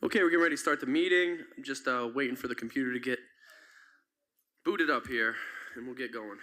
Okay, we're getting ready to start the meeting. I'm just waiting for the computer to get booted up here, and we'll get going.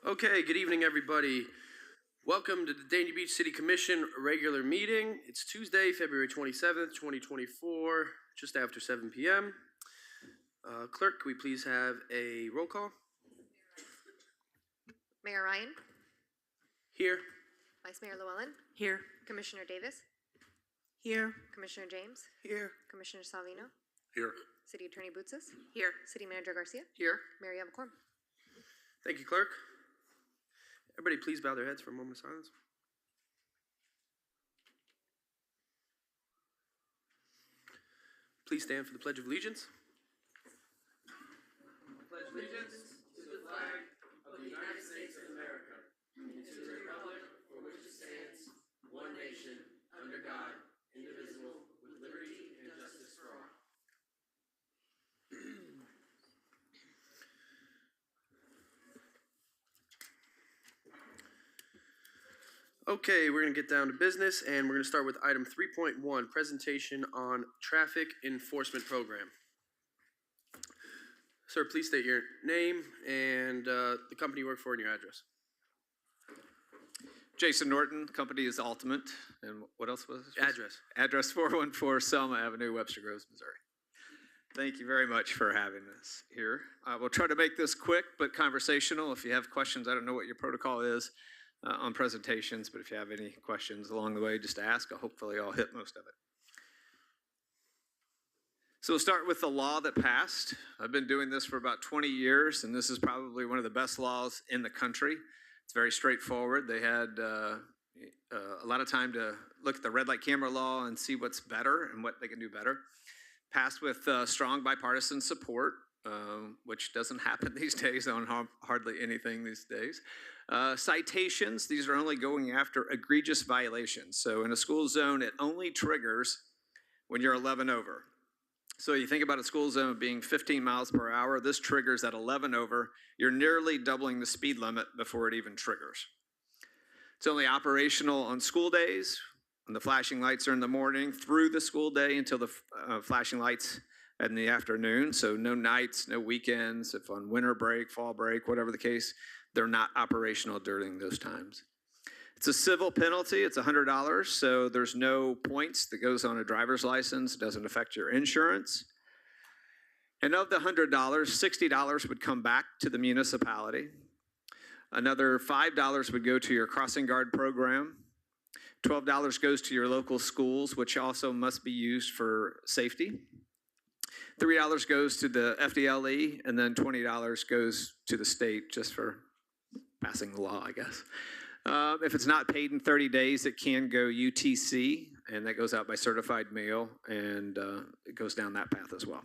Okay, good evening, everybody. Welcome to the Dania Beach City Commission regular meeting. It's Tuesday, February 27th, 2024, just after 7 p.m. Clerk, can we please have a roll call? Mayor Ryan, Here. Vice Mayor Llewellyn, Here. Commissioner Davis, Here. Commissioner James, Here. Commissioner Salvino, Here. City Attorney Bootsas, Here. City Manager Garcia, Here. Mayor Yavakorn. Thank you, Clerk. Everybody please bow their heads for a moment of silence. Please stand for the Pledge of Allegiance. I pledge allegiance to the flag of the United States of America and to the republic for which it stands, one nation, under God, indivisible, with liberty and justice for all. Okay, we're going to get down to business, and we're going to start with item 3.1, presentation on traffic enforcement program. Sir, please state your name and the company you work for and your address. Jason Norton, company is Ultimate, and what else was it? Address. Address 414 Selma Avenue, Webster Groves, Missouri. Thank you very much for having us here. We'll try to make this quick but conversational. If you have questions, I don't know what your protocol is on presentations, but if you have any questions along the way, just ask. Hopefully I'll hit most of it. So we'll start with the law that passed. I've been doing this for about 20 years, and this is probably one of the best laws in the country. It's very straightforward. They had a lot of time to look at the red light camera law and see what's better and what they can do better. Passed with strong bipartisan support, which doesn't happen these days on hardly anything these days. Citations, these are only going after egregious violations. So in a school zone, it only triggers when you're 11 over. So you think about a school zone being 15 miles per hour, this triggers at 11 over. You're nearly doubling the speed limit before it even triggers. It's only operational on school days, when the flashing lights are in the morning, through the school day until the flashing lights in the afternoon. So no nights, no weekends. If on winter break, fall break, whatever the case, they're not operational during those times. It's a civil penalty. It's $100, so there's no points that goes on a driver's license. It doesn't affect your insurance. And of the $100, $60 would come back to the municipality. Another $5 would go to your crossing guard program. $12 goes to your local schools, which also must be used for safety. $3 goes to the FDLE, and then $20 goes to the state just for passing the law, I guess. If it's not paid in 30 days, it can go UTC, and that goes out by certified mail, and it goes down that path as well.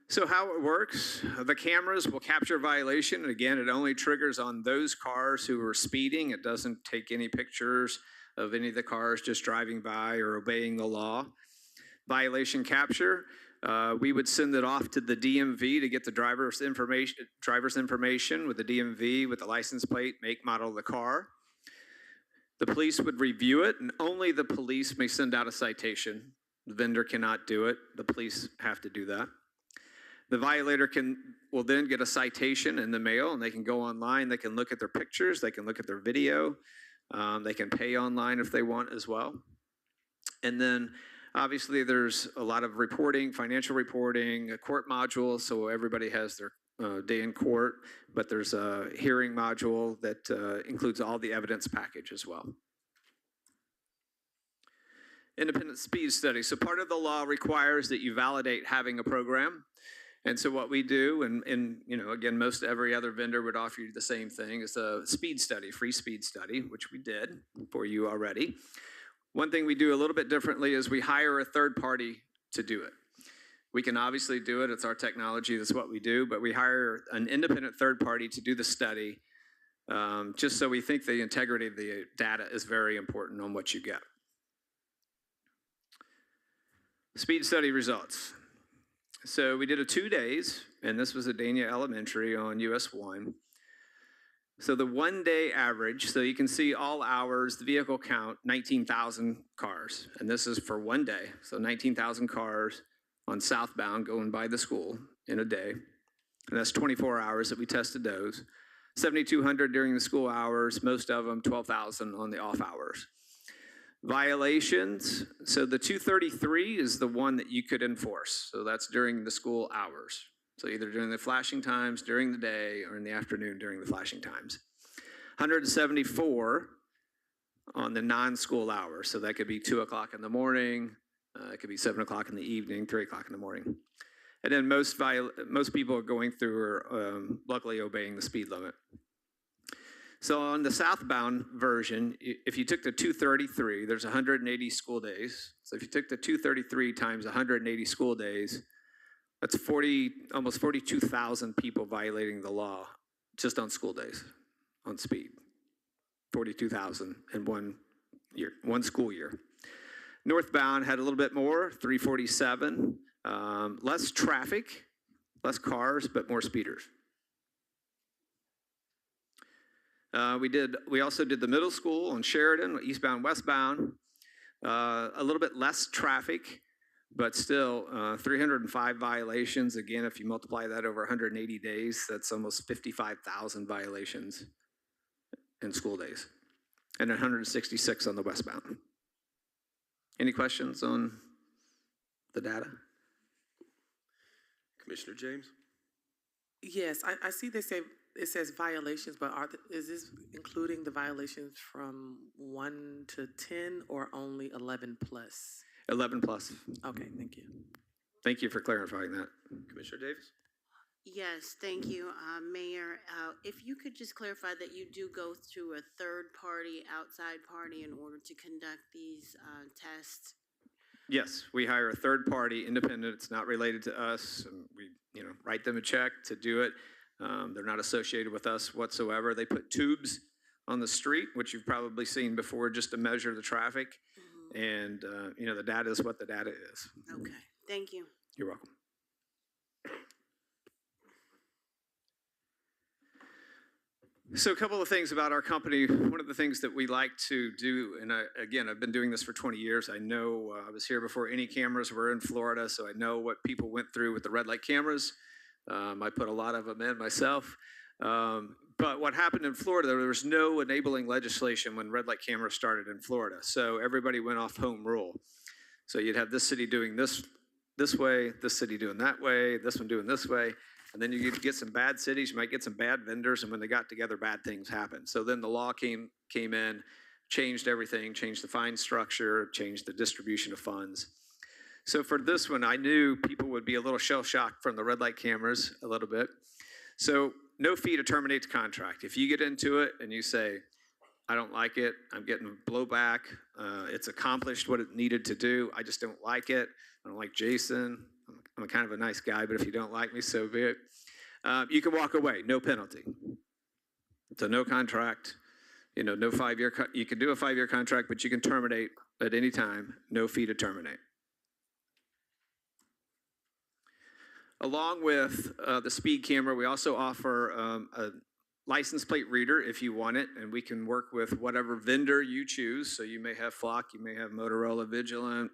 So how it works, the cameras will capture violation, and again, it only triggers on those cars who are speeding. It doesn't take any pictures of any of the cars just driving by or obeying the law. Violation capture. We would send it off to the DMV to get the driver's information with the DMV, with the license plate, make, model of the car. The police would review it, and only the police may send out a citation. The vendor cannot do it. The police have to do that. The violator will then get a citation in the mail, and they can go online. They can look at their pictures. They can look at their video. They can pay online if they want as well. And then obviously, there's a lot of reporting, financial reporting, a court module, so everybody has their day in court, but there's a hearing module that includes all the evidence package as well. Independent speed study. So part of the law requires that you validate having a program. And so what we do, and you know, again, most every other vendor would offer you the same thing, is a speed study, free speed study, which we did for you already. One thing we do a little bit differently is we hire a third party to do it. We can obviously do it. It's our technology. That's what we do. But we hire an independent third party to do the study, just so we think the integrity of the data is very important on what you get. Speed study results. So we did it 2 days, and this was at Dania Elementary on US 1. So the 1 day average, so you can see all hours, the vehicle count, 19,000 cars. And this is for 1 day. So 19,000 cars on southbound going by the school in a day. And that's 24 hours that we tested those. 7,200 during the school hours, most of them 12,000 on the off hours. Violations, so the 233 is the one that you could enforce. So that's during the school hours. So either during the flashing times, during the day, or in the afternoon during the flashing times. 174 on the non-school hours. So that could be 2 o'clock in the morning, it could be 7 o'clock in the evening, 3 o'clock in the morning. And then most people are going through are luckily obeying the speed limit. So on the southbound version, if you took the 233, there's 180 school days. So if you took the 233 times 180 school days, that's almost 42,000 people violating the law just on school days, on speed. 42,000 in 1 year, 1 school year. Northbound had a little bit more, 347. Less traffic, less cars, but more speeders. We also did the middle school on Sheridan, eastbound, westbound. A little bit less traffic, but still 305 violations. Again, if you multiply that over 180 days, that's almost 55,000 violations in school days. And 166 on the westbound. Any questions on the data? Commissioner James? Yes, I see they say it says violations, but is this including the violations from 1 to 10 or only 11 plus? 11 plus. Okay, thank you. Thank you for clarifying that. Commissioner Davis? Yes, thank you, Mayor. If you could just clarify that you do go through a third-party, outside party in order to conduct these tests? Yes, we hire a third party, independent. It's not related to us. And we, write them a check to do it. They're not associated with us whatsoever. They put tubes on the street, which you've probably seen before, just to measure the traffic. And the data is what the data is. Okay, thank you. You're welcome. So a couple of things about our company. One of the things that we like to do, and again, I've been doing this for 20 years. I know I was here before any cameras were in Florida, so I know what people went through with the red light cameras. I put a lot of them in myself. But what happened in Florida, there was no enabling legislation when red light cameras started in Florida. So everybody went off home rule. So you'd have this city doing this way, this city doing that way, this one doing this way. And then you get some bad cities, you might get some bad vendors, and when they got together, bad things happened. So then the law came in, changed everything, changed the fine structure, changed the distribution of funds. So for this one, I knew people would be a little shell-shocked from the red light cameras a little bit. So no fee to terminate the contract. If you get into it and you say, I don't like it, I'm getting blowback, it's accomplished what it needed to do, I just don't like it, I don't like Jason, I'm kind of a nice guy, but if you don't like me, so be it. You can walk away, no penalty. So no contract, no 5-year, you can do a 5-year contract, but you can terminate at any time, no fee to terminate. Along with the speed camera, we also offer a license plate reader if you want it, and we can work with whatever vendor you choose. So you may have Flock, you may have Motorola, Vigilant,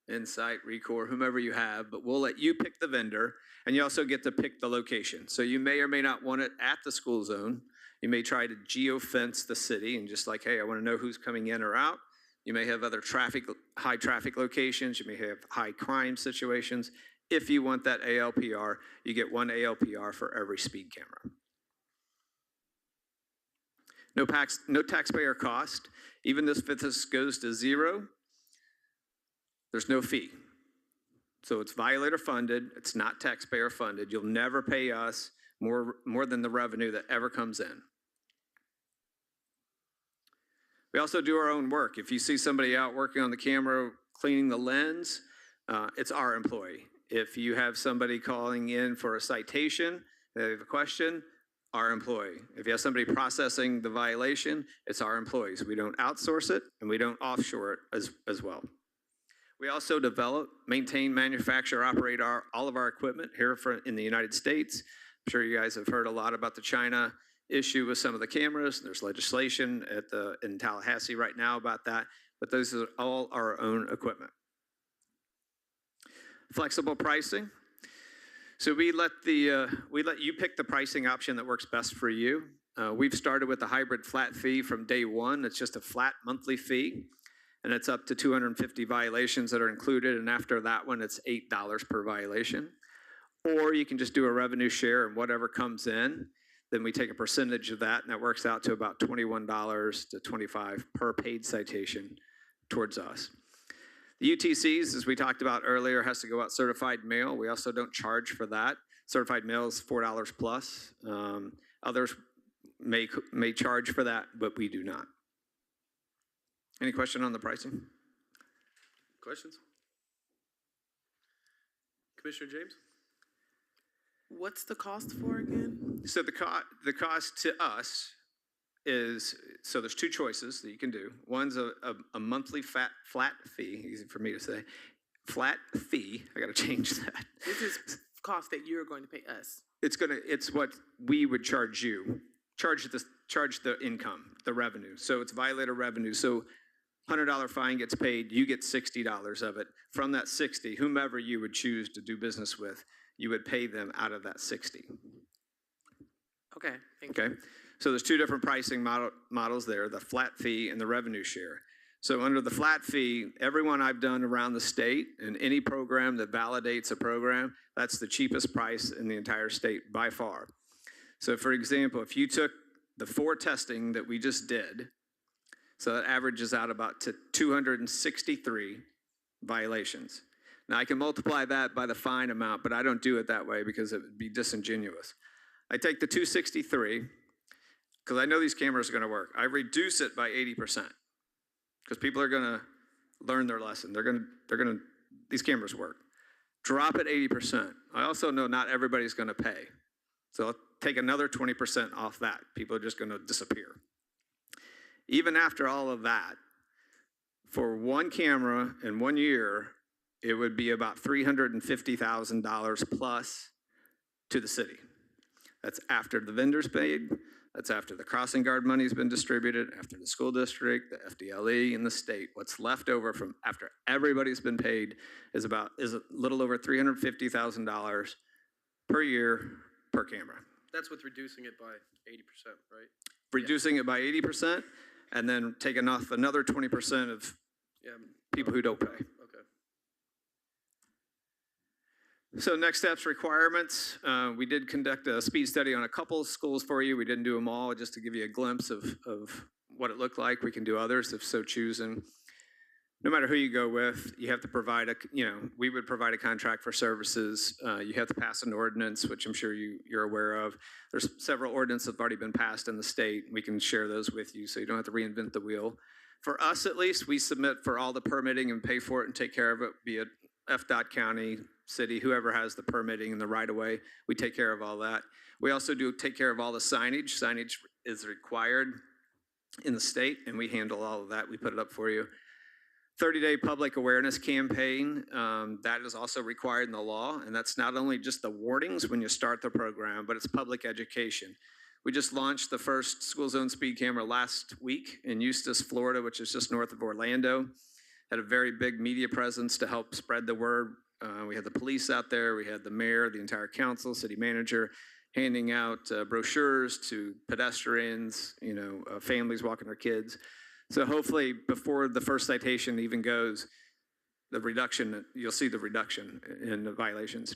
Insight, Recore, whomever you have, but we'll let you pick the vendor, and you also get to pick the location. So you may or may not want it at the school zone. You may try to geo-fence the city and just like, hey, I want to know who's coming in or out. You may have other high traffic locations. You may have high crime situations. If you want that ALPR, you get 1 ALPR for every speed camera. No taxpayer cost. Even if this goes to 0, there's no fee. So it's violator funded, it's not taxpayer funded. You'll never pay us more than the revenue that ever comes in. We also do our own work. If you see somebody out working on the camera, cleaning the lens, it's our employee. If you have somebody calling in for a citation, they have a question, our employee. If you have somebody processing the violation, it's our employees. We don't outsource it, and we don't offshore it as well. We also develop, maintain, manufacture, operate all of our equipment here in the United States. I'm sure you guys have heard a lot about the China issue with some of the cameras. There's legislation in Tallahassee right now about that, but those are all our own equipment. Flexible pricing. So we let you pick the pricing option that works best for you. We've started with a hybrid flat fee from day one. It's just a flat monthly fee, and it's up to 250 violations that are included. And after that one, it's $8 per violation. Or you can just do a revenue share, and whatever comes in, then we take a percentage of that, and that works out to about $21 to $25 per paid citation towards us. The UTCs, as we talked about earlier, has to go out certified mail. We also don't charge for that. Certified mail is $4 plus. Others may charge for that, but we do not. Any question on the pricing? Questions? Commissioner James? What's the cost for again? So the cost to us is, so there's two choices that you can do. One's a monthly flat fee, easy for me to say. Flat fee, I gotta change that. This is cost that you're going to pay us. It's what we would charge you. Charge the income, the revenue. So it's violator revenue. So $100 fine gets paid, you get $60 of it. From that 60, whomever you would choose to do business with, you would pay them out of that 60. Okay, thank you. Okay, so there's two different pricing models there, the flat fee and the revenue share. So under the flat fee, everyone I've done around the state and any program that validates a program, that's the cheapest price in the entire state by far. So for example, if you took the 4 testing that we just did, so that averages out about to 263 violations. Now I can multiply that by the fine amount, but I don't do it that way because it would be disingenuous. I take the 263, because I know these cameras are gonna work. I reduce it by 80%, because people are gonna learn their lesson. These cameras work. Drop it 80%. I also know not everybody's gonna pay. So I'll take another 20% off that. People are just gonna disappear. Even after all of that, for one camera in 1 year, it would be about $350,000 plus to the city. That's after the vendors paid, that's after the crossing guard money's been distributed, after the school district, the FDLE, and the state. What's left over from after everybody's been paid is a little over $350,000 per year per camera. That's with reducing it by 80%, right? Reducing it by 80%, and then taking off another 20% of Yeah. people who don't pay. Okay. So next steps, requirements. We did conduct a speed study on a couple of schools for you. We didn't do them all, just to give you a glimpse of what it looked like. We can do others if so choosing. No matter who you go with, you have to provide we would provide a contract for services. You have to pass an ordinance, which I'm sure you're aware of. There's several ordinances that have already been passed in the state. We can share those with you so you don't have to reinvent the wheel. For us, at least, we submit for all the permitting and pay for it and take care of it, be it FDOT county, city, whoever has the permitting and the right-of-way. We take care of all that. We also do take care of all the signage. Signage is required in the state, and we handle all of that. We put it up for you. 30-day public awareness campaign, that is also required in the law, and that's not only just the warnings when you start the program, but it's public education. We just launched the first school zone speed camera last week in Eustis, Florida, which is just north of Orlando. Had a very big media presence to help spread the word. We had the police out there, we had the mayor, the entire council, city manager, handing out brochures to pedestrians, families walking their kids. So hopefully before the first citation even goes, you'll see the reduction in the violations.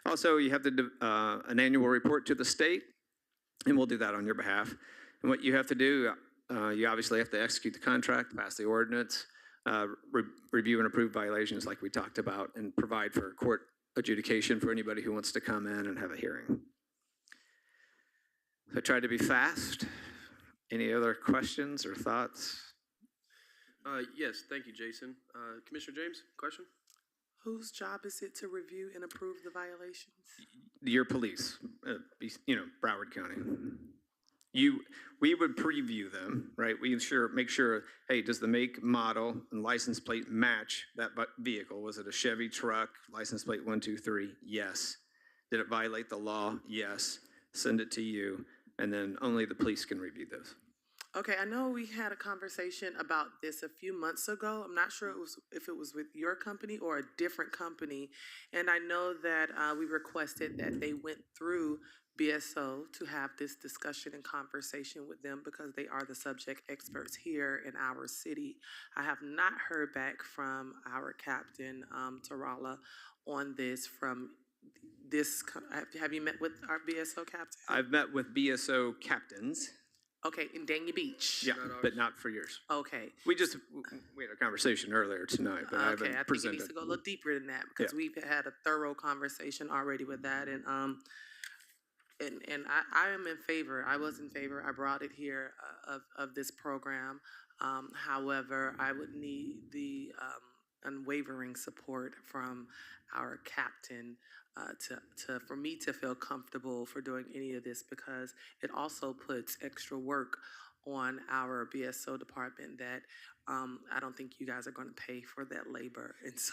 Also, you have to do an annual report to the state, and we'll do that on your behalf. And what you have to do, you obviously have to execute the contract, pass the ordinance, review and approve violations like we talked about, and provide for court adjudication for anybody who wants to come in and have a hearing. So I tried to be fast. Any other questions or thoughts? Yes, thank you, Jason. Commissioner James, question? Whose job is it to review and approve the violations? Your police, Broward County. We would preview them, right? We make sure, hey, does the make, model, and license plate match that vehicle? Was it a Chevy truck, license plate 123? Yes. Did it violate the law? Yes. Send it to you, and then only the police can review those. Okay, I know we had a conversation about this a few months ago. I'm not sure if it was with your company or a different company. And I know that we requested that they went through BSO to have this discussion and conversation with them because they are the subject experts here in our city. I have not heard back from our captain, Tarala, on this from this. Have you met with our BSO captain? I've met with BSO captains, Okay, in Dania Beach? yeah, Not but ours. not for yours. Okay. We had a conversation earlier tonight, but I Okay, I haven't think it presented. needs to go a little deeper than that because we've had a thorough conversation already with that, and I am in favor. I was in favor. I brought it here of this program. However, I would need the unwavering support from our captain for me to feel comfortable for doing any of this because it also puts extra work on our BSO department that I don't think you guys are going to pay for that labor, and so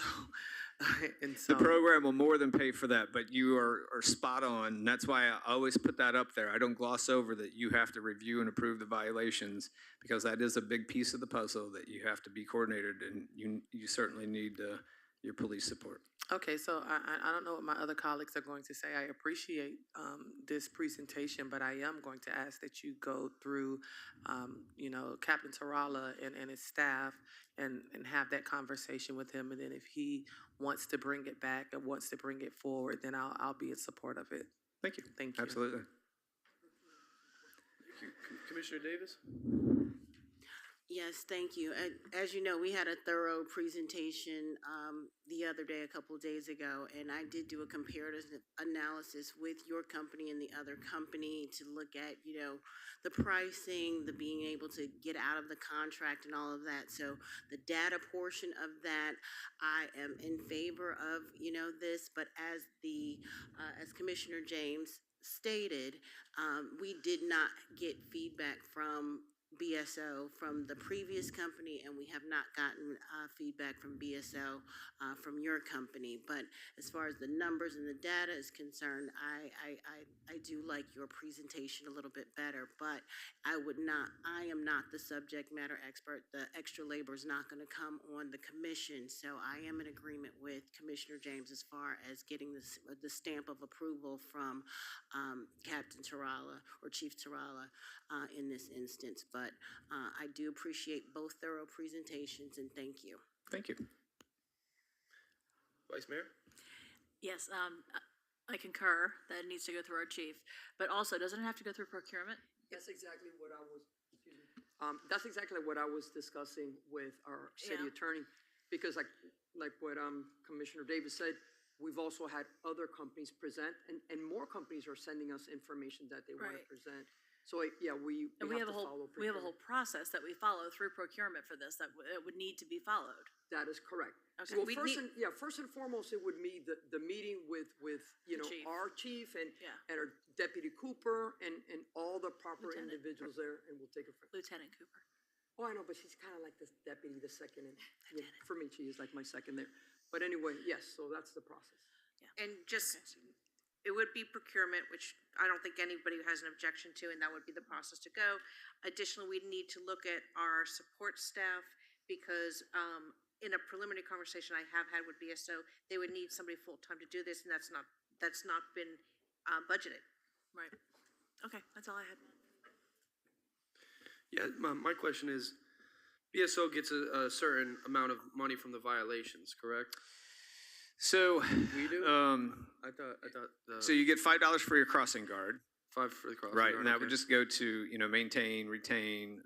The program will more than pay for that, but you are spot on. That's why I always put that up there. I don't gloss over that you have to review and approve the violations because that is a big piece of the puzzle that you have to be coordinated, and you certainly need your police support. Okay, so I don't know what my other colleagues are going to say. I appreciate this presentation, but I am going to ask that you go through, Captain Tarala and his staff and have that conversation with him. And then if he wants to bring it back and wants to bring it forward, then I'll be in support of it. Thank you. Thank you. Absolutely. Thank you. Commissioner Davis? Yes, thank you. As you know, we had a thorough presentation the other day, a couple of days ago, and I did do a comparative analysis with your company and the other company to look at, the pricing, the being able to get out of the contract and all of that. So the data portion of that, I am in favor of, this, but as Commissioner James stated, we did not get feedback from BSO from the previous company, and we have not gotten feedback from BSO from your company. But as far as the numbers and the data is concerned, I do like your presentation a little bit better. But I am not the subject matter expert. The extra labor is not going to come on the commission. So I am in agreement with Commissioner James as far as getting the stamp of approval from Captain Tarala or Chief Tarala in this instance. But I do appreciate both thorough presentations, and thank you. Thank you. Vice Mayor? Yes, I concur that it needs to go through our chief, but also, doesn't it have to go through procurement? That's exactly what I was, that's exactly what I was discussing with our city Yeah. attorney. Because like what Commissioner Davis said, we've also had other companies present, and more companies are sending us information that they want to Right. present. So, yeah, we And we have to a whole, follow we have a whole procurement. process that we follow through procurement for this that it would need to be followed. That is correct. Okay. Well, We first and foremost, it would be the meeting with chief. our chief and Yeah. our Deputy Cooper and all the proper Lieutenant. individuals there, and we'll take it from. Lieutenant Cooper. Oh, I know, but she's kind of like the deputy, the second, and for me, she is like my second there. But anyway, yes, so that's the process. And just, it would be procurement, which I don't think anybody has an objection to, and that would be the process to go. Additionally, we'd need to look at our support staff because in a preliminary conversation I have had with BSO, they would need somebody full-time to do this, and that's not been budgeted. Right. Okay, that's all I had. Yeah, my question is, BSO gets a certain amount of money from the violations, correct? So, We do? I thought, so you get $5 for your crossing guard, 5 for the crossing right? guard, And that okay. would just go to, maintain, retain,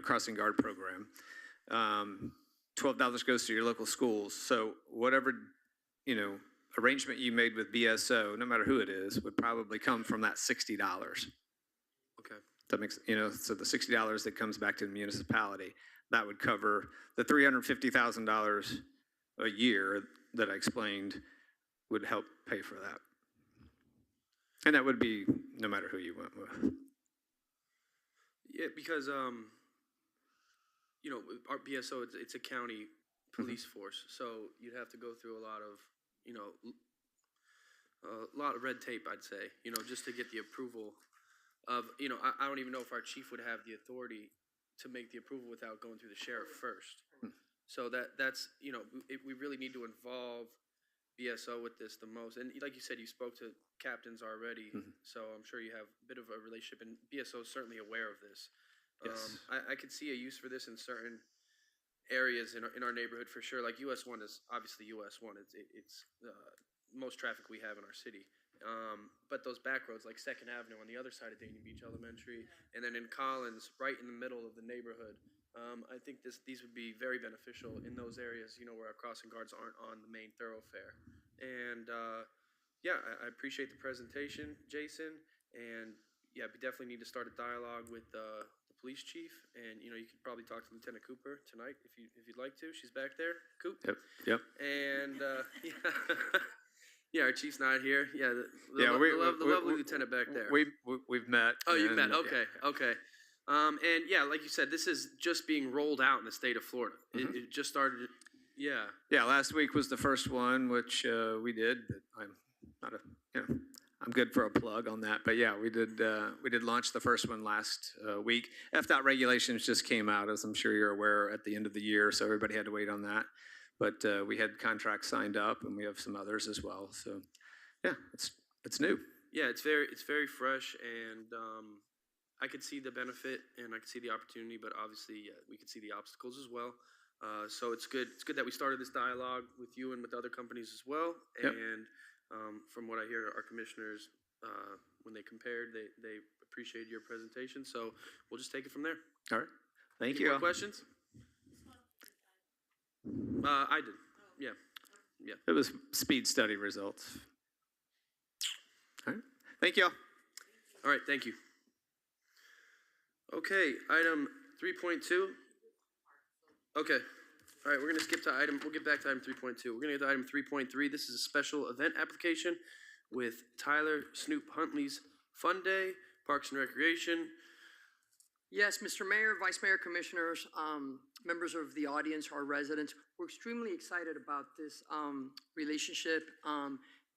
crossing guard program. $12 goes to your local schools. So whatever, arrangement you made with BSO, no matter who it is, would probably come from that $60. Okay. That makes, so the $60 that comes back to the municipality, that would cover the $350,000 a year that I explained would help pay for that. And that would be no matter who you went with. Yeah, because, our BSO, it's a county police force, so you'd have to go through a lot of red tape, I'd say, just to get the approval of, you know, I don't even know if our chief would have the authority to make the approval without going through the sheriff first. So that's, you know, we really need to involve BSO with this the most. And like you said, you spoke to captains already, so I'm sure you have a bit of a relationship, and BSO is certainly aware of this. Yes. I could see a use for this in certain areas in our neighborhood for sure. Like US 1 is obviously US 1. It's most traffic we have in our city. But those back roads like Second Avenue on the other side of Dania Beach Elementary, and then in Collins, right in the middle of the neighborhood, I think these would be very beneficial in those areas, you know, where our crossing guards aren't on the main thoroughfare. And yeah, I appreciate the presentation, Jason. And yeah, we definitely need to start a dialogue with the police chief. And you know, you could probably talk to Lieutenant Cooper tonight if you'd like to. She's back there, Coop. Yep. And yeah. Yeah, our chief's not here. Yeah, the lovely lieutenant back there. We've met. Oh, you've met. and- Okay, okay. And yeah, like you said, this is just being rolled out in the state of Florida. It just started. Yeah. Yeah, last week was the first one, which we did. But I'm not a, you know, I'm good for a plug on that. But yeah, we did launch the first one last week. FDOT regulations just came out, as I'm sure you're aware, at the end of the year, so everybody had to wait on that. But we had contracts signed up, and we have some others as well. So yeah, it's new. Yeah, it's very fresh, and I could see the benefit and I could see the opportunity, but obviously we could see the obstacles as well. So it's good. It's good that we started this dialogue with you and with other companies as well. Yep. And from what I hear, our commissioners, when they compared, they appreciated your presentation. So we'll just take it from there. All right. Thank Any you. more questions? I did. Yeah. It was speed study results. All right. Thank you all. All right. Thank you. Okay. Item 3.2. Okay. All right. We're going to skip to we'll get back to item 3.2. We're going to get to item 3.3. This is a special event application with Tyler Snoop Huntley's Fun Day, Parks and Recreation. Yes, Mr. Mayor, Vice Mayor, Commissioners, members of the audience, our residents, we're extremely excited about this relationship.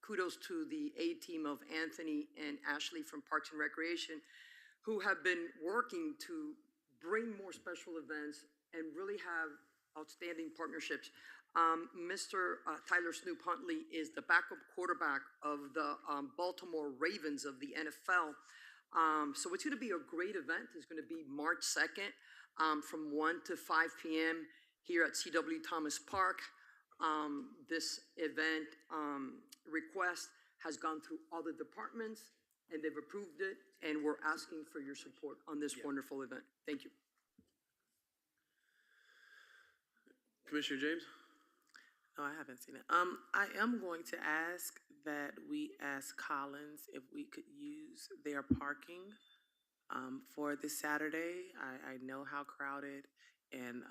Kudos to the A-team of Anthony and Ashley from Parks and Recreation, who have been working to bring more special events and really have outstanding partnerships. Mr. Tyler Snoop Huntley is the backup quarterback of the Baltimore Ravens of the NFL. So it's going to be a great event. It's going to be March 2nd from 1 to 5 p.m. here at C.W. Thomas Park. This event request has gone through all the departments, and they've approved it, and we're asking for your support on this wonderful event. Thank you. Commissioner James? No, I haven't seen it. I am going to ask that we ask Collins if we could use their parking for this Saturday. I know how crowded and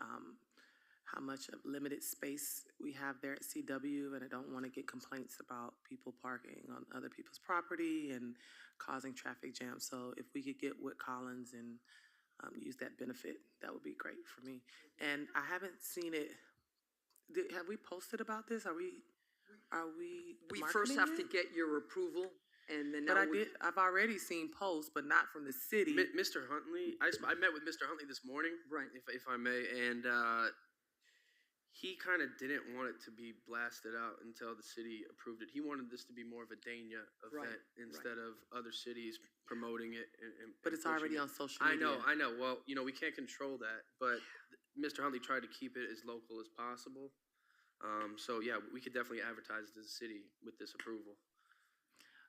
how much of limited space we have there at CW, and I don't want to get complaints about people parking on other people's property and causing traffic jams. So if we could get with Collins and use that benefit, that would be great for me. And I haven't seen it. Have we posted about this? Are we We first marketing have it? to get your approval, and then But now I've already seen posts, but not from the city. Mr. Huntley, I met with Mr. Huntley this morning, Right. if I may, and he kind of didn't want it to be blasted out until the city approved it. He wanted this to be more of a Dania event Right, instead of other cities promoting it. But it's pushing already it. on social I media. know. Well, you know, we can't control that, but Mr. Huntley tried to keep it as local as possible. So yeah, we could definitely advertise it as a city with this approval.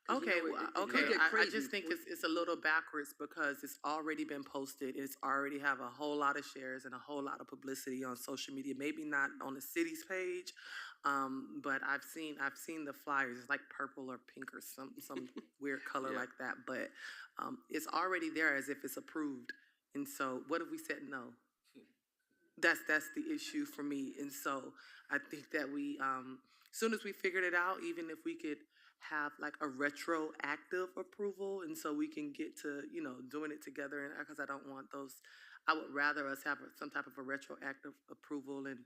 'Cause, you Okay, know, well, it could okay. get I crazy. just think it's a little backwards because it's already been posted. It's already have a whole lot of shares and a whole lot of publicity on social media. Maybe not on the city's page, but I've seen the flyers. It's like purple or pink or some weird color Yeah. like that. But it's already there as if it's approved. And so, what if we said no? That's the issue for me. And so I think that we, soon as we figured it out, even if we could have like a retroactive approval, and so we can get to, you know, doing it together, and because I don't want those, I would rather us have some type of a retroactive approval, and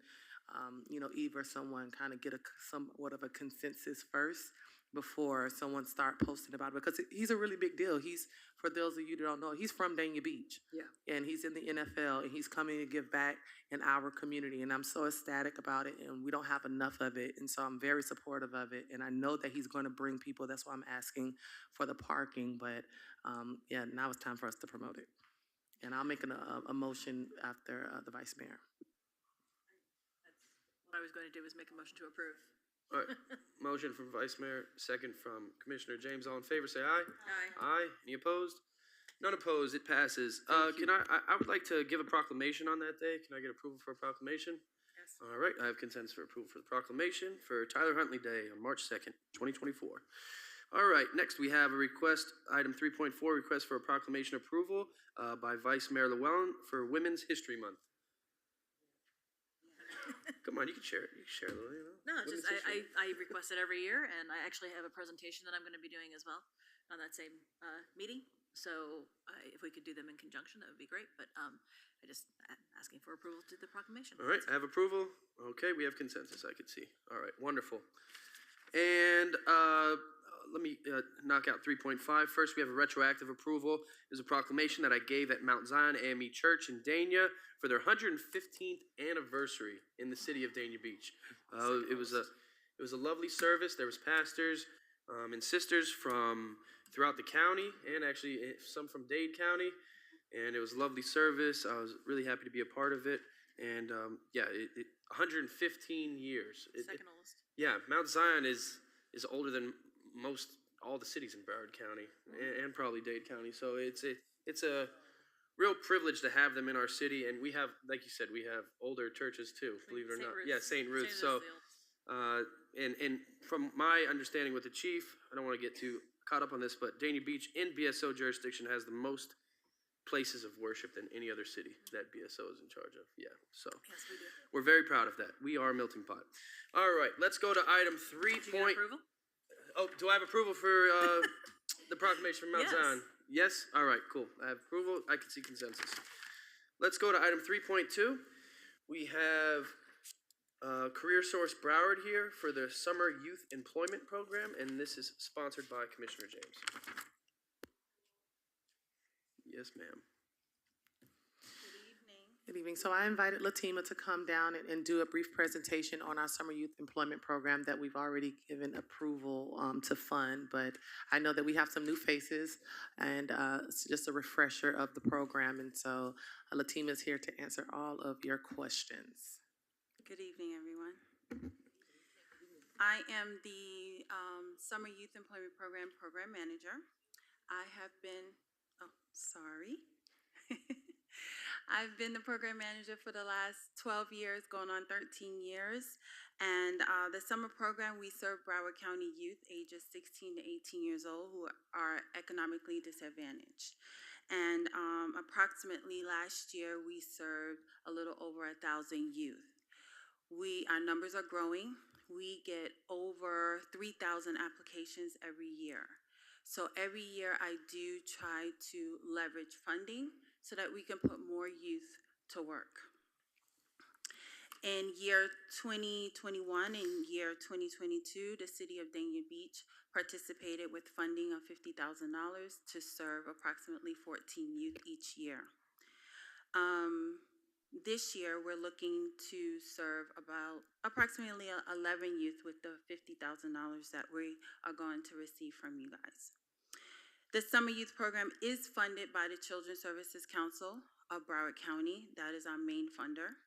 you know, Eve or someone kind of get somewhat of a consensus first, before someone start posting about it, because he's a really big deal. He's, for those of you that don't know, he's from Dania Beach. Yeah. And he's in the NFL, and he's coming to give back in our community, and I'm so ecstatic about it, and we don't have enough of it, and so I'm very supportive of it, and I know that he's going to bring people. That's why I'm asking for the parking, but yeah, now it's time for us to promote it. And I'll make a motion after the vice mayor. What I was going to do was make a motion to approve. All right, motion from Vice Mayor, second from Commissioner James. All in favor, say aye. Aye. Aye. Any opposed? None opposed. It passes. Can I would like to give a proclamation on that day. Can I get approval for a proclamation? Yes. All right, I have consensus for approval for the proclamation for Tyler Huntley Day on March 2nd, 2024. All right, next we have a request, item 3.4, request for a proclamation approval by Vice Mayor Llewellyn for Women's History Month. Come on, you can share it. You can share it, you know. No, it's Women's just History I request it every year, and I actually have a presentation that I'm going to be doing as well on that same meeting. So if we could do them in conjunction, that would be great. But I just asking for approval to the proclamation. All right, I have approval. Okay, we have consensus, I could see. All right, wonderful. And let me knock out 3.5. First, we have a retroactive approval. There's a proclamation that I gave at Mount Zion AME Church in Dania for their 115th anniversary in the city of Dania Beach. It was a lovely service. There was pastors and sisters from throughout the county, and actually some from Dade County, and it was a lovely service. I was really happy to be a part of it, and yeah, 115 years. Second oldest. Yeah, Mount Zion is older than all the cities in Broward County and probably Dade County. So it's a real privilege to have them in our city, and we have, like you said, we have older churches too. Believe it or not, yeah, St. Ruth. So, and from my understanding with the chief, I don't want to get too caught up on this, but Dania Beach in BSO jurisdiction has the most places of worship than any other city that BSO is in charge of. Yeah, so Yes, we do. we're very proud of that. We are Melting Pot. All right, let's go to item 3. Did you get approval? Oh, do I have approval for the proclamation from Mount Yes. Zion? Yes? All right, cool. I have approval. I can see consensus. Let's go to item 3.2. We have Career Source Broward here for the Summer Youth Employment Program, and this is sponsored by Commissioner James. Yes, ma'am. Good evening. So I invited Latima to come down and do a brief presentation on our Summer Youth Employment Program that we've already given approval to fund, but I know that we have some new faces, and it's just a refresher of the program, and so Latima is here to answer all of your questions. Good evening, everyone. I am the Summer Youth Employment Program Manager. I have been, I've been the program manager for the last 12 years, going on 13 years. And the summer program, we serve Broward County youth ages 16 to 18 years old who are economically disadvantaged. And approximately last year, we served a little over 1,000 youth. Our numbers are growing. We get over 3,000 applications every year. So every year I do try to leverage funding so that we can put more youth to work. In year 2021 and year 2022, the city of Dania Beach participated with funding of $50,000 to serve approximately 14 youth each year. This year, we're looking to serve about approximately 11 youth with the $50,000 that we are going to receive from you guys. The Summer Youth Program is funded by the Children's Services Council of Broward County. That is our main funder.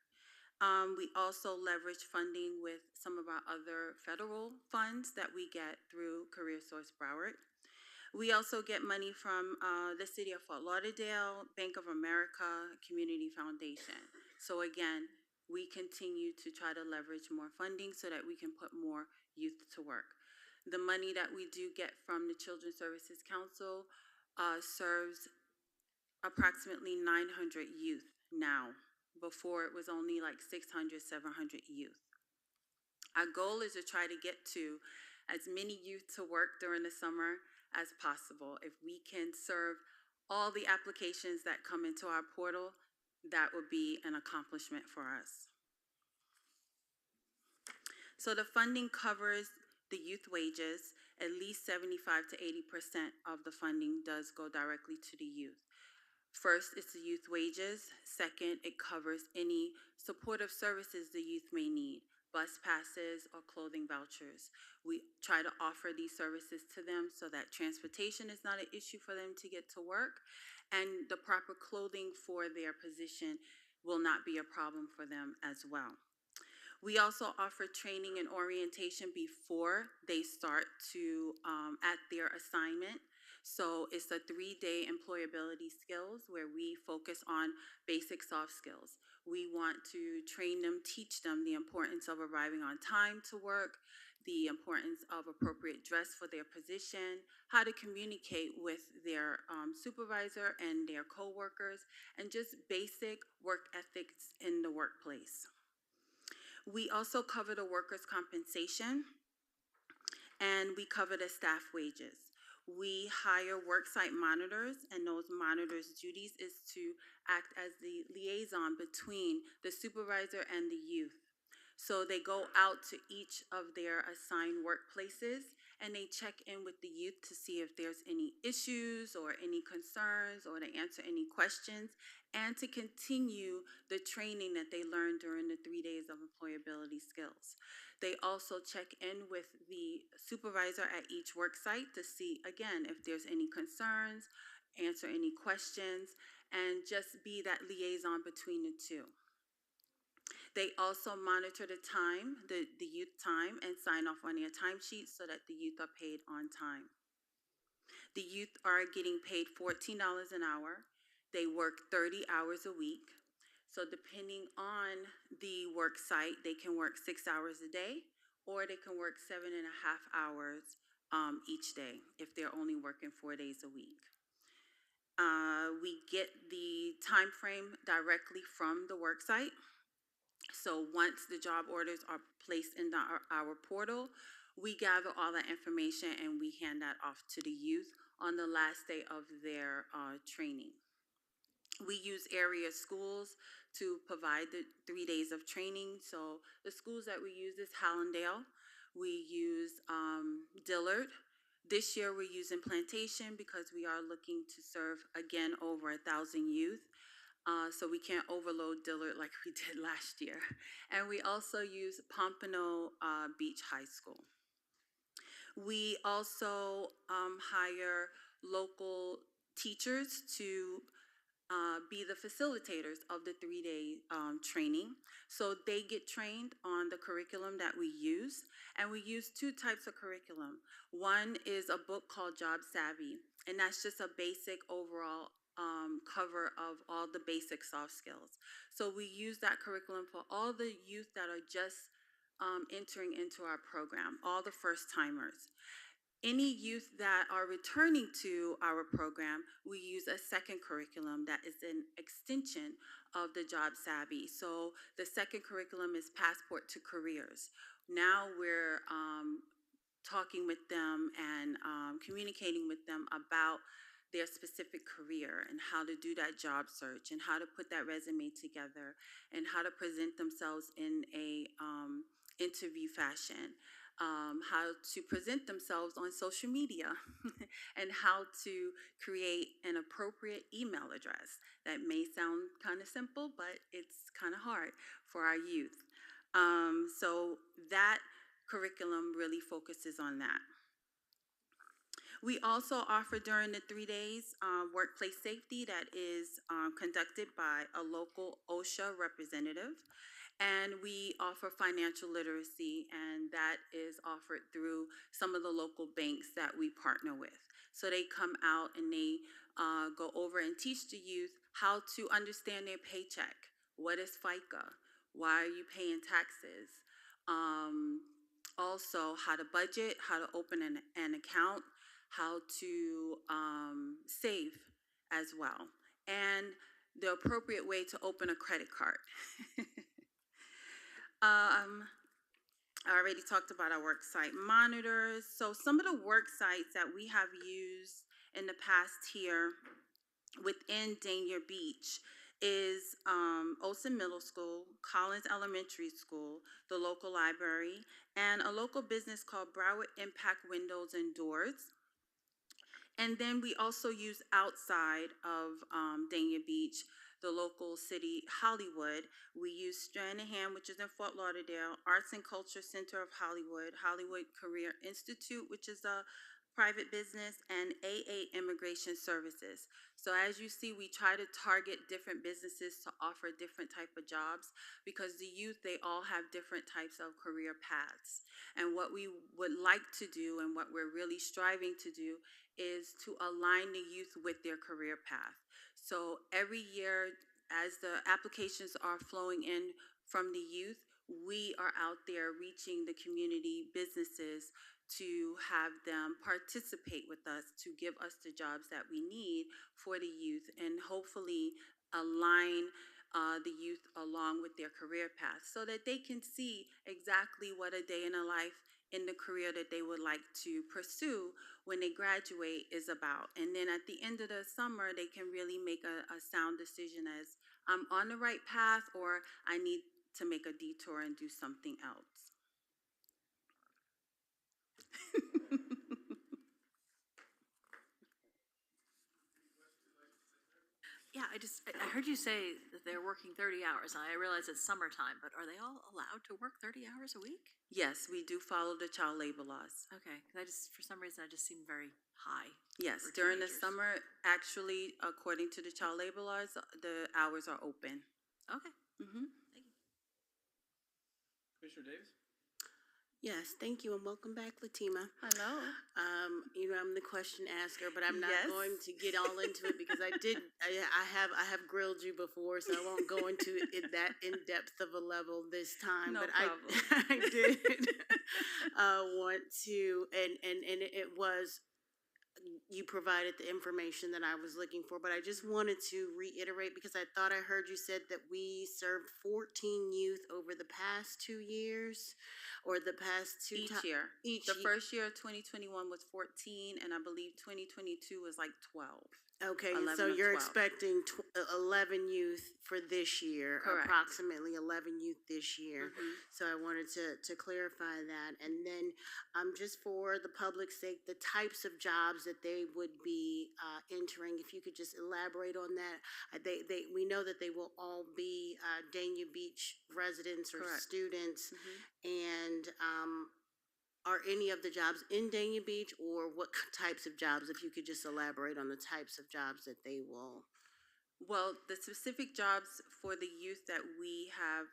We also leverage funding with some of our other federal funds that we get through Career Source Broward. We also get money from the City of Fort Lauderdale, Bank of America, Community Foundation. So again, we continue to try to leverage more funding so that we can put more youth to work. The money that we do get from the Children's Services Council serves approximately 900 youth now. Before it was only like 600, 700 youth. Our goal is to try to get to as many youth to work during the summer as possible. If we can serve all the applications that come into our portal, that would be an accomplishment for us. So the funding covers the youth wages, at least 75 to 80% of the funding does go directly to the youth. First, it's the youth wages. Second, it covers any supportive services the youth may need, bus passes or clothing vouchers. We try to offer these services to them so that transportation is not an issue for them to get to work, and the proper clothing for their position will not be a problem for them as well. We also offer training and orientation before they start to at their assignment. So it's a 3-day employability skills where we focus on basic soft skills. We want to train them, teach them the importance of arriving on time to work, the importance of appropriate dress for their position, how to communicate with their supervisor and their coworkers, and just basic work ethics in the workplace. We also cover the workers' compensation, and we cover the staff wages. We hire worksite monitors, and those monitors' duties is to act as the liaison between the supervisor and the youth. So they go out to each of their assigned workplaces, and they check in with the youth to see if there's any issues or any concerns, or to answer any questions, and to continue the training that they learned during the 3 days of employability skills. They also check in with the supervisor at each work site to see, again, if there's any concerns, answer any questions, and just be that liaison between the two. They also monitor the time, the youth time, and sign off on their timesheets so that the youth are paid on time. The youth are getting paid $14 an hour. They work 30 hours a week. So depending on the work site, they can work 6 hours a day, or they can work 7.5 hours each day if they're only working 4 days a week. We get the time frame directly from the work site. So once the job orders are placed in our portal, we gather all that information and we hand that off to the youth on the last day of their training. We use area schools to provide the 3 days of training. So the schools that we use is Hallandale. We use Dillard. This year we're using Plantation because we are looking to serve, again, over 1,000 youth. So we can't overload Dillard like we did last year. And we also use Pompano Beach High School. We also hire local teachers to be the facilitators of the 3-day training. So they get trained on the curriculum that we use. And we use 2 types of curriculum. One is a book called Job Savvy, and that's just a basic overall cover of all the basic soft skills. So we use that curriculum for all the youth that are just entering into our program, all the first timers. Any youth that are returning to our program, we use a second curriculum that is an extension of the Job Savvy. So the second curriculum is Passport to Careers. Now we're talking with them and communicating with them about their specific career and how to do that job search and how to put that resume together and how to present themselves in a interview fashion. How to present themselves on social media and how to create an appropriate email address. That may sound kind of simple, but it's kind of hard for our youth. So that curriculum really focuses on that. We also offer during the 3 days workplace safety that is conducted by a local OSHA representative. And we offer financial literacy, and that is offered through some of the local banks that we partner with. So they come out and they go over and teach the youth how to understand their paycheck. What is FICA? Why are you paying taxes? Also, how to budget, how to open an account, how to save as well, and the appropriate way to open a credit card. I already talked about our worksite monitors. So some of the work sites that we have used in the past here within Dania Beach is Olson Middle School, Collins Elementary School, the local library, and a local business called Broward Impact Windows and Doors. And then we also use outside of Dania Beach, the local city, Hollywood. We use Stranahan, which is in Fort Lauderdale, Arts and Culture Center of Hollywood, Hollywood Career Institute, which is a private business, and AA Immigration Services. So as you see, we try to target different businesses to offer different type of jobs because the youth, they all have different types of career paths. And what we would like to do and what we're really striving to do is to align the youth with their career path. So every year, as the applications are flowing in from the youth, we are out there reaching the community businesses to have them participate with us to give us the jobs that we need for the youth and hopefully align the youth along with their career path so that they can see exactly what a day in a life in the career that they would like to pursue when they graduate is about. And then at the end of the summer, they can really make a sound decision as I'm on the right path or I need to make a detour and do something else. Yeah, I heard you say that they're working 30 hours, and I realize it's summertime, but are they all allowed to work 30 hours a week? Yes, we do follow the child labor laws. Okay, 'cause for some reason, I just seem very high. Yes, for during the teenagers. summer, actually, according to the child labor laws, the hours are open. Okay, Mm-hmm. thank you. Commissioner Davis? Yes, thank you, and welcome back, Latima. Hello. I'm the question asker, but I'm not Yes. going to get all into it because I have grilled you before, so I won't go into it that in depth of a level this time. No but problem. I did want to, and it was, you provided the information that I was looking for, but I just wanted to reiterate because I thought I heard you said that we served 14 youth over the past 2 years or the past two Each year. Each The ye- first year of 2021 was 14, and I believe 2022 was like 12. Okay, 11 so or you're 12. expecting 11 youth for this year, Correct. approximately 11 youth this year. Mhm. So I wanted to clarify that. And then just for the public's sake, the types of jobs that they would be entering, if you could just elaborate on that. We know that they will all be Dania Beach residents or Correct. students. Mhm. And are any of the jobs in Dania Beach, or what types of jobs? If you could just elaborate on the types of jobs that they will. Well, the specific jobs for the youth that we have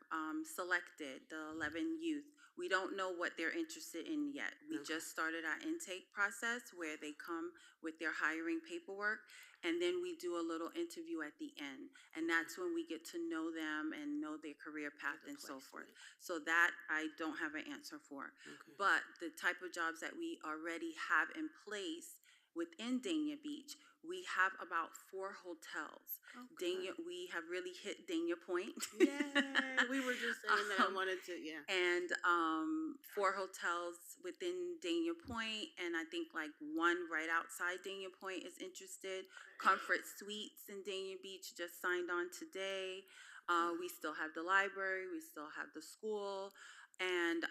selected, the 11 youth, we don't know what they're interested in yet. We Okay. just started our intake process where they come with their hiring paperwork, and then we do a little interview at the end. And that's when we get to know them and know their career path and so forth. So that I don't have an answer for. Okay. But the type of jobs that we already have in place within Dania Beach, we have about 4 hotels. We have really hit Dania Point. Yeah, we were just saying that I wanted to, yeah. And 4 hotels within Dania Point, and I think like 1 right outside Dania Point is interested. Comfort Suites in Dania Beach just signed on today. We still have the library, we still have the school. And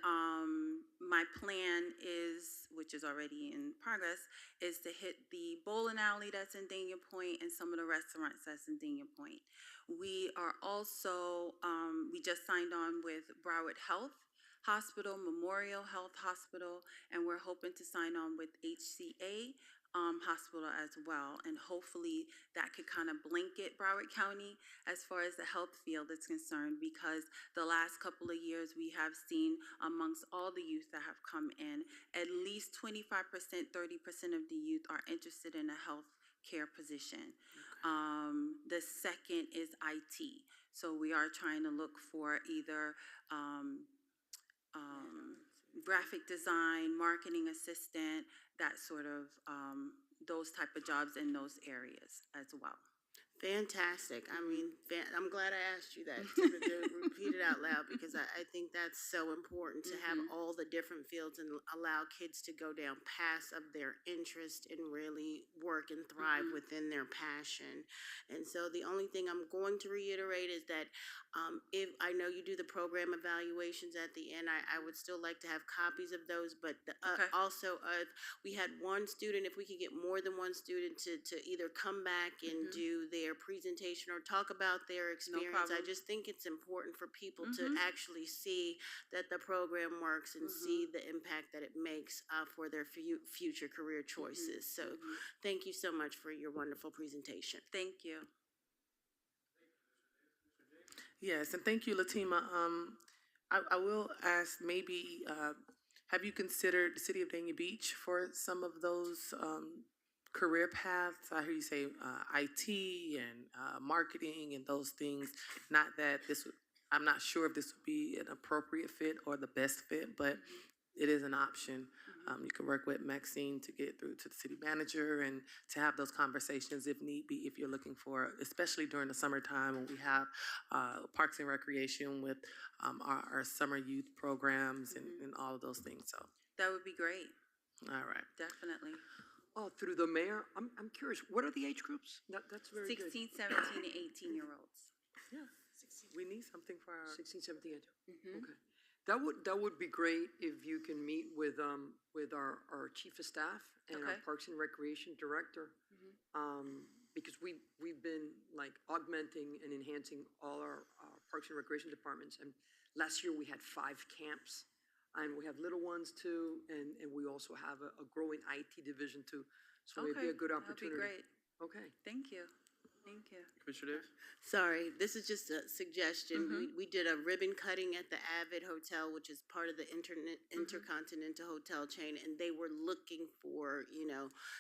my plan is, which is already in progress, is to hit the bowling alley that's in Dania Point and some of the restaurants that's in Dania Point. We are also, we just signed on with Broward Health Hospital, Memorial Health Hospital, and we're hoping to sign on with HCA Hospital as well. And hopefully that could kind of blanket Broward County as far as the health field is concerned, because the last couple of years we have seen amongst all the youth that have come in, at least 25%, 30% of the youth are interested in a health care position. The second is IT. So we are trying to look for either graphic design, marketing assistant, that sort of, those type of jobs in those areas as well. Fantastic. I mean, I'm glad I asked you that to repeat it out loud because I think that's so important to have all the different fields and allow kids to go down paths of their interest and really work and thrive within their passion. And so the only thing I'm going to reiterate is that if I know you do the program evaluations at the end, I would still like to have copies of those, but also we had one student, if we could get more than one student to either come back and do their presentation or talk about their experience. I problem. just think it's important for people to actually see that the program works and see the impact that it makes for their future career choices. So thank you so much for your wonderful presentation. Thank you. Yes, and thank you, Latima. I will ask, maybe, have you considered the city of Dania Beach for some of those career paths? I hear you say IT and marketing and those things. Not that I'm not sure if this would be an appropriate fit or the best fit, but it is an option. You can work with Maxine to get through to the city manager and to have those conversations if need be, if you're looking for, especially during the summertime when we have Parks and Recreation with our summer youth programs and all of those things. So, That would be great. all right. Definitely. Oh, through the mayor, I'm curious, what are the age groups? That's very good. 16, 17, and 18-year-olds. Yeah. We need something for our. 16, 17, 18. Okay. That would be great if you can meet with our chief of staff and our Okay. Parks and Recreation director. Because we've been like augmenting and enhancing all our Parks and Recreation departments. And last year we had 5 camps. And we have little ones too, and we also have a growing IT division too. So it'd be a good opportunity. That would be great. Okay. Thank you. Thank you. Commissioner Davis? Sorry, this is just a suggestion. We did a ribbon cutting at the Avid Hotel, which is part of the Intercontinental Hotel chain, and they were looking for,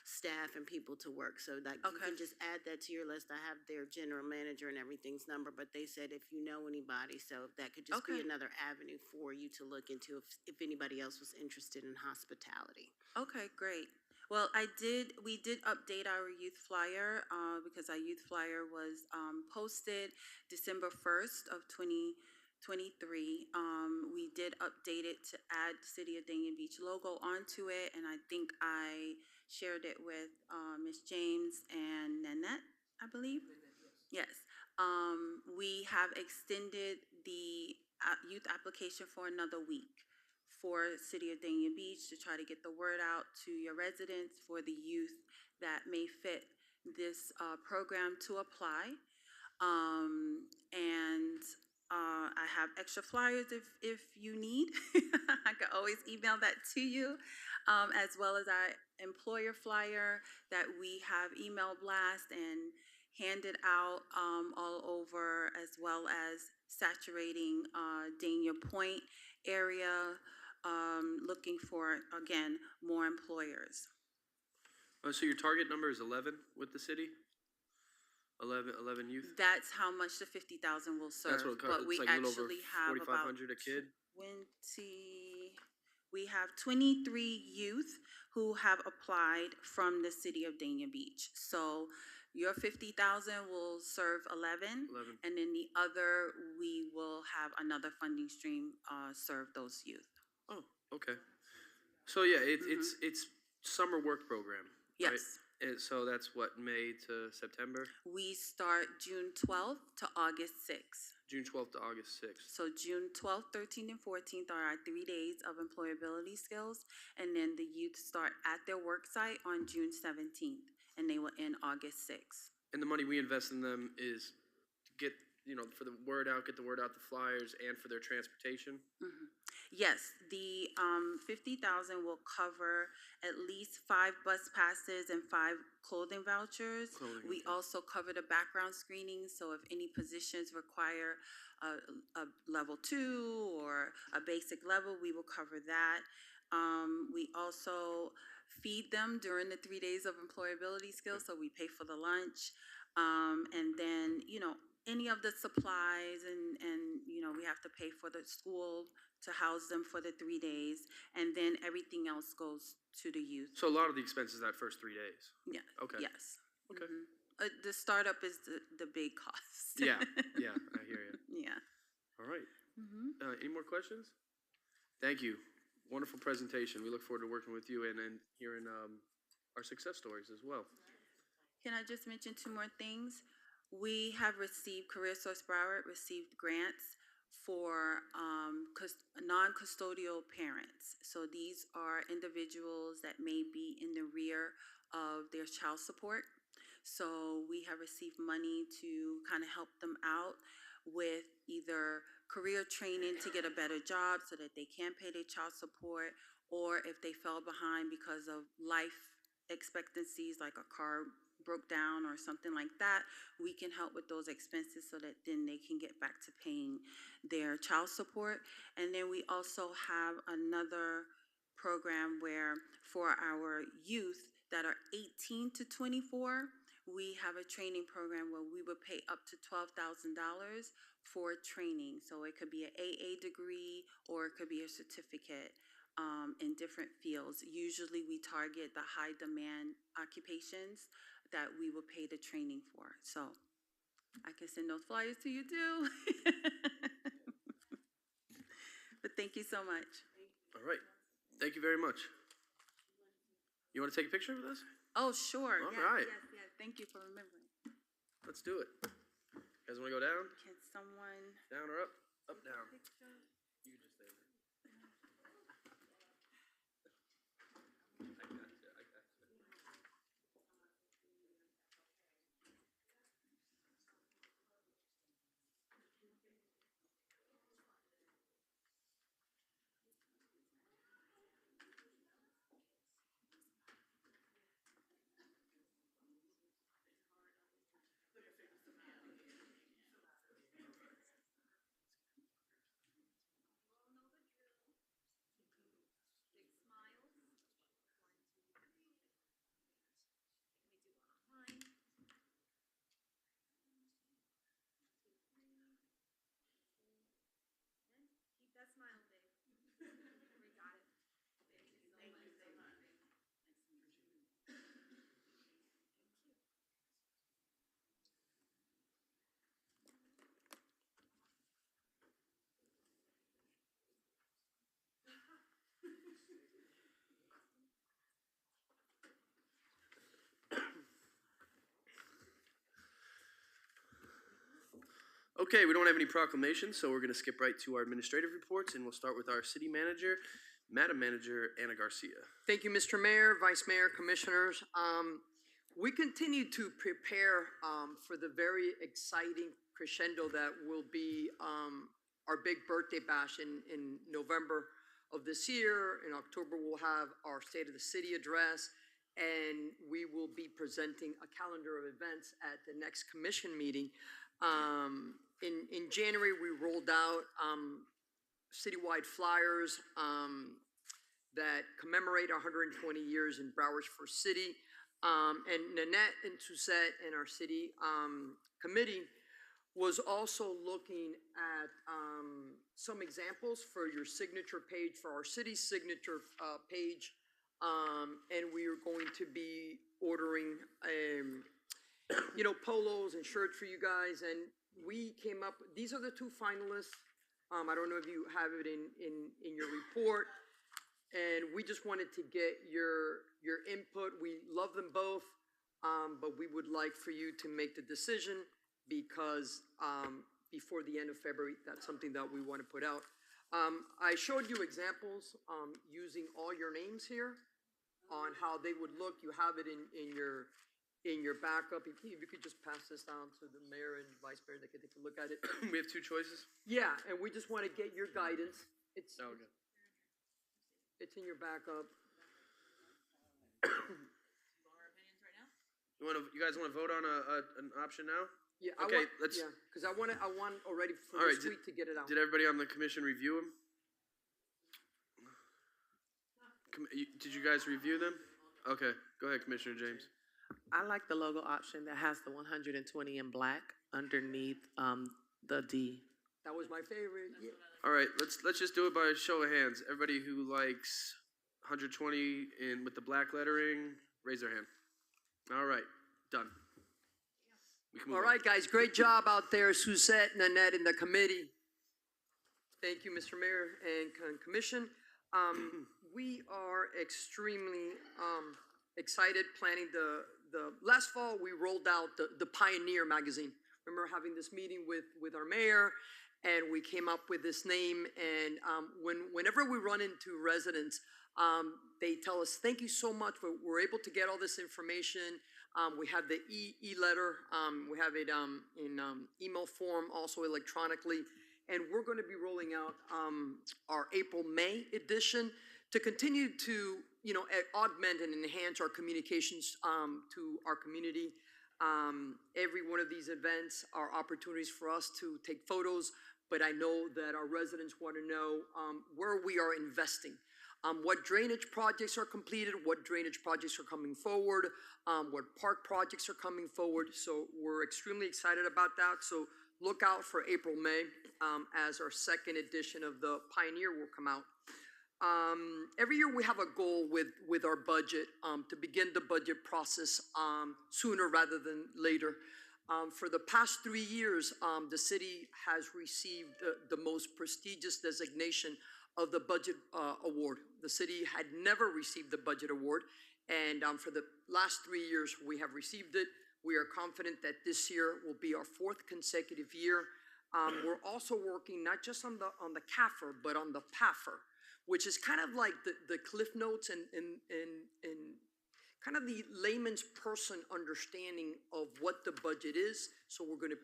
staff and people to work. So that you can just add that to your list. I have their general manager and everything's number, but they said if you know anybody, so that could just be Okay. another avenue for you to look into if anybody else was interested in hospitality. Okay, great. Well, we did update our youth flyer because our youth flyer was posted December 1st of 2023. We did update it to add City of Dania Beach logo onto it, and I think I shared it with Ms. James and Nanette, I believe. Yes. We have extended the youth application for another week for City of Dania Beach to try to get the word out to your residents for the youth that may fit this program to apply. And I have extra flyers if you need. I can always email that to you, as well as our employer flyer that we have email blast and handed out all over, as well as saturating Dania Point area, looking for, again, more employers. So your target number is 11 with the city? 11 youth? That's how much the 50,000 will serve. That's what but we it's like a little over actually have about 4,500 a kid? 23 youth who have applied from the City of Dania Beach. So your 50,000 will serve 11, 11. and then the other, we will have another funding stream serve those youth. Oh, okay. So yeah, it's summer work program, right? Yes. And so that's what, May to September? We start June 12th to August 6th. June 12th to August 6th. So June 12th, 13th, and 14th are our 3 days of employability skills. And then the youth start at their work site on June 17th, and they will end August 6th. And the money we invest in them is to get, for the word out, get the word out, the flyers, and for their transportation? Yes, the 50,000 will cover at least 5 bus passes and 5 clothing vouchers. We also cover the background screening, so if any positions require a level 2 or a basic level, we will cover that. We also feed them during the 3 days of employability skills, so we pay for the lunch. And then, any of the supplies and we have to pay for the school to house them for the 3 days, and then everything else goes to the youth. So a lot of the expenses that first 3 days? Yeah. Okay. Yes. Okay. the startup is the big cost. Yeah, yeah, I hear you. Yeah. All right. Mhm. Any more questions? Thank you. Wonderful presentation. We look forward to working with you and hearing our success stories as well. Can I just mention two more things? We have received, Career Source Broward received grants for non-custodial parents. So these are individuals that may be in the rear of their child support. So we have received money to kind of help them out with either career training to get a better job so that they can pay their child support, or if they fell behind because of life expectancies, like a car broke down or something like that, we can help with those expenses so that then they can get back to paying their child support. And then we also have another program where for our youth that are 18 to 24, we have a training program where we would pay up to $12,000 for training. So it could be an AA degree or it could be a certificate in different fields. Usually we target the high demand occupations that we will pay the training for. So I can send those flyers to you too. But thank you so much. All right. Thank you very much. You want to take a picture with us? Oh, sure. All Yes, right. yes, yes. Thank you for remembering. Let's do it. You guys want to go down? Can someone Down or up? Up, down. picture? You can just stay there. Keep that smile, babe. We got it. Thank you so much. Okay, we don't have any proclamations, so we're going to skip right to our administrative reports, and we'll start with our city manager, Madam Manager Anna Garcia. Thank you, Mr. Mayor, Vice Mayor, Commissioners. We continue to prepare for the very exciting crescendo that will be our big birthday bash in November of this year. In October, we'll have our State of the City address, and we will be presenting a calendar of events at the next commission meeting. In January, we rolled out citywide flyers that commemorate 120 years in Broward's first city. And Nanette and Suzette and our city committee was also looking at some examples for your signature page, for our city signature page. And we are going to be ordering polos and shirts for you guys. And we came up, these are the two finalists. I don't know if you have it in your report. And we just wanted to get your input. We love them both, but we would like for you to make the decision because before the end of February, that's something that we want to put out. I showed you examples using all your names here on how they would look. You have it in your backup. If you could just pass this down to the mayor and vice mayor, they could take a look at it. We have two choices. Yeah, and we just want to get your guidance. It's Okay. it's in your backup. You guys want to vote on an option now? Yeah, Okay, let's- yeah, because I want already for All right, this week to get it out. Did everybody on the commission review them? Did you guys review them? Okay, go ahead, Commissioner James. I like the logo option that has the 120 in black underneath the D. That was my favorite. Yeah. All right, let's just do it by a show of hands. Everybody who likes 120 with the black lettering, raise their hand. All right, done. We can move All on. right, guys, great job out there, Suzette, Nanette, and the committee. Thank you, Mr. Mayor and Commission. We are extremely excited planning the last fall, we rolled out the Pioneer magazine. Remember having this meeting with our mayor, and we came up with this name. And whenever we run into residents, they tell us, thank you so much, but we're able to get all this information. We have the e-letter, we have it in email form, also electronically. And we're going to be rolling out our April-May edition to continue to, augment and enhance our communications to our community. Every one of these events are opportunities for us to take photos, but I know that our residents want to know where we are investing. What drainage projects are completed, what drainage projects are coming forward, what park projects are coming forward. So we're extremely excited about that. So look out for April, May, as our second edition of the Pioneer will come out. Every year we have a goal with our budget to begin the budget process sooner rather than later. For the past 3 years, the city has received the most prestigious designation of the budget award. The city had never received the budget award, and for the last 3 years we have received it. We are confident that this year will be our 4th consecutive year. We're also working not just on the CAFR, but on the PAFR, which is kind of like the Cliff Notes and kind of the layman's person understanding of what the budget is. So we're going to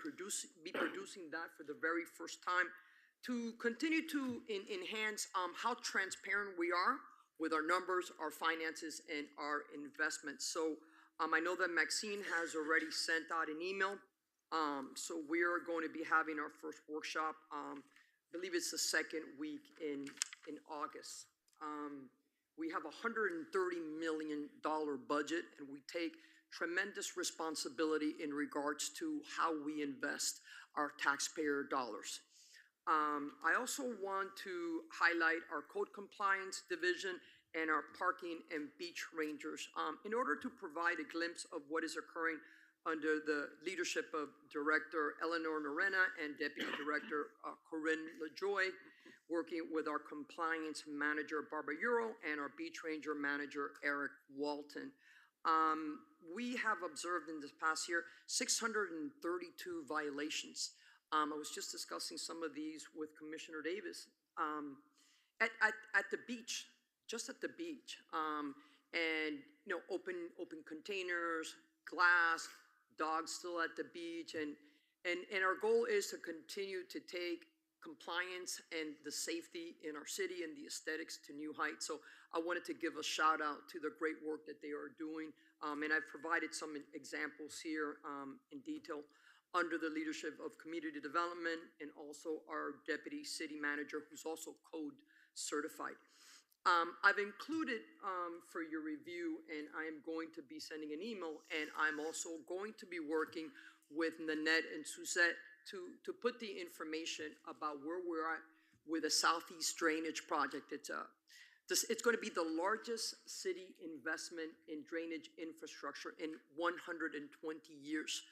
be producing that for the very first time to continue to enhance how transparent we are with our numbers, our finances, and our investments. So I know that Maxine has already sent out an email. So we are going to be having our first workshop. I believe it's the second week in August. We have a $130 million budget, and we take tremendous responsibility in regards to how we invest our taxpayer dollars. I also want to highlight our code compliance division and our parking and beach rangers in order to provide a glimpse of what is occurring under the leadership of Director Eleanor Norena and Deputy Director Corinne LaJoy, working with our compliance manager, Barbara Euro, and our beach ranger manager, Eric Walton. We have observed in this past year 632 violations. I was just discussing some of these with Commissioner Davis. At the beach, just at the beach, and open containers, glass, dogs still at the beach, and our goal is to continue to take compliance and the safety in our city and the aesthetics to new heights. So I wanted to give a shout out to the great work that they are doing, and I've provided some examples here in detail under the leadership of community development and also our deputy city manager, who's also code certified. I've included for your review, and I am going to be sending an email, and I'm also going to be working with Nanette and Suzette to put the information about where we're at with the Southeast Drainage Project. It's going to be the largest city investment in drainage infrastructure in 120 years.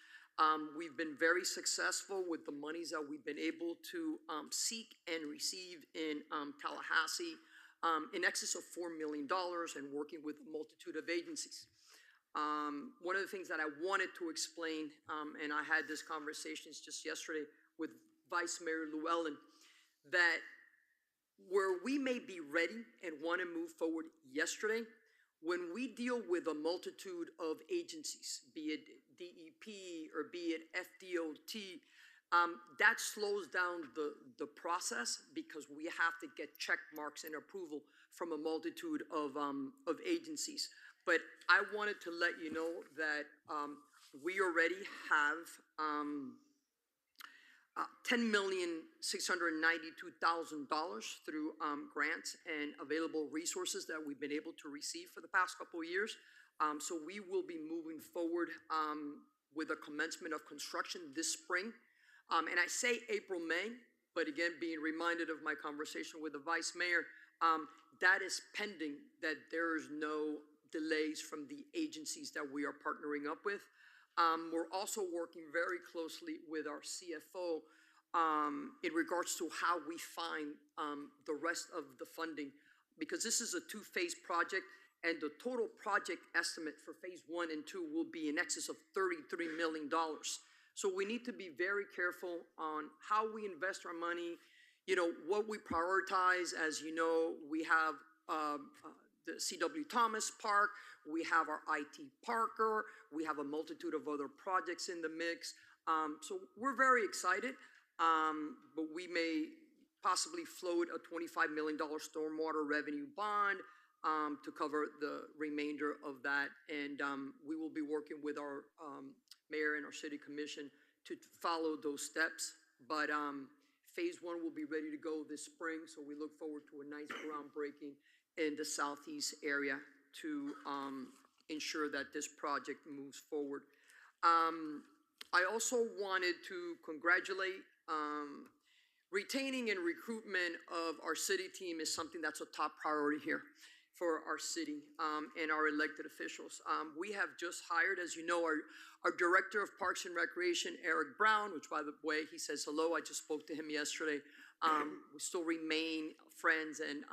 We've been very successful with the monies that we've been able to seek and receive in Tallahassee, in excess of $4 million, and working with a multitude of agencies. One of the things that I wanted to explain, and I had this conversation just yesterday with Vice Mayor Llewellyn, that where we may be ready and want to move forward yesterday, when we deal with a multitude of agencies, be it DEP or be it FDOT, that slows down the process because we have to get check marks and approval from a multitude of agencies. But I wanted to let you know that we already have $10,692,000 through grants and available resources that we've been able to receive for the past couple of years. So we will be moving forward with the commencement of construction this spring. And I say April, May, but again, being reminded of my conversation with the Vice Mayor, that is pending that there is no delays from the agencies that we are partnering up with. We're also working very closely with our CFO in regards to how we find the rest of the funding, because this is a two-phase project, and the total project estimate for phase 1 and 2 will be in excess of $33 million. So we need to be very careful on how we invest our money, you know, what we prioritize. As you know, we have the C.W. Thomas Park, we have our IT Parker, we have a multitude of other projects in the mix. So we're very excited, but we may possibly float a $25 million stormwater revenue bond to cover the remainder of that. And we will be working with our mayor and our city commission to follow those steps. But phase 1 will be ready to go this spring, so we look forward to a nice groundbreaking in the southeast area to ensure that this project moves forward. I also wanted to congratulate retaining and recruitment of our city team is something that's a top priority here for our city and our elected officials. We have just hired, as you know, our Director of Parks and Recreation, Eric Brown, which, by the way, he says hello. I just spoke to him yesterday. We still remain friends, and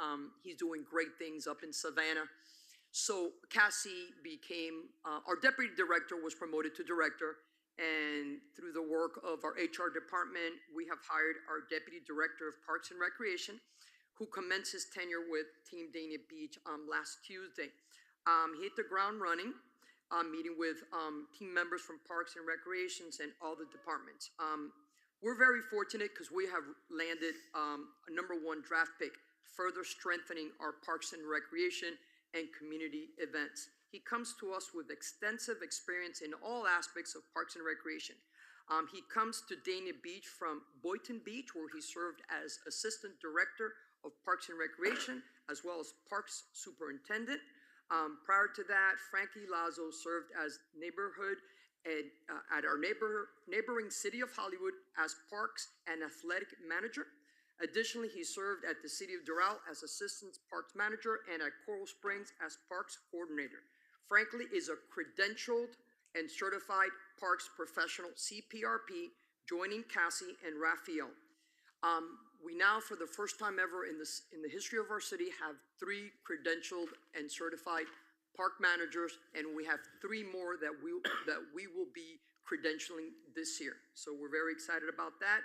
he's doing great things up in Savannah. So Cassie became, our Deputy Director was promoted to Director, and through the work of our HR department, we have hired our Deputy Director of Parks and Recreation, who commenced his tenure with Team Dania Beach last Tuesday. He hit the ground running, meeting with team members from Parks and Recreations and all the departments. We're very fortunate because we have landed a #1 draft pick, further strengthening our Parks and Recreation and community events. He comes to us with extensive experience in all aspects of Parks and Recreation. He comes to Dania Beach from Boynton Beach, where he served as Assistant Director of Parks and Recreation, as well as Parks Superintendent. Prior to that, Frankie Lazo served as neighborhood at our neighboring city of Hollywood as Parks and Athletic Manager. Additionally, he served at the city of Doral as Assistant Parks Manager and at Coral Springs as Parks Coordinator. Frankie is a credentialed and certified parks professional, CPRP, joining Cassie and Raphael. We now, for the first time ever in the history of our city, have 3 credentialed and certified park managers, and we have 3 more that we will be credentialing this year. So we're very excited about that.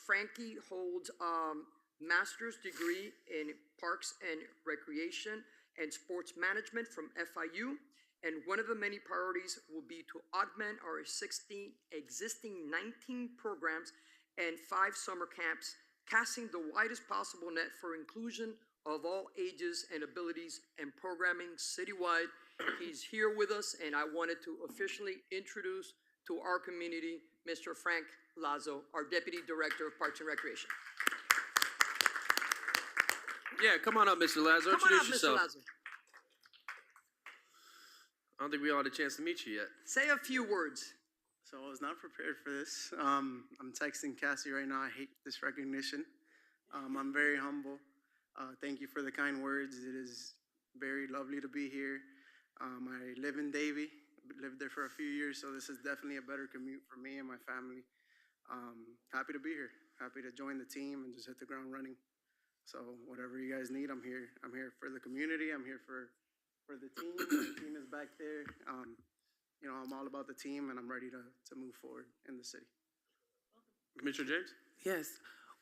Frankie holds a master's degree in Parks and Recreation and Sports Management from FIU, and one of the many priorities will be to augment our existing 19 programs and 5 summer camps, casting the widest possible net for inclusion of all ages and abilities and programming citywide. He's here with us, and I wanted to officially introduce to our community Mr. Frank Lazo, our Deputy Director of Parks and Recreation. Yeah, come on up, Mr. Lazo. Come on Introduce up, Mr. yourself. Lazo. I don't think we all had a chance to meet you yet. Say a few words. So I was not prepared for this. I'm texting Cassie right now. I hate this recognition. I'm very humble. Thank you for the kind words. It is very lovely to be here. I live in Davie, lived there for a few years, so this is definitely a better commute for me and my family. Happy to be here. Happy to join the team and just hit the ground running. So whatever you guys need, I'm here. I'm here for the community. I'm here for the team. The team is back there. You know, I'm all about the team, and I'm ready to move forward in the city. Commissioner James? Yes.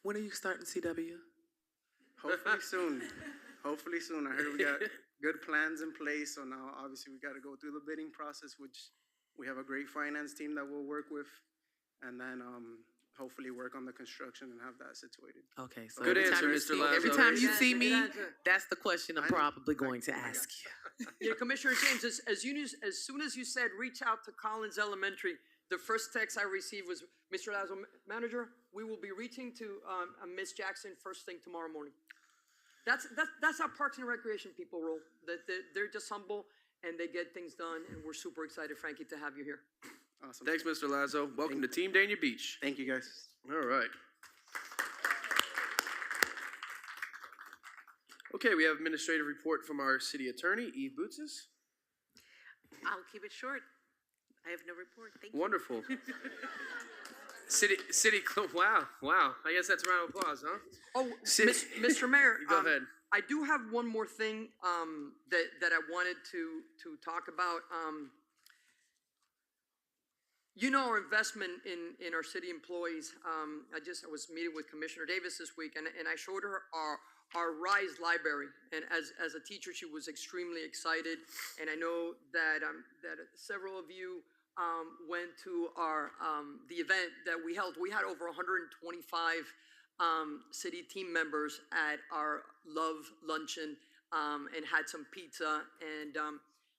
When are you starting CW? Hopefully soon. Hopefully soon. I heard we got good plans in place, so now obviously we got to go through the bidding process, which we have a great finance team that we'll work with, and then hopefully work on the construction and have that situated. Okay, so Good every answer, time you Mr. see- Lazo. Every time you Good see me, answer. that's the question I'm I know. probably going to I got ask you. Yeah, Commissioner James, as soon as you said reach out to Collins Elementary, the first text I received was, Mr. Lazo, manager, we will be reaching to Miss Jackson first thing tomorrow morning. That's how Parks and Recreation people roll. They're just humble and they get things done, and we're super excited, Frankie, to have you here. Awesome. Thanks, Mr. Lazo. Welcome to Team Dania Beach. Thank you, guys. All right. Okay, we have administrative report from our city attorney, Eve Bootses. I'll keep it short. I have no report. Thank you. Wonderful. Wow. I guess that's a round of applause, huh? Oh, City- Mr. Mayor. Go ahead. I do have one more thing that I wanted to talk about. You know, our investment in our city employees. I was meeting with Commissioner Davis this week, and I showed her our RISE library. And as a teacher, she was extremely excited. And I know that several of you went to the event that we held. We had over 125 city team members at our Love Luncheon and had some pizza. And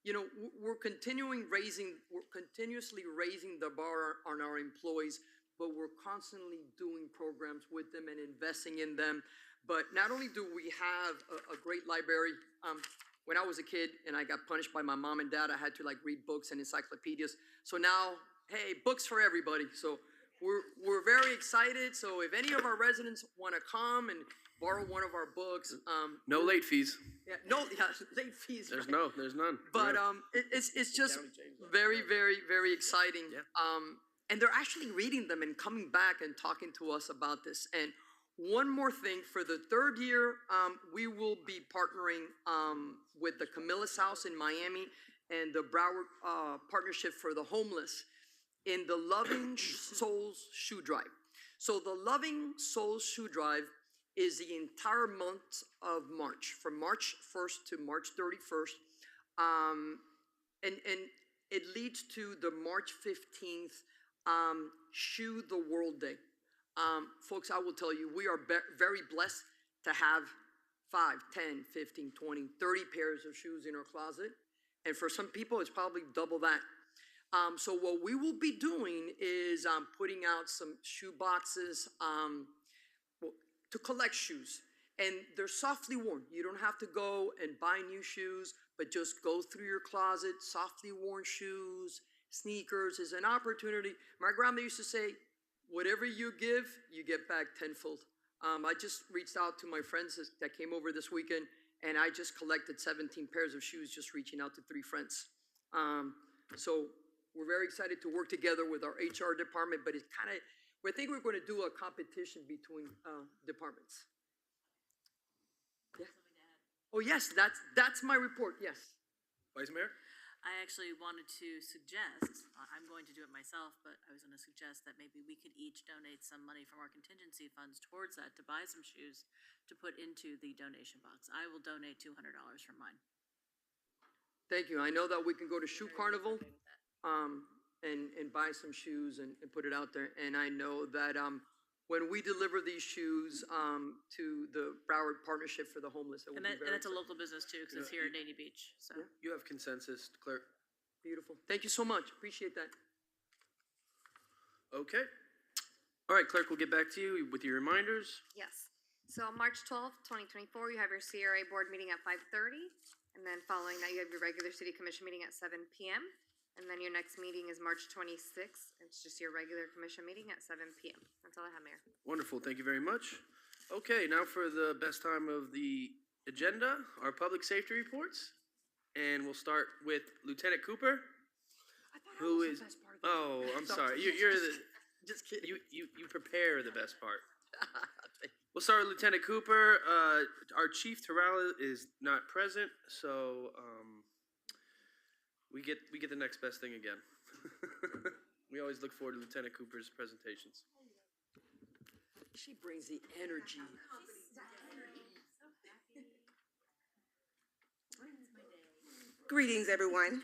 you know, we're continuously raising the bar on our employees, but we're constantly doing programs with them and investing in them. But not only do we have a great library, when I was a kid and I got punished by my mom and dad, I had to like read books and encyclopedias. So now, hey, books for everybody. So we're very excited. So if any of our residents want to come and borrow one of our books, No late fees. late fees. There's right? there's none. But it's just very, very, very exciting. Yeah. And they're actually reading them and coming back and talking to us about this. And one more thing, for the third year, we will be partnering with the Camillus House in Miami and the Broward Partnership for the Homeless in the Loving Souls Shoe Drive. So the Loving Souls Shoe Drive is the entire month of March, from March 1st to March 31st. And it leads to the March 15th Shoe the World Day. Folks, I will tell you, we are very blessed to have 5, 10, 15, 20, 30 pairs of shoes in our closet. And for some people, it's probably double that. So what we will be doing is putting out some shoe boxes to collect shoes. And they're softly worn. You don't have to go and buy new shoes, but just go through your closet. Softly worn shoes, sneakers is an opportunity. My grandma used to say, whatever you give, you get back tenfold. I just reached out to my friends that came over this weekend, and I just collected 17 pairs of shoes just reaching out to 3 friends. So we're very excited to work together with our HR department, but it's kind of, we think we're going to do a competition between departments. Yeah. Oh yes, that's my report. Yes. Vice Mayor? I actually wanted to suggest, I'm going to do it myself, but I was going to suggest that maybe we could each donate some money from our contingency funds towards that to buy some shoes to put into the donation box. I will donate $200 from mine. Thank you. I know that we can go to Shoe Carnival and buy some shoes and put it out there. And I know that when we deliver these shoes to the Broward Partnership for the Homeless, And it's a local business too, because it's here in Dania Beach, so. You have consensus, clerk. Beautiful. Thank you so much. Appreciate that. Okay. All right, clerk, we'll get back to you with your reminders. Yes. So on March 12th, 2024, you have your CRA board meeting at 5:30. And then following that, you have your regular city commission meeting at 7 p.m. And then your next meeting is March 26th. It's just your regular commission meeting at 7 p.m. That's all I have, Mayor. Wonderful, thank you very much. Okay, now for the best time of the agenda, our public safety reports. And we'll start with Lieutenant Cooper, who is, oh, I'm sorry, you're the, Just kidding. you prepare the best part. We'll start with Lieutenant Cooper. Our Chief Terrell is not present, so we get the next best thing again. We always look forward to Lieutenant Cooper's presentations. She brings the energy. Greetings, everyone.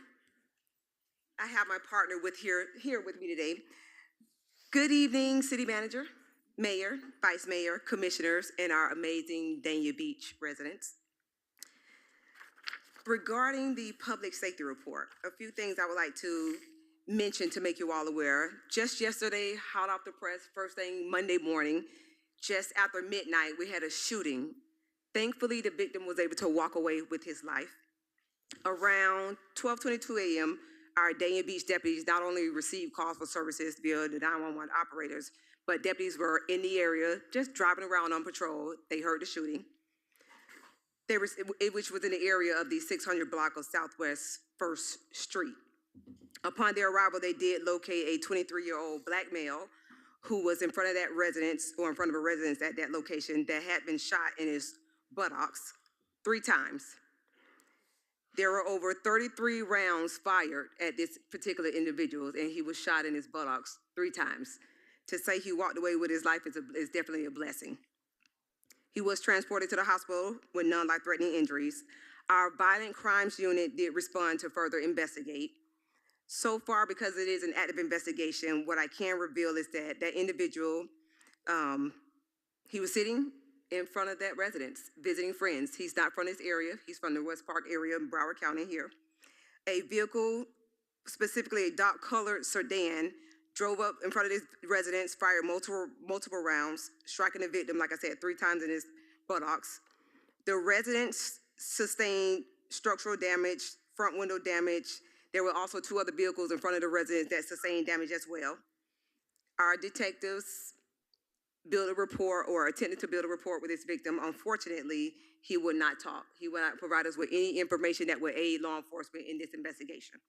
I have my partner here with me today. Good evening, City Manager, Mayor, Vice Mayor, Commissioners, and our amazing Dania Beach residents. Regarding the public safety report, a few things I would like to mention to make you all aware. Just yesterday, hot off the press, first thing Monday morning, just after midnight, we had a shooting. Thankfully, the victim was able to walk away with his life. Around 12:22 a.m., our Dania Beach deputies not only received calls for services via the 911 operators, but deputies were in the area just driving around on patrol. They heard the shooting, which was in the area of the 600 block of Southwest 1st Street. Upon their arrival, they did locate a 23-year-old black male who was in front of that residence or in front of a residence at that location that had been shot in his buttocks 3 times. There were over 33 rounds fired at this particular individual, and he was shot in his buttocks 3 times. To say he walked away with his life is definitely a blessing. He was transported to the hospital with non-life-threatening injuries. Our violent crimes unit did respond to further investigate. So far, because it is an active investigation, what I can reveal is that that individual, he was sitting in front of that residence, visiting friends. He's not from this area. He's from the West Park area in Broward County here. A vehicle, specifically a dark-colored sedan, drove up in front of this residence, fired multiple rounds, striking the victim, like I said, 3 times in his buttocks. The residence sustained structural damage, front window damage. There were also 2 other vehicles in front of the residence that sustained damage as well. Our detectives built a report or attempted to build a report with this victim. Unfortunately, he would not talk. He would not provide us with any information that would aid law enforcement in this investigation.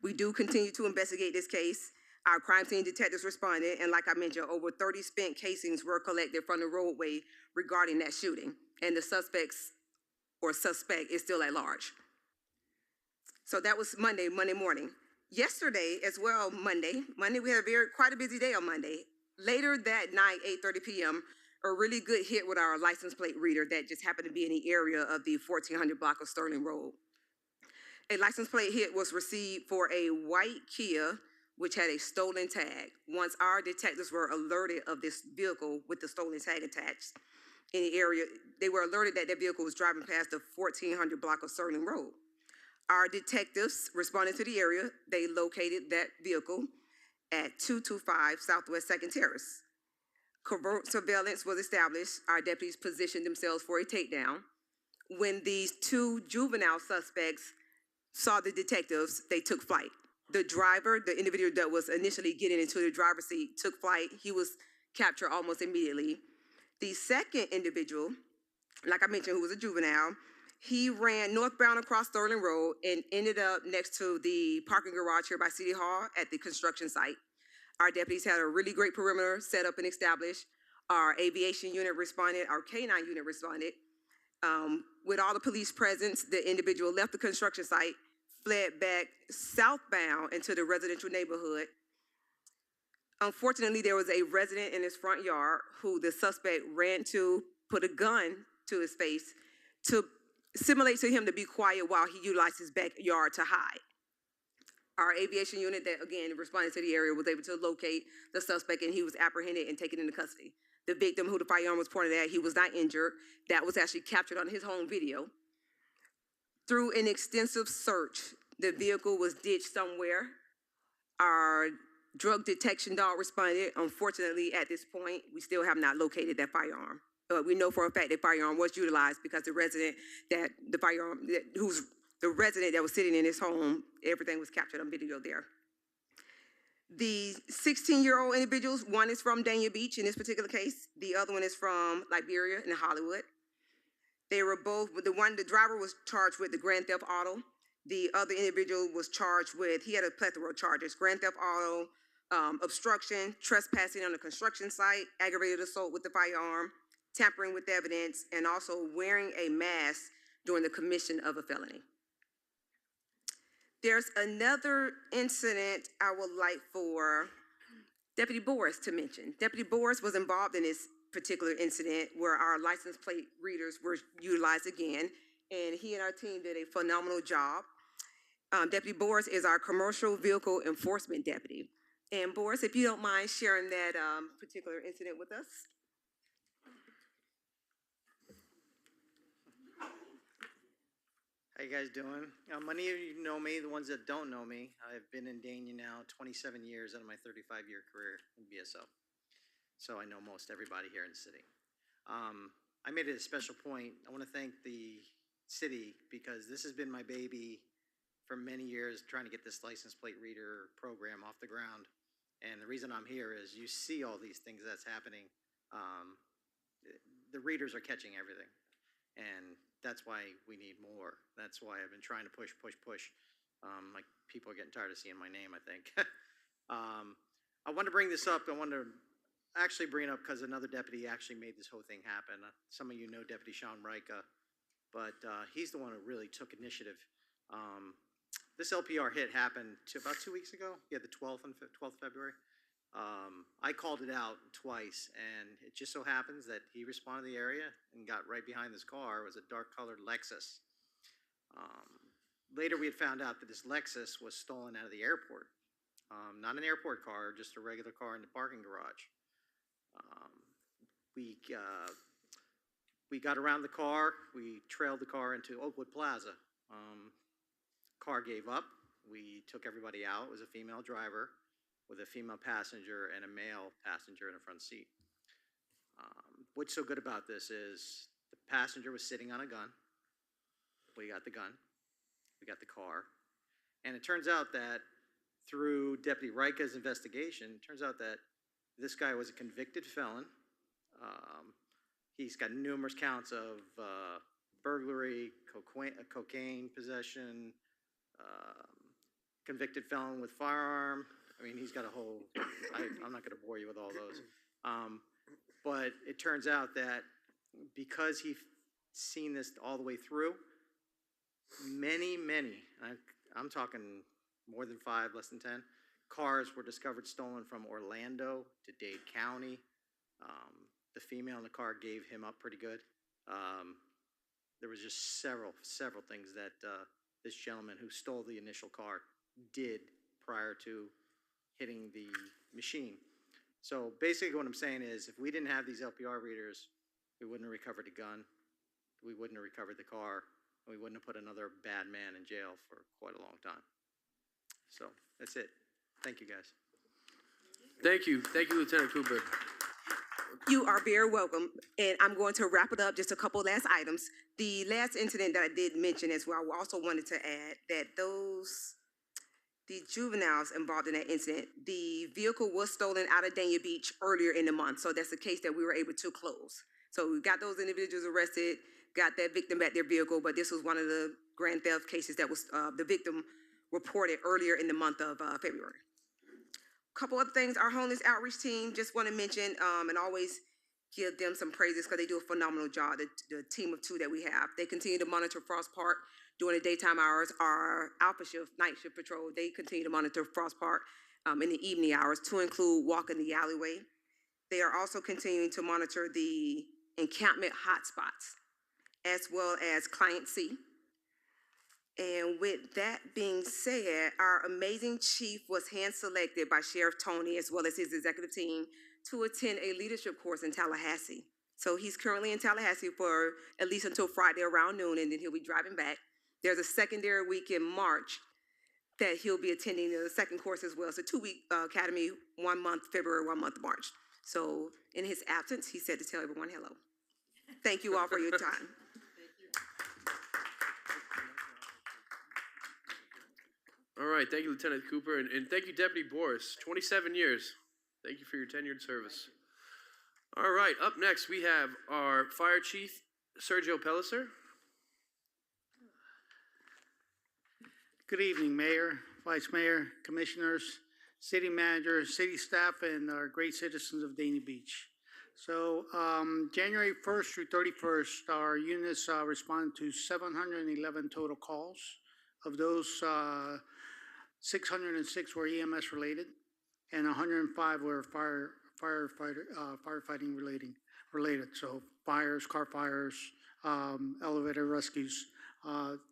We do continue to investigate this case. Our crime scene detectives responded, and like I mentioned, over 30 spent casings were collected from the roadway regarding that shooting, and the suspect is still at large. So that was Monday morning. Yesterday as well, Monday we had quite a busy day on Monday. Later that night, 8:30 p.m., a really good hit with our license plate reader that just happened to be in the area of the 1400 block of Sterling Road. A license plate hit was received for a white Kia, which had a stolen tag. Once our detectives were alerted of this vehicle with the stolen tag attached in the area, they were alerted that vehicle was driving past the 1400 block of Sterling Road. Our detectives responded to the area. They located that vehicle at 225 Southwest 2nd Terrace. Covert surveillance was established. Our deputies positioned themselves for a takedown. When these 2 juvenile suspects saw the detectives, they took flight. The driver, the individual that was initially getting into the driver's seat, took flight. He was captured almost immediately. The second individual, like I mentioned, who was a juvenile, he ran northbound across Sterling Road and ended up next to the parking garage here by City Hall at the construction site. Our deputies had a really great perimeter set up and established. Our aviation unit responded, our K-9 unit responded. With all the police presence, the individual left the construction site, fled back southbound into the residential neighborhood. Unfortunately, there was a resident in his front yard who the suspect ran to, put a gun to his face to simulate to him to be quiet while he utilized his backyard to hide. Our aviation unit that, again, responded to the area was able to locate the suspect, and he was apprehended and taken into custody. The victim who the firearm was pointed at, he was not injured. That was actually captured on his home video. Through an extensive search, the vehicle was ditched somewhere. Our drug detection dog responded. Unfortunately, at this point, we still have not located that firearm. But we know for a fact that firearm was utilized because the resident that the resident that was sitting in his home, everything was captured on video there. The 16-year-old individuals, one is from Dania Beach in this particular case. The other one is from Liberia in Hollywood. They were both, the driver was charged with the grand theft auto. The other individual was charged with, he had a plethora of charges: grand theft auto, obstruction, trespassing on a construction site, aggravated assault with the firearm, tampering with evidence, and also wearing a mask during the commission of a felony. There's another incident I would like for Deputy Boris to mention. Deputy Boris was involved in this particular incident where our license plate readers were utilized again, and he and our team did a phenomenal job. Deputy Boris is our commercial vehicle enforcement deputy. And Boris, if you don't mind sharing that particular incident with us. How you guys doing? Many of you know me. The ones that don't know me, I've been in Dania now 27 years out of my 35-year career in BSO. So I know most everybody here in the city. I made it a special point. I want to thank the city because this has been my baby for many years, trying to get this license plate reader program off the ground. And the reason I'm here is you see all these things that's happening. The readers are catching everything. And that's why we need more. That's why I've been trying to push. Like, people are getting tired of seeing my name, I think. I want to bring this up. I want to actually bring it up because another deputy actually made this whole thing happen. Some of you know Deputy Sean Rika, but he's the one who really took initiative. This LPR hit happened about 2 weeks ago. Yeah, the 12th of February. I called it out twice, and it just so happens that he responded to the area and got right behind this car. It was a dark-colored Lexus. Later, we had found out that this Lexus was stolen out of the airport. Not an airport car, just a regular car in the parking garage. We got around the car. We trailed the car into Oakwood Plaza. Car gave up. We took everybody out. It was a female driver with a female passenger and a male passenger in the front seat. What's so good about this is the passenger was sitting on a gun. We got the gun. We got the car. And it turns out that through Deputy Rika's investigation, it turns out that this guy was a convicted felon. He's got numerous counts of burglary, cocaine possession, convicted felon with firearm. I mean, he's got a whole, I'm not going to bore you with all those. But it turns out that because he's seen this all the way through, many, I'm talking more than 5, less than 10, cars were discovered stolen from Orlando to Dade County. The female in the car gave him up pretty good. There was just several things that this gentleman who stole the initial car did prior to hitting the machine. So basically what I'm saying is, if we didn't have these LPR readers, we wouldn't have recovered the gun, we wouldn't have recovered the car, and we wouldn't have put another bad man in jail for quite a long time. So that's it. Thank you, guys. Thank you, Lieutenant Cooper. You are very welcome, and I'm going to wrap it up. Just a couple last items. The last incident that I did mention as well, I also wanted to add that the juveniles involved in that incident, the vehicle was stolen out of Dania Beach earlier in the month, so that's a case that we were able to close. So we got those individuals arrested, got that victim back their vehicle, but this was one of the grand theft cases that was the victim reported earlier in the month of February. Couple other things, our homeless outreach team, just want to mention and always give them some praises because they do a phenomenal job. The team of 2 that we have, they continue to monitor Frost Park during the daytime hours. Our alpha shift, night shift patrol, they continue to monitor Frost Park in the evening hours, to include walking the alleyway. They are also continuing to monitor the encampment hotspots, as well as Client C. And with that being said, our amazing chief was hand-selected by Sheriff Tony, as well as his executive team, to attend a leadership course in Tallahassee. So he's currently in Tallahassee for at least until Friday around noon, and then he'll be driving back. There's a secondary week in March that he'll be attending the second course as well. It's a 2-week academy, 1 month February, 1 month March. So in his absence, he said to tell everyone hello. Thank you all for your time. All right, thank you, Lieutenant Cooper, and thank you, Deputy Boris. 27 years. Thank you for your tenured service. All right, up next we have our Fire Chief, Sergio Pellicer. Good evening, Mayor, Vice Mayor, Commissioners, City Manager, City staff, and our great citizens of Dania Beach. So January 1st through 31st, our units responded to 711 total calls. Of those, 606 were EMS related, and 105 were firefighting related. So fires, car fires, elevator rescues,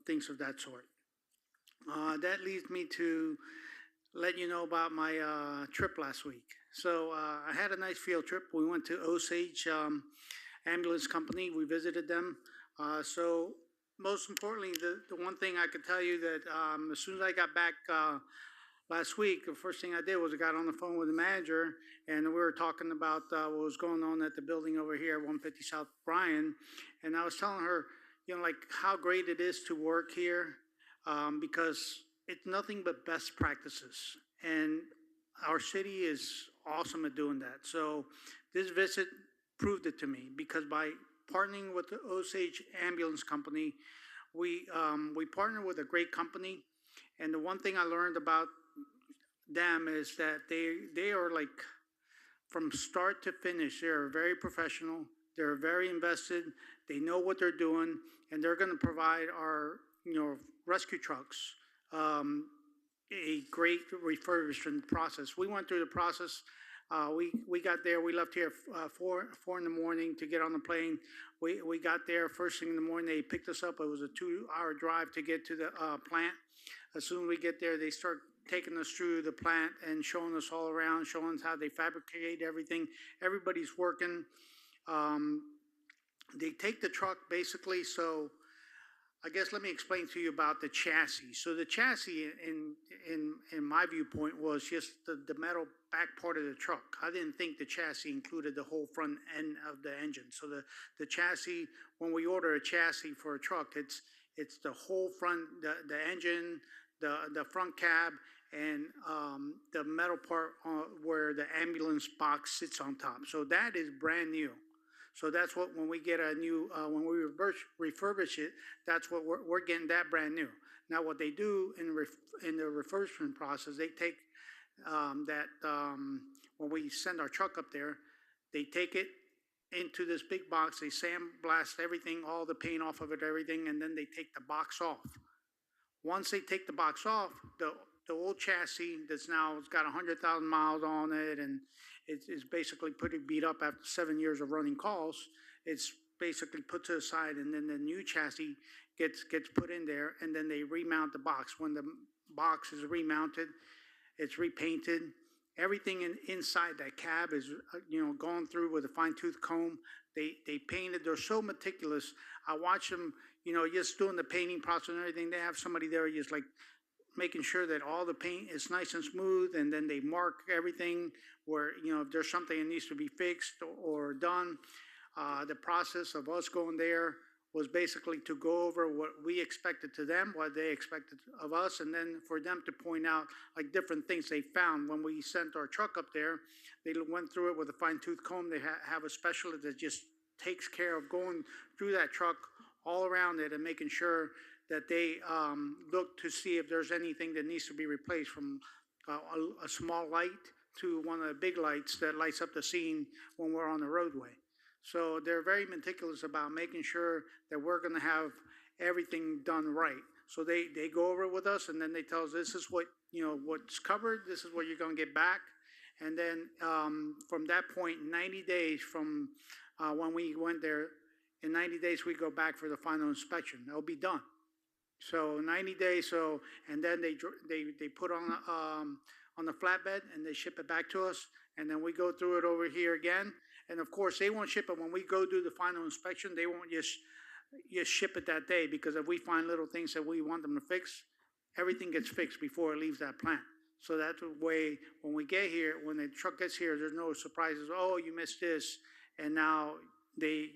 things of that sort. That leads me to let you know about my trip last week. So I had a nice field trip. We went to Osage Ambulance Company. We visited them. So most importantly, the one thing I could tell you that as soon as I got back last week, the first thing I did was I got on the phone with the manager, and we were talking about what was going on at the building over here, 150 South Bryan. And I was telling her, you know, like how great it is to work here, because it's nothing but best practices. And our city is awesome at doing that. So this visit proved it to me, because by partnering with the Osage Ambulance Company, we partner with a great company, And the one thing I learned about them is that they are like, from start to finish, they're very professional, they're very invested, they know what they're doing, and they're gonna provide our, rescue trucks, a great refurbishment process. We went through the process. We got there. We left here four in the morning to get on the plane. We got there first thing in the morning. They picked us up. It was a 2-hour drive to get to the plant. As soon as we get there, they start taking us through the plant and showing us all around, showing us how they fabricate everything. Everybody's working. They take the truck basically, so I guess let me explain to you about the chassis. So the chassis, in my viewpoint, was just the metal back part of the truck. I didn't think the chassis included the whole front end of the engine. So the chassis, when we order a chassis for a truck, it's the whole front, the engine, the front cab, and the metal part where the ambulance box sits on top. So that is brand new. So that's what, when we get a new, when we refurbish it, that's what we're getting, that brand new. Now what they do in the refurbishment process, they take when we send our truck up there, they take it into this big box, they sandblast everything, all the paint off of it, everything, and then they take the box off. Once they take the box off, the old chassis that's now, it's got 100,000 miles on it, and it's basically pretty beat up after 7 years of running calls. It's basically put to the side, and then the new chassis gets put in there, and then they remount the box. When the box is remounted, it's repainted. Everything inside that cab is, gone through with a fine-tooth comb. They painted. They're so meticulous. I watch them, just doing the painting process and everything. They have somebody there just like making sure that all the paint is nice and smooth, and then they mark everything where, if there's something that needs to be fixed or done. The process of us going there was basically to go over what we expected to them, what they expected of us, and then for them to point out like different things they found. When we sent our truck up there, they went through it with a fine-tooth comb. They have a specialist that just takes care of going through that truck all around it and making sure that they look to see if there's anything that needs to be replaced, from a small light to one of the big lights that lights up the scene when we're on the roadway. So they're very meticulous about making sure that we're going to have everything done right. So they go over it with us, and then they tell us, this is what, what's covered, this is what you're going to get back. And then from that point, 90 days from when we went there, in 90 days we go back for the final inspection. They'll be done. So 90 days, and then they put on the flatbed, and they ship it back to us, and then we go through it over here again. And of course, they won't ship it when we go do the final inspection. They won't just ship it that day, because if we find little things that we want them to fix, everything gets fixed before it leaves that plant. So that way, when we get here, when the truck gets here, there's no surprises. Oh, you missed this, and now they,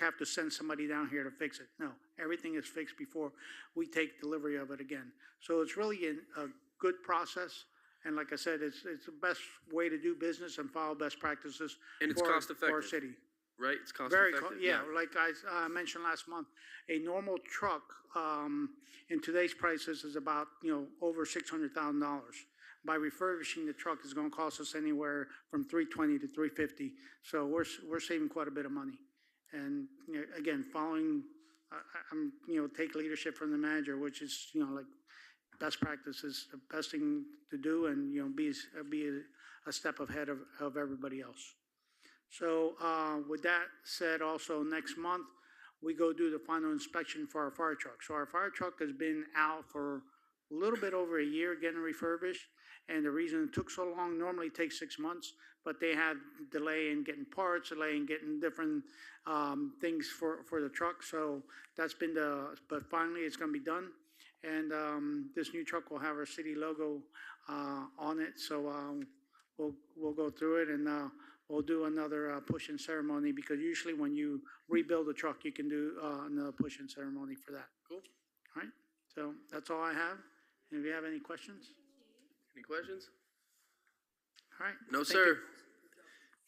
have to send somebody down here to fix it. No, everything is fixed before we take delivery of it again. So it's really a good process. And like I said, it's the best way to do business and follow best practices. And it's for cost-effective, our city. Right? It's cost Very, effective. yeah, like I mentioned last month, a normal truck in today's prices is about, over $600,000. By refurbishing the truck is going to cost us anywhere from $320 to $350. So we're saving quite a bit of money. And again, following, take leadership from the manager, which is, like best practice is the best thing to do, and be a step ahead of everybody else. So with that said, also next month we go do the final inspection for our fire truck. So our fire truck has been out for a little bit over a year getting refurbished, and the reason it took so long, normally it takes 6 months, but they had delay in getting parts, delay in getting different things for the truck. So that's been but finally it's going to be done. And this new truck will have our city logo on it. So we'll go through it, and we'll do another push-in ceremony, because usually when you rebuild a truck, you can do another push-in ceremony for that. Cool. All right. So that's all I have. And if you have any questions? Any questions? All right. No, sir.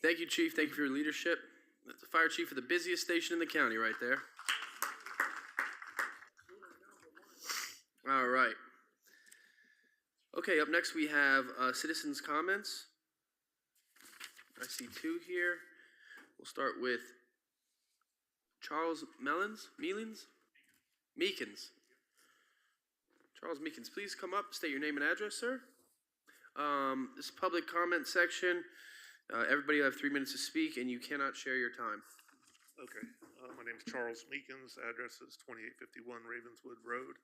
Thank you, Chief. Thank you for your leadership. That's the fire chief of the busiest station in the county right there. All right. Okay, up next we have citizens' comments. I see two here. We'll start with Charles Meekins. Charles Meekins, please come up, state your name and address, sir. This is public comment section. Everybody will have 3 minutes to speak, and you cannot share your time. Okay, my name is Charles Meekins, address is 2851 Ravenswood Road.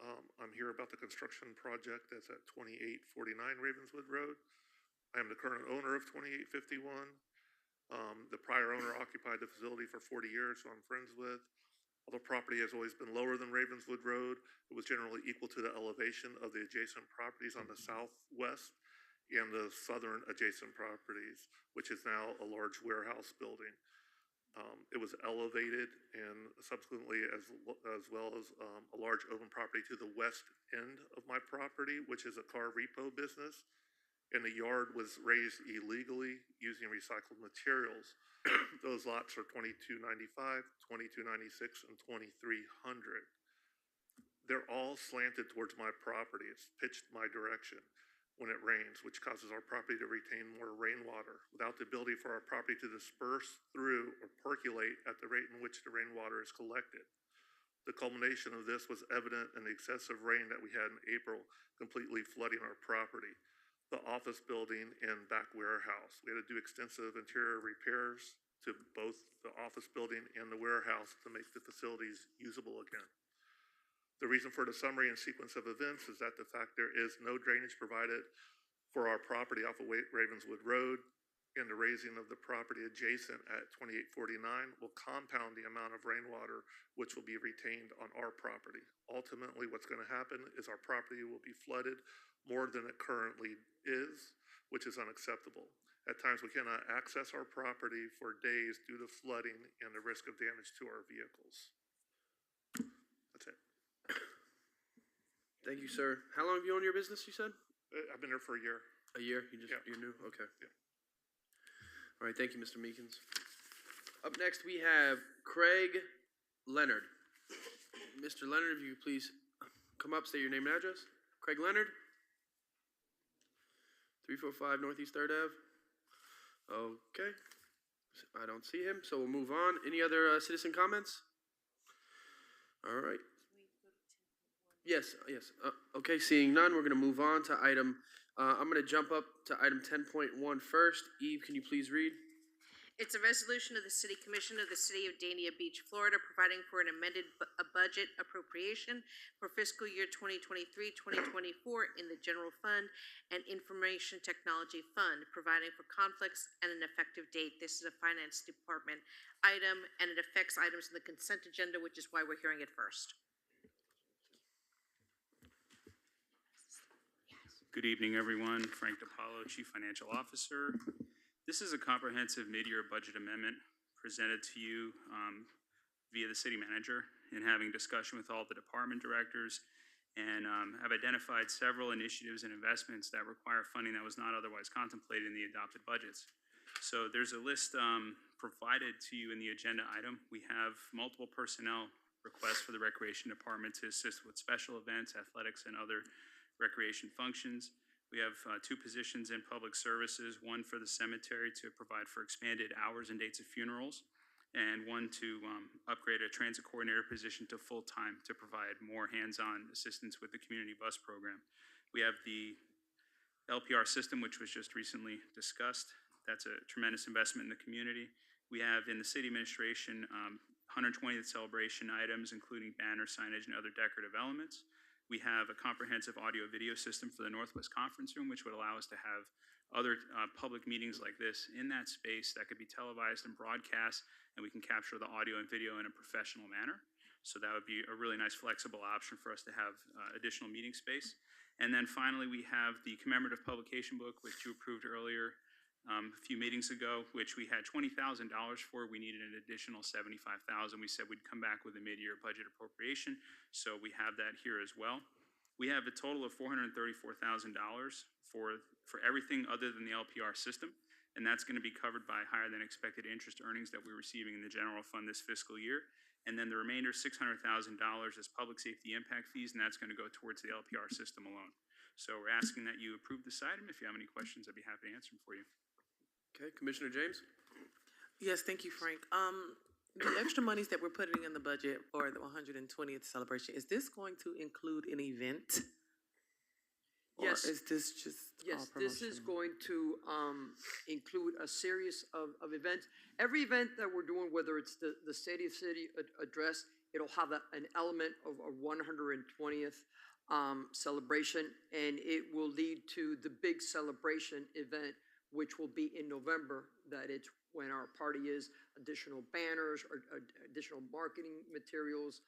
I'm here about the construction project that's at 2849 Ravenswood Road. I am the current owner of 2851. The prior owner occupied the facility for 40 years, who I'm friends with. Although property has always been lower than Ravenswood Road, it was generally equal to the elevation of the adjacent properties on the southwest and the southern adjacent properties, which is now a large warehouse building. It was elevated and subsequently as well as a large open property to the west end of my property, which is a car repo business. And the yard was raised illegally using recycled materials. Those lots are 2295, 2296, and 2300. They're all slanted towards my property. It's pitched my direction when it rains, which causes our property to retain more rainwater without the ability for our property to disperse through or percolate at the rate in which the rainwater is collected. The culmination of this was evident in the excessive rain that we had in April, completely flooding our property, the office building and back warehouse. We had to do extensive interior repairs to both the office building and the warehouse to make the facilities usable again. The reason for the summary and sequence of events is that the fact there is no drainage provided for our property off of Ravenswood Road, and the raising of the property adjacent at 2849 will compound the amount of rainwater which will be retained on our property. Ultimately, what's going to happen is our property will be flooded more than it currently is, which is unacceptable. At times, we cannot access our property for days due to flooding and the risk of damage to our vehicles. That's it. Thank you, sir. How long have you owned your business, you said? I've been there for a year. A year? You're new? Okay. Yeah. All right, thank you, Mr. Meekins. Up next, we have Craig Leonard. Mr. Leonard, if you could please come up, state your name and address. Craig Leonard, 345 Northeast 3rd Ave. Okay. I don't see him, so we'll move on. Any other citizen comments? All right. Yes. Okay, seeing none, we're going to move on to item, I'm going to jump up to item 10.1 first. Eve, can you please read? It's a resolution of the City Commission of the City of Dania Beach, Florida, providing for an amended budget appropriation for fiscal year 2023-2024 in the General Fund and Information Technology Fund, providing for conflicts and an effective date. This is a Finance Department item, and it affects items in the consent agenda, which is why we're hearing it first. Good evening, everyone. Frank DiPaolo, Chief Financial Officer. This is a comprehensive mid-year budget amendment presented to you via the city manager in having discussion with all the department directors, and have identified several initiatives and investments that require funding that was not otherwise contemplated in the adopted budgets. So there's a list provided to you in the agenda item. We have multiple personnel requests for the Recreation Department to assist with special events, athletics, and other recreation functions. We have 2 positions in public services, one for the cemetery to provide for expanded hours and dates of funerals, and one to upgrade a transit coordinator position to full-time to provide more hands-on assistance with the community bus program. We have the LPR system, which was just recently discussed. That's a tremendous investment in the community. We have in the city administration 120th celebration items, including banner signage and other decorative elements. We have a comprehensive audio-video system for the Northwest Conference Room, which would allow us to have other public meetings like this in that space that could be televised and broadcast, and we can capture the audio and video in a professional manner. So that would be a really nice flexible option for us to have additional meeting space. And then finally, we have the commemorative publication book, which you approved earlier a few meetings ago, which we had $20,000 for. We needed an additional $75,000. We said we'd come back with a mid-year budget appropriation, so we have that here as well. We have a total of $434,000 for everything other than the LPR system, and that's going to be covered by higher than expected interest earnings that we're receiving in the general fund this fiscal year. And then the remainder, $600,000, is public safety impact fees, and that's going to go towards the LPR system alone. So we're asking that you approve this item. If you have any questions, I'd be happy to answer them for you. Okay, Commissioner James? Yes, thank you, Frank. The extra monies that we're putting in the budget for the 120th celebration, is this going to include an event? Yes. Or is this just all Yes, this is promotional? going to include a series of events. Every event that we're doing, whether it's the State of the City address, it'll have an element of a 120th celebration, and it will lead to the big celebration event, which will be in November, that it's when our party is, additional banners or additional marketing materials.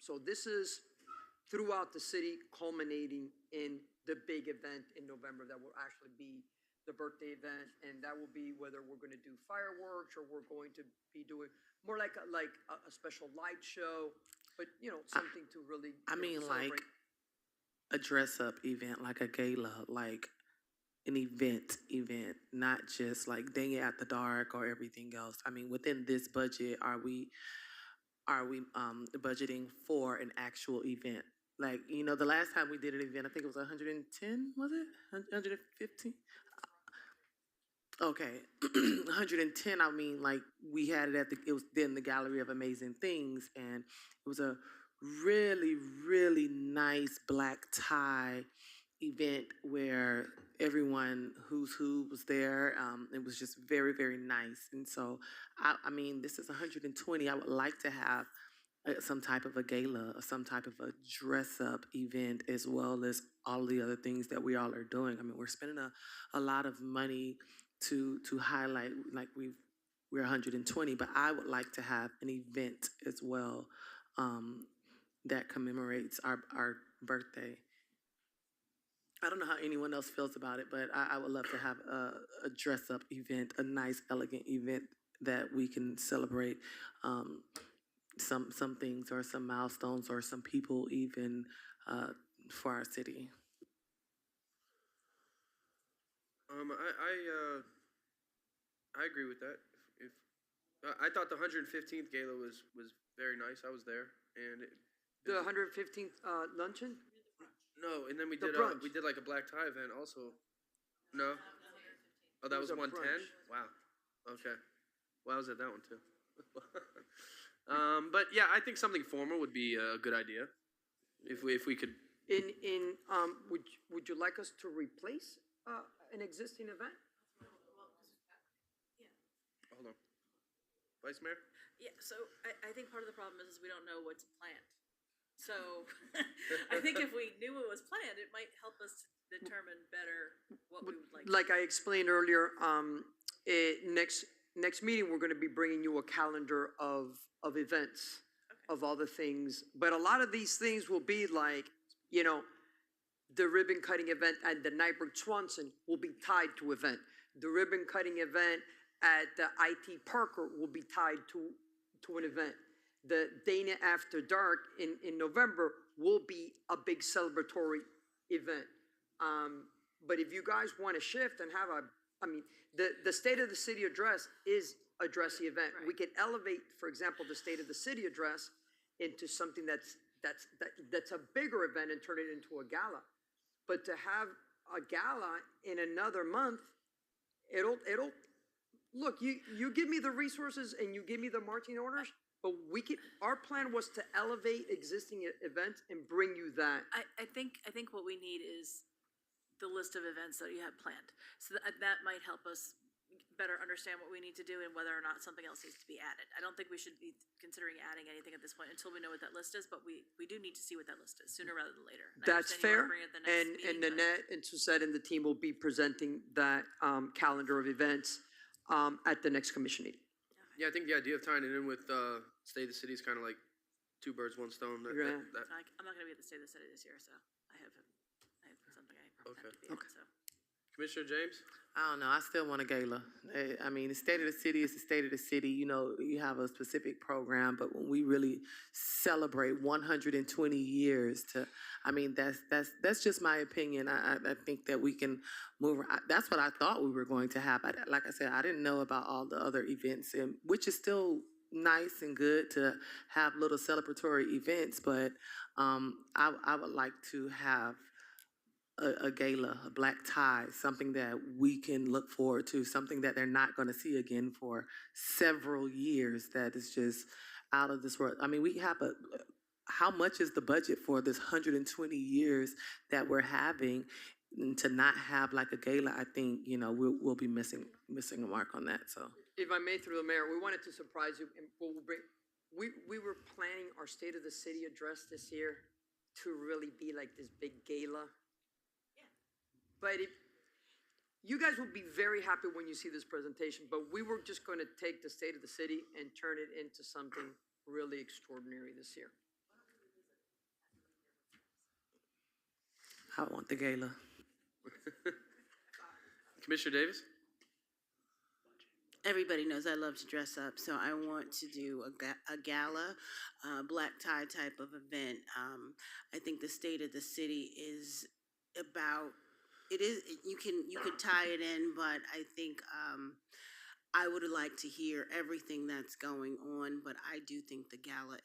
So this is throughout the city, culminating in the big event in November that will actually be the birthday event, and that will be whether we're going to do fireworks or we're going to be doing more like a special light show, but something to really I mean, like celebrate. a dress-up event, like a gala, like an event, not just like Dang It After Dark or everything else. I mean, within this budget, are we budgeting for an actual event? Like, the last time we did an event, I think it was 110, was it? 115? Okay, 110, I mean, like, we had it it was then the Gallery of Amazing Things, and it was a really, really nice black tie event where everyone who's who was there. It was just very, very nice. And so, I mean, this is 120. I would like to have some type of a gala or some type of a dress-up event, as well as all the other things that we all are doing. I mean, we're spending a lot of money to highlight, like we're 120, but I would like to have an event as well that commemorates our birthday. I don't know how anyone else feels about it, but I would love to have a dress-up event, a nice, elegant event that we can celebrate some things or some milestones or some people even for our city. I agree with that. If I thought the 115th gala was very nice. I was there, and The 115th luncheon? no, and then we The did brunch. we did like a black tie event also. No, oh, that It was was a 110. brunch. Wow. Okay. Well, I was at that one too. But yeah, I think something formal would be a good idea. If we could. Would you like us to replace an existing event? Hold on. Vice Mayor? Yeah, so I think part of the problem is we don't know what's planned. So I think if we knew what was planned, it might help us to determine better what we would like. Like I explained earlier, next meeting, we're going to be bringing you a calendar of events, of all the things. But a lot of these things will be like, the ribbon cutting event at the Nyberg Swanson will be tied to event. The ribbon cutting event at the IT Parker will be tied to an event. The Dana After Dark in November will be a big celebratory event. But if you guys want to shift and have the State of the City address is a dressy event. Right. We could elevate, for example, the State of the City address into something that's a bigger event and turn it into a gala. But to have a gala in another month, it'll look, you give me the resources and you give me the marching orders, but our plan was to elevate existing events and bring you that. I think what we need is the list of events that you have planned. So that might help us better understand what we need to do and whether or not something else needs to be added. I don't think we should be considering adding anything at this point until we know what that list is, but we do need to see what that list is sooner rather than later. And I That's understand you fair. wanna bring it the next meeting, And but- Nanette and Suzette and the team will be presenting that calendar of events at the next commission meeting. Yeah, I think the idea of tying it in with State of the City is kind of like two birds, one stone. Yeah. I'm not gonna be at the State of the City this year, so I have something I probably have to be at, so. Commissioner James? I don't know. I still want a gala. I mean, the State of the City is the State of the City. You have a specific program, but when we really celebrate 120 years that's just my opinion. I think that we can move. That's what I thought we were going to have. Like I said, I didn't know about all the other events, which is still nice and good to have little celebratory events, but I would like to have a gala, a black tie, something that we can look forward to, something that they're not going to see again for several years. That is just out of this world. I mean, we have how much is the budget for this 120 years that we're having? And to not have like a gala, I think, we'll be missing a mark on that. So If I may, through the mayor, we wanted to surprise you, and we were planning our State of the City address this year to really be like this big gala. But you guys will be very happy when you see this presentation, but we were just going to take the State of the City and turn it into something really extraordinary this year. I want the gala. Commissioner Davis? Everybody knows I love to dress up, so I want to do a gala, black tie type of event. I think the State of the City is about, you could tie it in, but I think I would like to hear everything that's going on, but I do think the gala,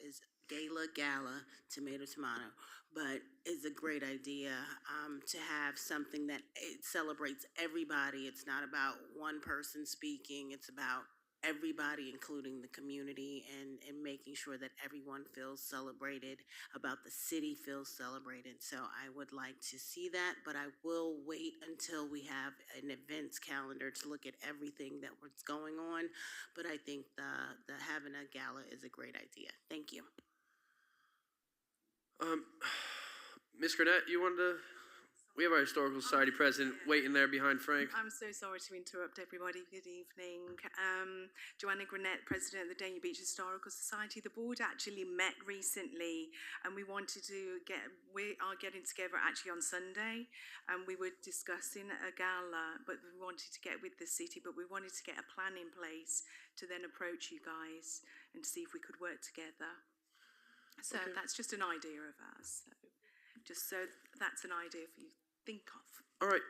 tomato, but it's a great idea to have something that it celebrates everybody. It's not about one person speaking. It's about everybody, including the community, and making sure that everyone feels celebrated, about the city feels celebrated. So I would like to see that, but I will wait until we have an events calendar to look at everything that was going on. But I think the having a gala is a great idea. Thank you. Ms. Gurnett, we have our Historical Society president waiting there behind Frank. I'm so sorry to interrupt everybody. Good evening. Joanna Grenett, President of the Dania Beach Historical Society. The board actually met recently and we are getting together actually on Sunday, and we were discussing a gala, but we wanted to get with the city, but we wanted to get a plan in place to then approach you guys and see if we could work together. So that's just an idea of ours. So that's an idea for you to think of. All right.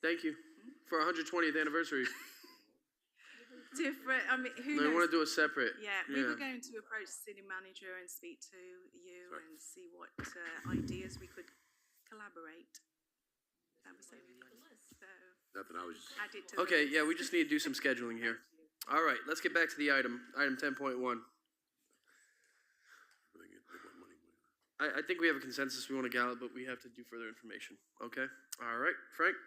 Thank you. For our 120th anniversary. Different, I mean, who No, knows? I want to do it separate. Yeah, we were going to approach the city manager and speak to you and see what ideas we could collaborate. That was it. So, Nothing, I was just. add it to the Okay, list. yeah, we just need to do some scheduling here. All right, let's get back to the item 10.1. I think we have a consensus. We want a gala, but we have to do further information. Okay? All right. Frank?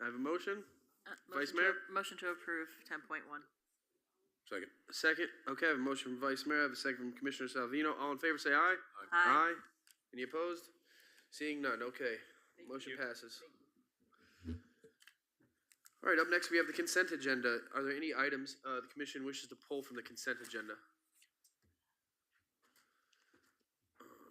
I have a motion. Vice Mayor? Motion to approve 10.1. Second. Second. Okay, I have a motion from Vice Mayor. I have a second from Commissioner Salvino. All in favor, say aye. Aye. Any opposed? Seeing none. Okay. Motion passes. All right, up next we have the consent agenda. Are there any items the commission wishes to pull from the consent agenda?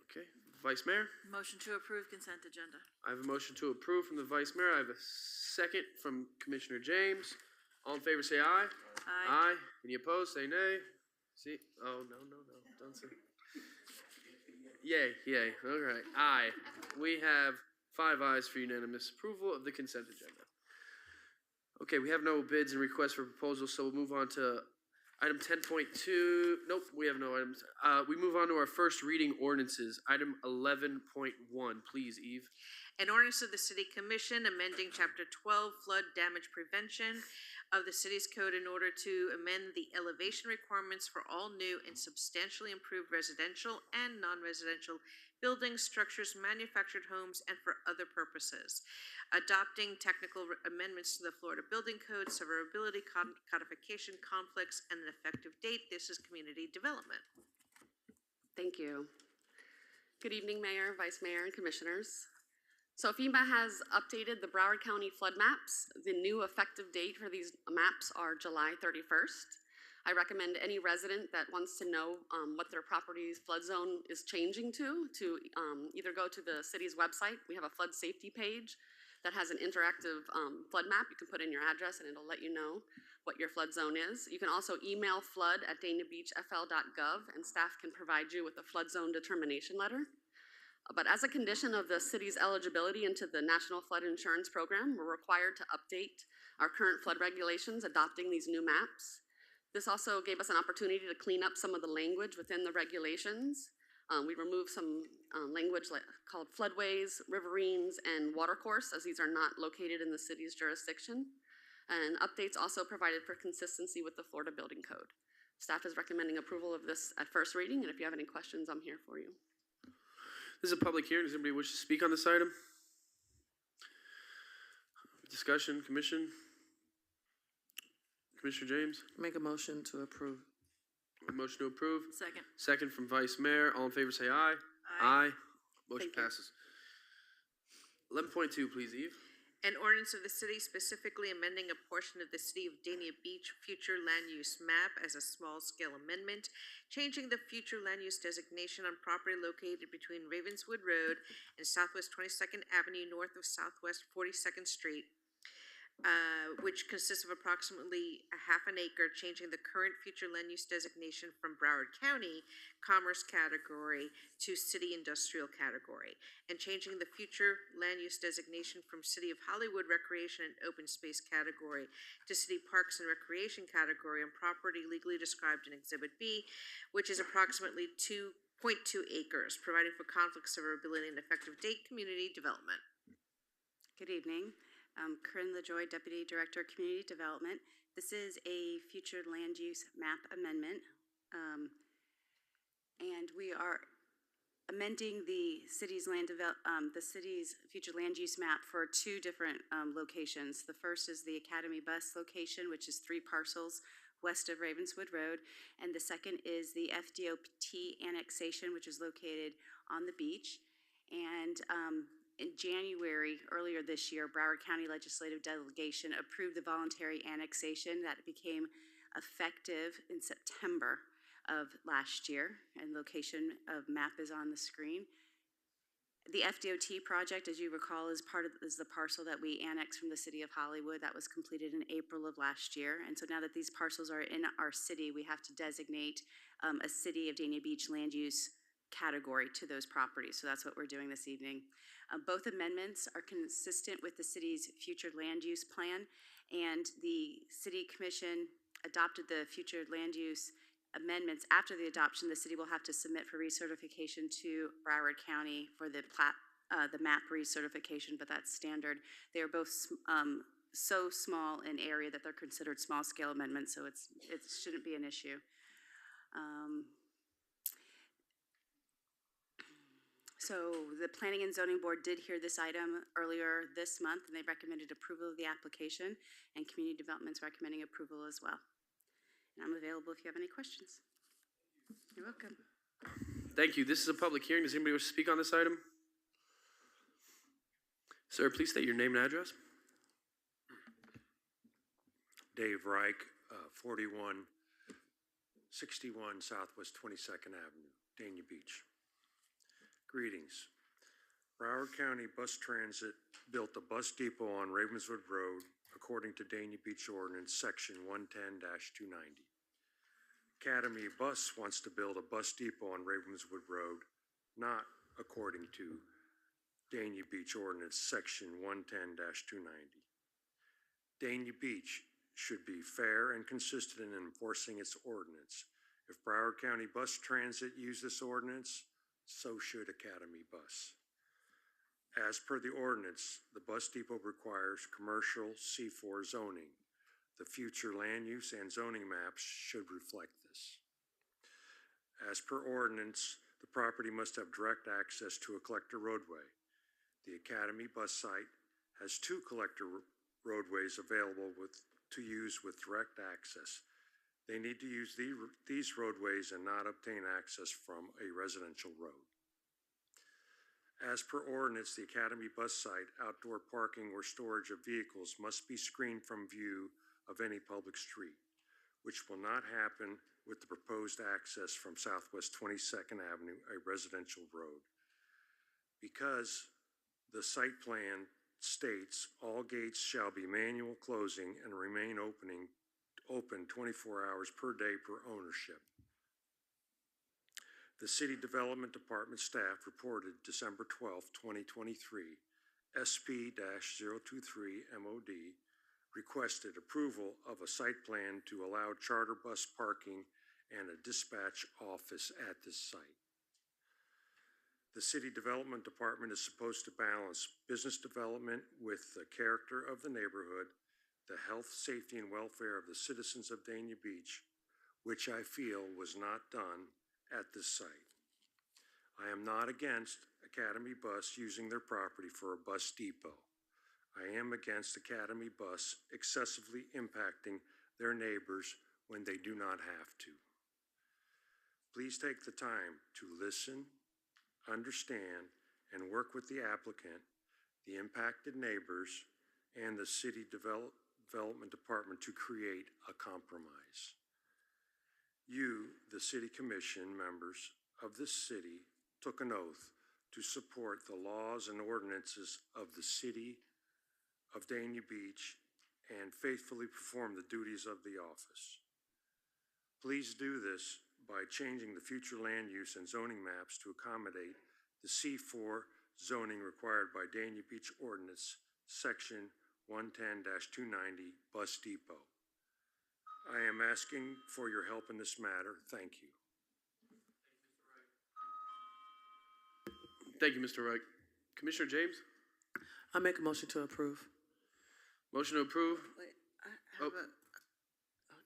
Okay. Vice Mayor? Motion to approve consent agenda. I have a motion to approve from the Vice Mayor. I have a second from Commissioner James. All in favor, say aye. Aye. Any opposed, say nay. See? Oh, no. Don't say. Yay. All right. Aye. We have 5 ayes for unanimous approval of the consent agenda. Okay, we have no bids and requests for proposals, so we'll move on to item 10.2. Nope, we have no items. We move on to our first reading ordinances. Item 11.1, please, Eve. An ordinance of the City Commission amending Chapter 12 Flood Damage Prevention of the city's code in order to amend the elevation requirements for all new and substantially improved residential and non-residential buildings, structures, manufactured homes, and for other purposes. Adopting technical amendments to the Florida Building Code, severability, codification, conflicts, and an effective date. This is community development. Thank you. Good evening, Mayor, Vice Mayor, and Commissioners. So FEMA has updated the Broward County flood maps. The new effective date for these maps are July 31st. I recommend any resident that wants to know what their property's flood zone is changing to either go to the city's website. We have a flood safety page that has an interactive flood map. You can put in your address and it'll let you know what your flood zone is. You can also email flood@daniabeachfl.gov and staff can provide you with a flood zone determination letter. But as a condition of the city's eligibility into the National Flood Insurance Program, we're required to update our current flood regulations adopting these new maps. This also gave us an opportunity to clean up some of the language within the regulations. We removed some language called floodways, riverines, and watercourse, as these are not located in the city's jurisdiction. And updates also provided for consistency with the Florida Building Code. Staff is recommending approval of this at first reading, and if you have any questions, I'm here for you. This is a public hearing. Does anybody wish to speak on this item? Discussion, commission? Commissioner James? Make a motion to approve. A motion to approve? Second. Second from Vice Mayor. All in favor say aye. Aye. Motion Thank you. passes. 11.2, please, Eve. An ordinance of the city specifically amending a portion of the City of Dania Beach future land use map as a small-scale amendment, changing the future land use designation on property located between Ravenswood Road and Southwest 22nd Avenue north of Southwest 42nd Street, which consists of approximately a half an acre, changing the current future land use designation from Broward County Commerce category to City Industrial category, and changing the future land use designation from City of Hollywood Recreation and Open Space category to City Parks and Recreation category on property legally described in Exhibit B, which is approximately 2.2 acres, providing for conflict severability and effective date community development. Good evening. Corinne LaJoy, Deputy Director of Community Development. This is a future land use map amendment. And we are amending the city's future land use map for two different locations. The first is the Academy Bus location, which is 3 parcels west of Ravenswood Road. And the second is the FDOT annexation, which is located on the beach. And in January, earlier this year, Broward County Legislative Delegation approved the voluntary annexation that became effective in September of last year, and location of map is on the screen. The FDOT project, as you recall, is the parcel that we annexed from the City of Hollywood. That was completed in April of last year. And so now that these parcels are in our city, we have to designate a City of Dania Beach land use category to those properties. So that's what we're doing this evening. Both amendments are consistent with the city's future land use plan, and the City Commission adopted the future land use amendments. After the adoption, the city will have to submit for recertification to Broward County for the map recertification, but that's standard. They are both so small in area that they're considered small-scale amendments, so it shouldn't be an issue. So the Planning and Zoning Board did hear this item earlier this month, and they recommended approval of the application, and Community Development's recommending approval as well. And I'm available if you have any questions. You're welcome. Thank you. This is a public hearing. Does anybody wish to speak on this item? Sir, please state your name and address. Dave Reich, 4161 Southwest 22nd Avenue, Dania Beach. Greetings. Broward County Bus Transit built a bus depot on Ravenswood Road according to Dania Beach Ordinance Section 110-290. Academy Bus wants to build a bus depot on Ravenswood Road, not according to Dania Beach Ordinance Section 110-290. Dania Beach should be fair and consistent in enforcing its ordinance. If Broward County Bus Transit used this ordinance, so should Academy Bus. As per the ordinance, the bus depot requires commercial C4 zoning. The future land use and zoning maps should reflect this. As per ordinance, the property must have direct access to a collector roadway. The Academy Bus site has 2 collector roadways available to use with direct access. They need to use these roadways and not obtain access from a residential road. As per ordinance, the Academy Bus site, outdoor parking or storage of vehicles must be screened from view of any public street, which will not happen with the proposed access from Southwest 22nd Avenue, a residential road. Because the site plan states all gates shall be manual closing and remain open 24 hours per day per ownership. The City Development Department staff reported December 12, 2023, SP-023 MOD requested approval of a site plan to allow charter bus parking and a dispatch office at this site. The City Development Department is supposed to balance business development with the character of the neighborhood, the health, safety, and welfare of the citizens of Dania Beach, which I feel was not done at this site. I am not against Academy Bus using their property for a bus depot. I am against Academy Bus excessively impacting their neighbors when they do not have to. Please take the time to listen, understand, and work with the applicant, the impacted neighbors, and the City Development Department to create a compromise. You, the City Commission members of this city, took an oath to support the laws and ordinances of the City of Dania Beach and faithfully perform the duties of the office. Please do this by changing the future land use and zoning maps to accommodate the C4 zoning required by Dania Beach Ordinance, Section 110-290, Bus Depot. I am asking for your help in this matter. Thank you. Thank you, Mr. Wright. Commissioner James? I make a motion to approve. Motion to approve? Wait, I have Oh.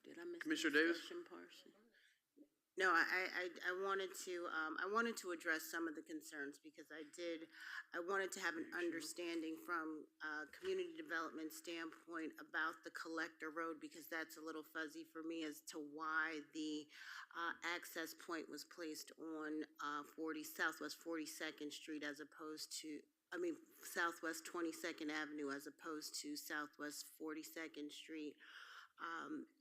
did I miss Commissioner the Davis? discussion portion? No, I wanted to address some of the concerns because I wanted to have an understanding from a community development standpoint about the collector road because that's a little fuzzy for me as to why the access point was placed on Southwest 42nd Street as opposed to, Southwest 22nd Avenue as opposed to Southwest 42nd Street,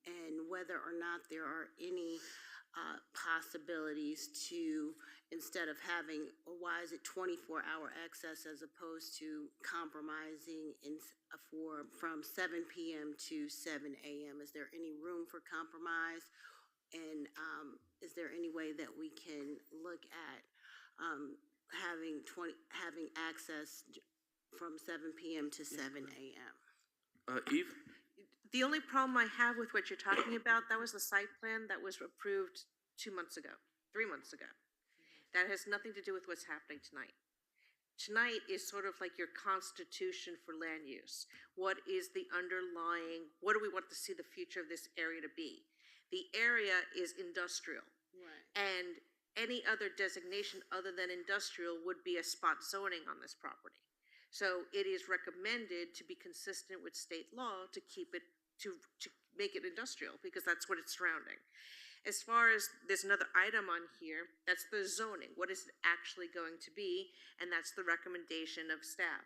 and whether or not there are any possibilities to, instead of having, why is it 24-hour access as opposed to compromising from 7 p.m. to 7 a.m.? Is there any room for compromise? And is there any way that we can look at having access from 7 p.m. to 7 a.m.? Eve? The only problem I have with what you're talking about, that was the site plan that was approved 3 months ago. That has nothing to do with what's happening tonight. Tonight is sort of like your constitution for land use. What is the underlying, what do we want to see the future of this area to be? The area is industrial. Right. And any other designation other than industrial would be a spot zoning on this property. So it is recommended to be consistent with state law to keep it, to make it industrial, because that's what it's surrounding. As far as, there's another item on here, that's the zoning. What is it actually going to be? And that's the recommendation of staff.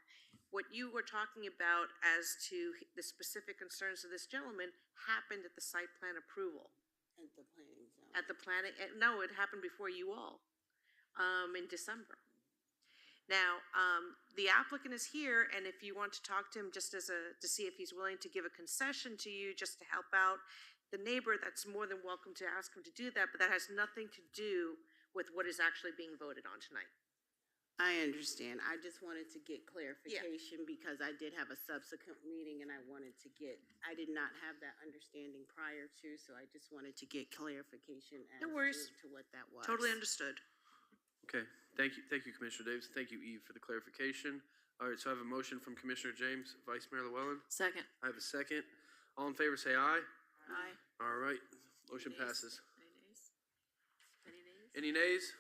What you were talking about as to the specific concerns of this gentleman happened at the site plan approval. At the planning zone. At the planning, no, it happened before you all, in December. Now, the applicant is here, and if you want to talk to him just to see if he's willing to give a concession to you, just to help out the neighbor, that's more than welcome to ask him to do that, but that has nothing to do with what is actually being voted on tonight. I understand. I just wanted to get clarification because I did have a subsequent meeting and I did not have that understanding prior to, so I just wanted to get clarification as No worries. to what that was. Totally understood. Okay, thank you, Commissioner Davis. Thank you, Eve, for the clarification. All right, so I have a motion from Commissioner James, Vice Mayor Llewellyn. Second. I have a second. All in favor, say aye. Aye. All right, motion passes. Any nays? Any nays?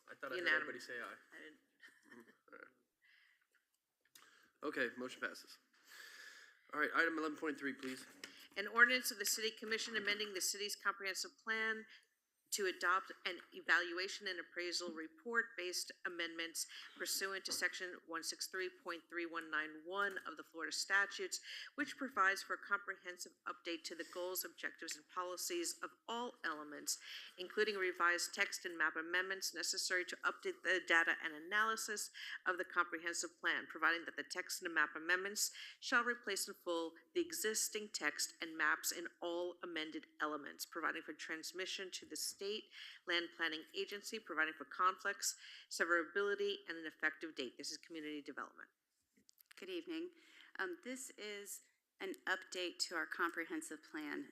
I thought I heard everybody Unanimous. say aye. I didn't- Okay, motion passes. All right, item 11.3, please. An ordinance of the City Commission amending the city's comprehensive plan to adopt an evaluation and appraisal report-based amendments pursuant to section 163.3191 of the Florida statutes, which provides for a comprehensive update to the goals, objectives, and policies of all elements, including revised text and map amendments necessary to update the data and analysis of the comprehensive plan, providing that the text and map amendments shall replace in full the existing text and maps in all amended elements, providing for transmission to the State Land Planning Agency, providing for conflicts, severability, and an effective date. This is community development. Good evening. This is an update to our comprehensive plan.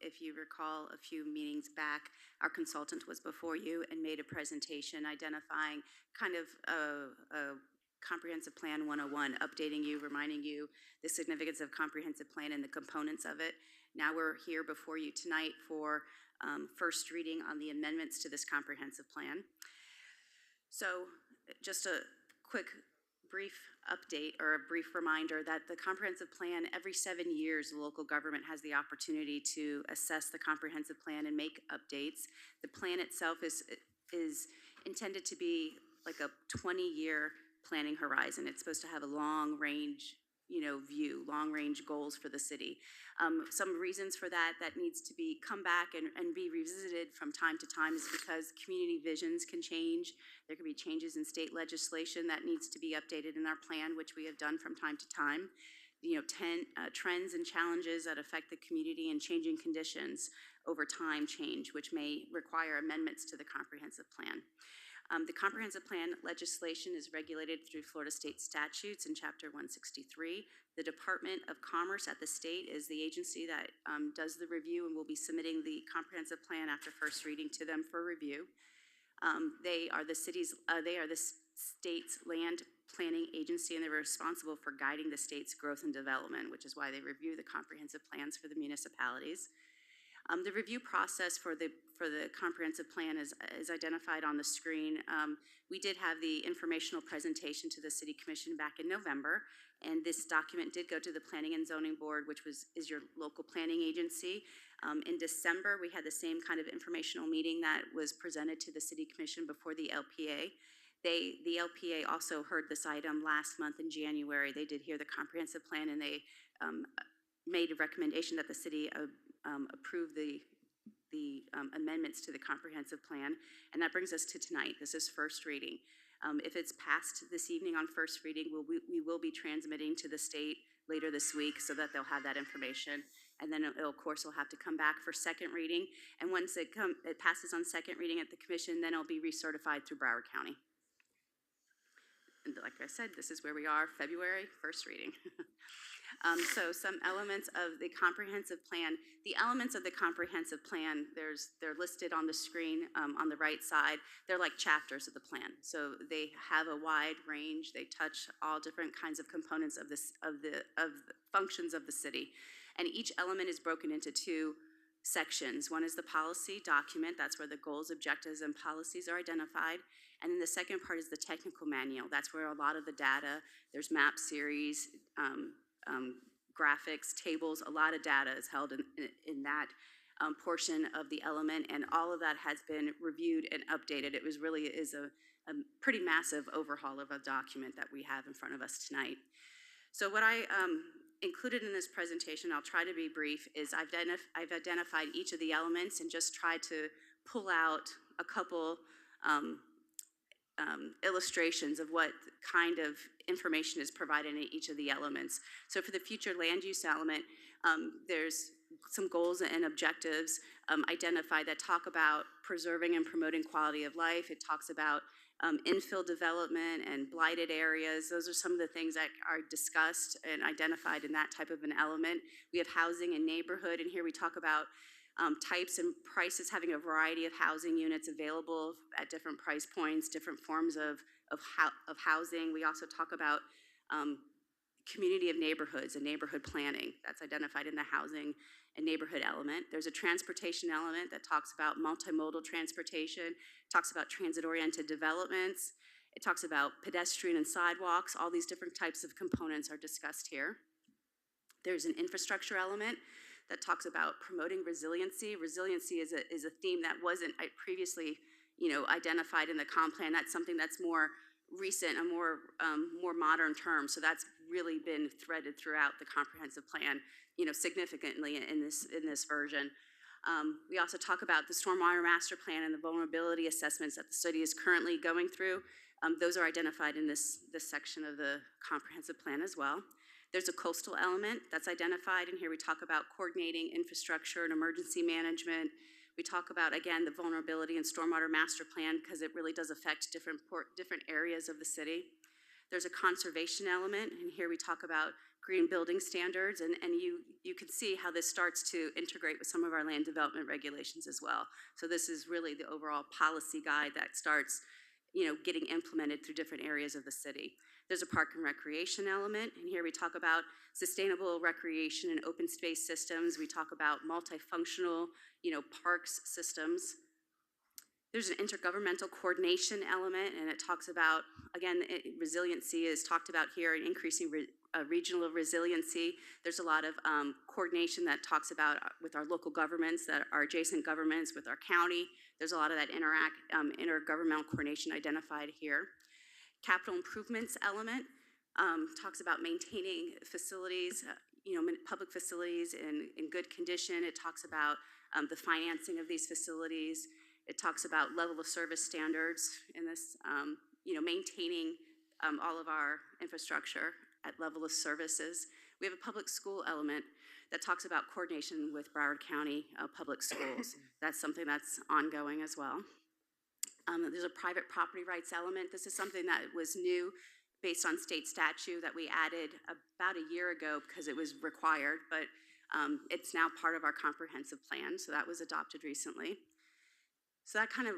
If you recall, a few meetings back, our consultant was before you and made a presentation identifying kind of a comprehensive plan 101, updating you, reminding you the significance of comprehensive plan and the components of it. Now we're here before you tonight for first reading on the amendments to this comprehensive plan. So just a quick brief update or a brief reminder that the comprehensive plan, every 7 years, the local government has the opportunity to assess the comprehensive plan and make updates. The plan itself is intended to be like a 20-year planning horizon. It's supposed to have a long range, view, long range goals for the city. Some reasons for that needs to be come back and be revisited from time to time is because community visions can change. There can be changes in state legislation that needs to be updated in our plan, which we have done from time to time. Trends and challenges that affect the community and changing conditions over time change, which may require amendments to the comprehensive plan. The comprehensive plan legislation is regulated through Florida state statutes in Chapter 163. The Department of Commerce at the state is the agency that does the review and will be submitting the comprehensive plan after first reading to them for review. They are the state's land planning agency, and they're responsible for guiding the state's growth and development, which is why they review the comprehensive plans for the municipalities. The review process for the comprehensive plan is identified on the screen. We did have the informational presentation to the City Commission back in November, and this document did go to the Planning and Zoning Board, which is your local planning agency. In December, we had the same kind of informational meeting that was presented to the City Commission before the LPA. The LPA also heard this item last month in January. They did hear the comprehensive plan, and they made a recommendation that the city approve the amendments to the comprehensive plan, and that brings us to tonight. This is first reading. If it's passed this evening on first reading, we will be transmitting to the state later this week so that they'll have that information, and then of course will have to come back for second reading, and once it passes on second reading at the commission, then it'll be recertified through Broward County. And like I said, this is where we are, February, first reading. So some elements of the comprehensive plan. The elements of the comprehensive plan, they're listed on the screen on the right side. They're like chapters of the plan. So they have a wide range. They touch all different kinds of components of the functions of the city. And each element is broken into two sections. One is the policy document. That's where the goals, objectives, and policies are identified. And then the second part is the technical manual. That's where a lot of the data, there's map series, graphics, tables, a lot of data is held in that portion of the element, and all of that has been reviewed and updated. It is a pretty massive overhaul of a document that we have in front of us tonight. So what I included in this presentation, I'll try to be brief, is I've identified each of the elements and just tried to pull out a couple illustrations of what kind of information is provided in each of the elements. So for the future land use element, there's some goals and objectives identified that talk about preserving and promoting quality of life. It talks about infill development and blighted areas. Those are some of the things that are discussed and identified in that type of an element. We have housing and neighborhood, and here we talk about types and prices, having a variety of housing units available at different price points, different forms of housing. We also talk about community of neighborhoods and neighborhood planning. That's identified in the housing and neighborhood element. There's a transportation element that talks about multimodal transportation, talks about transit-oriented developments. It talks about pedestrian and sidewalks. All these different types of components are discussed here. There's an infrastructure element that talks about promoting resiliency. Resiliency is a theme that wasn't previously, identified in the comp plan. That's something that's more recent, a more modern term. So that's really been threaded throughout the comprehensive plan, significantly in this version. We also talk about the stormwater master plan and the vulnerability assessments that the city is currently going through. Those are identified in this section of the comprehensive plan as well. There's a coastal element that's identified, and here we talk about coordinating infrastructure and emergency management. We talk about, again, the vulnerability and stormwater master plan because it really does affect different areas of the city. There's a conservation element, and here we talk about green building standards, and you can see how this starts to integrate with some of our land development regulations as well. So this is really the overall policy guide that starts, getting implemented through different areas of the city. There's a park and recreation element, and here we talk about sustainable recreation and open space systems. We talk about multifunctional, parks systems. There's an intergovernmental coordination element, and it talks about, again, resiliency is talked about here, and increasing regional resiliency. There's a lot of coordination that talks about with our local governments, that are adjacent governments, with our county. There's a lot of that intergovernmental coordination identified here. Capital improvements element talks about maintaining facilities, public facilities in good condition. It talks about the financing of these facilities. It talks about level of service standards in this, maintaining all of our infrastructure at level of services. We have a public school element that talks about coordination with Broward County public schools. That's something that's ongoing as well. There's a private property rights element. This is something that was new based on state statute that we added about a year ago because it was required, but it's now part of our comprehensive plan, so that was adopted recently. So that kind of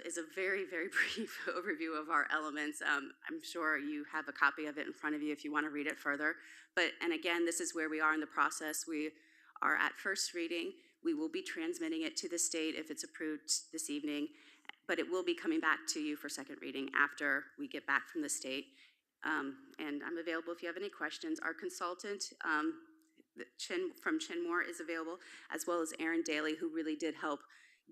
is a very, very brief overview of our elements. I'm sure you have a copy of it in front of you if you want to read it further. And again, this is where we are in the process. We are at first reading. We will be transmitting it to the state if it's approved this evening, but it will be coming back to you for second reading after we get back from the state. And I'm available if you have any questions. Our consultant from Chinmore is available, as well as Aaron Daly, who really did help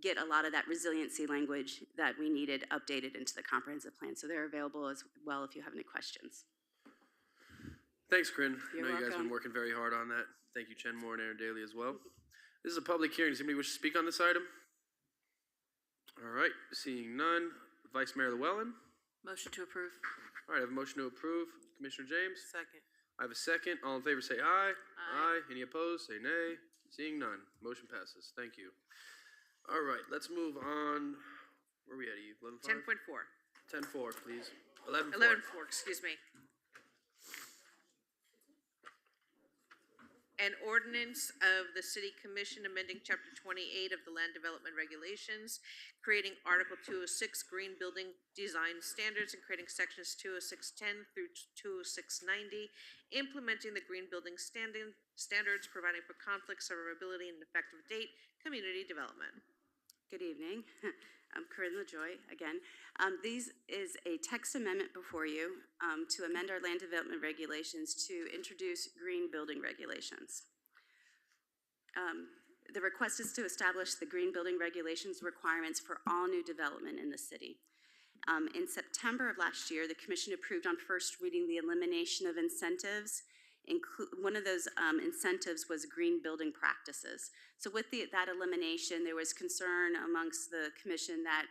get a lot of that resiliency language that we needed updated into the comprehensive plan. So they're available as well if you have any questions. Thanks, Corinne. You're I know you guys have been welcome. working very hard on that. Thank you, Chen Moore and Aaron Daly as well. This is a public hearing. Does anybody wish to speak on this item? All right, seeing none. Vice Mayor Llewellyn. Motion to approve. All right, I have a motion to approve. Commissioner James. Second. I have a second. All in favor say aye. Aye. Any opposed? Say nay. Seeing none. Motion passes. Thank you. All right, let's move on. Where are we at, Eve? 11.5? 10.4. 10.4, please. 11.4. 11.4, excuse me. An ordinance of the City Commission amending Chapter 28 of the Land Development Regulations, creating Article 206 Green Building Design Standards, and creating Sections 20610 through 20690, implementing the Green Building Standards, providing for conflict, severability, and effective date, community development. Good evening. I'm Corinne LaJoy again. These is a text amendment before you to amend our land development regulations to introduce green building regulations. The request is to establish the green building regulations requirements for all new development in the city. In September of last year, the Commission approved on first reading the elimination of incentives. One of those incentives was green building practices. So with that elimination, there was concern amongst the commission that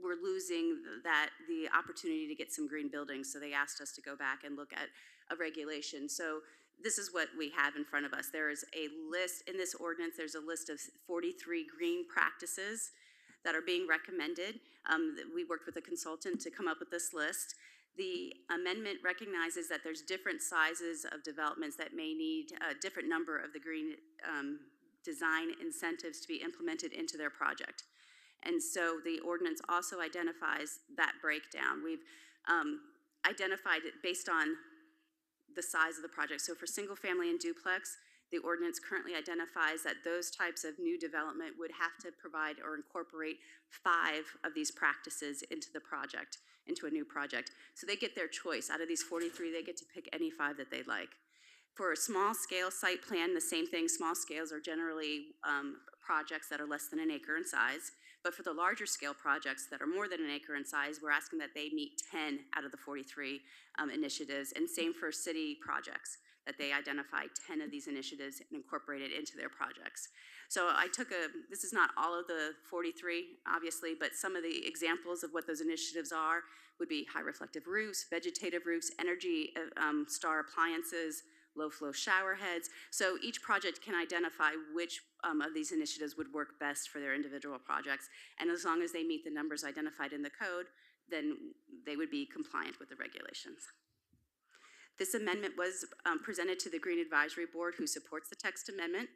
we're losing the opportunity to get some green buildings. So they asked us to go back and look at a regulation. So this is what we have in front of us. There is a list in this ordinance. There's a list of 43 green practices that are being recommended. We worked with a consultant to come up with this list. The amendment recognizes that there's different sizes of developments that may need a different number of the green design incentives to be implemented into their project. And so the ordinance also identifies that breakdown. We've identified it based on the size of the project. So for single family and duplex, the ordinance currently identifies that those types of new development would have to provide or incorporate 5 of these practices into the project, into a new project. So they get their choice. Out of these 43, they get to pick any 5 that they like. For a small scale site plan, the same thing. Small scales are generally projects that are less than an acre in size. But for the larger scale projects that are more than an acre in size, we're asking that they meet 10 out of the 43 initiatives. And same for city projects, that they identify 10 of these initiatives and incorporate it into their projects. So I took this is not all of the 43, obviously, but some of the examples of what those initiatives are would be high reflective roofs, vegetative roofs, Energy Star appliances, low flow shower heads. So each project can identify which of these initiatives would work best for their individual projects. And as long as they meet the numbers identified in the code, then they would be compliant with the regulations. This amendment was presented to the Green Advisory Board, who supports the text amendment.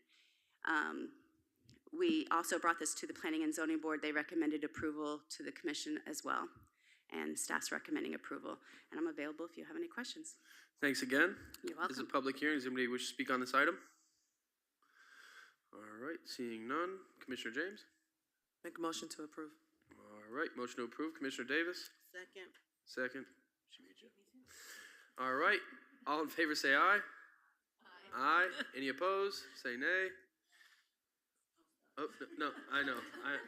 We also brought this to the Planning and Zoning Board. They recommended approval to the commission as well, and staff's recommending approval. And I'm available if you have any questions. Thanks again. You're This is a welcome. public hearing. Does anybody wish to speak on this item? All right, seeing none. Commissioner James? Make a motion to approve. All right, motion to approve. Commissioner Davis? Second. Second. She beat you. All right, all in favor say aye. Aye. Any opposed? Say nay. Oh, no, I know.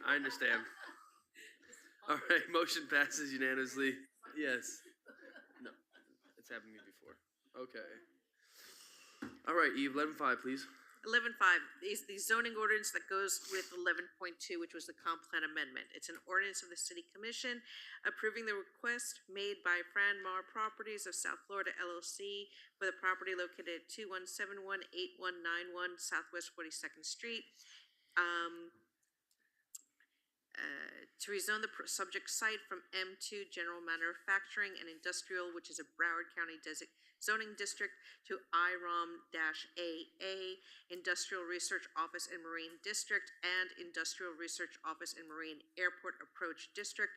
I understand. All right, motion passes unanimously. Yes. No, it's happened to me before. Okay. All right, Eve, 11.5, please. 11.5, the zoning ordinance that goes with 11.2, which was the comp plan amendment. It's an ordinance of the City Commission approving the request made by Fran Mar Properties of South Florida LLC for the property located at 2171-8191 Southwest 42nd Street. To rezone the subject site from M2 General Manufacturing and Industrial, which is a Broward County zoning district, to IROM-AA, Industrial Research Office and Marine District, and Industrial Research Office and Marine Airport Approach District,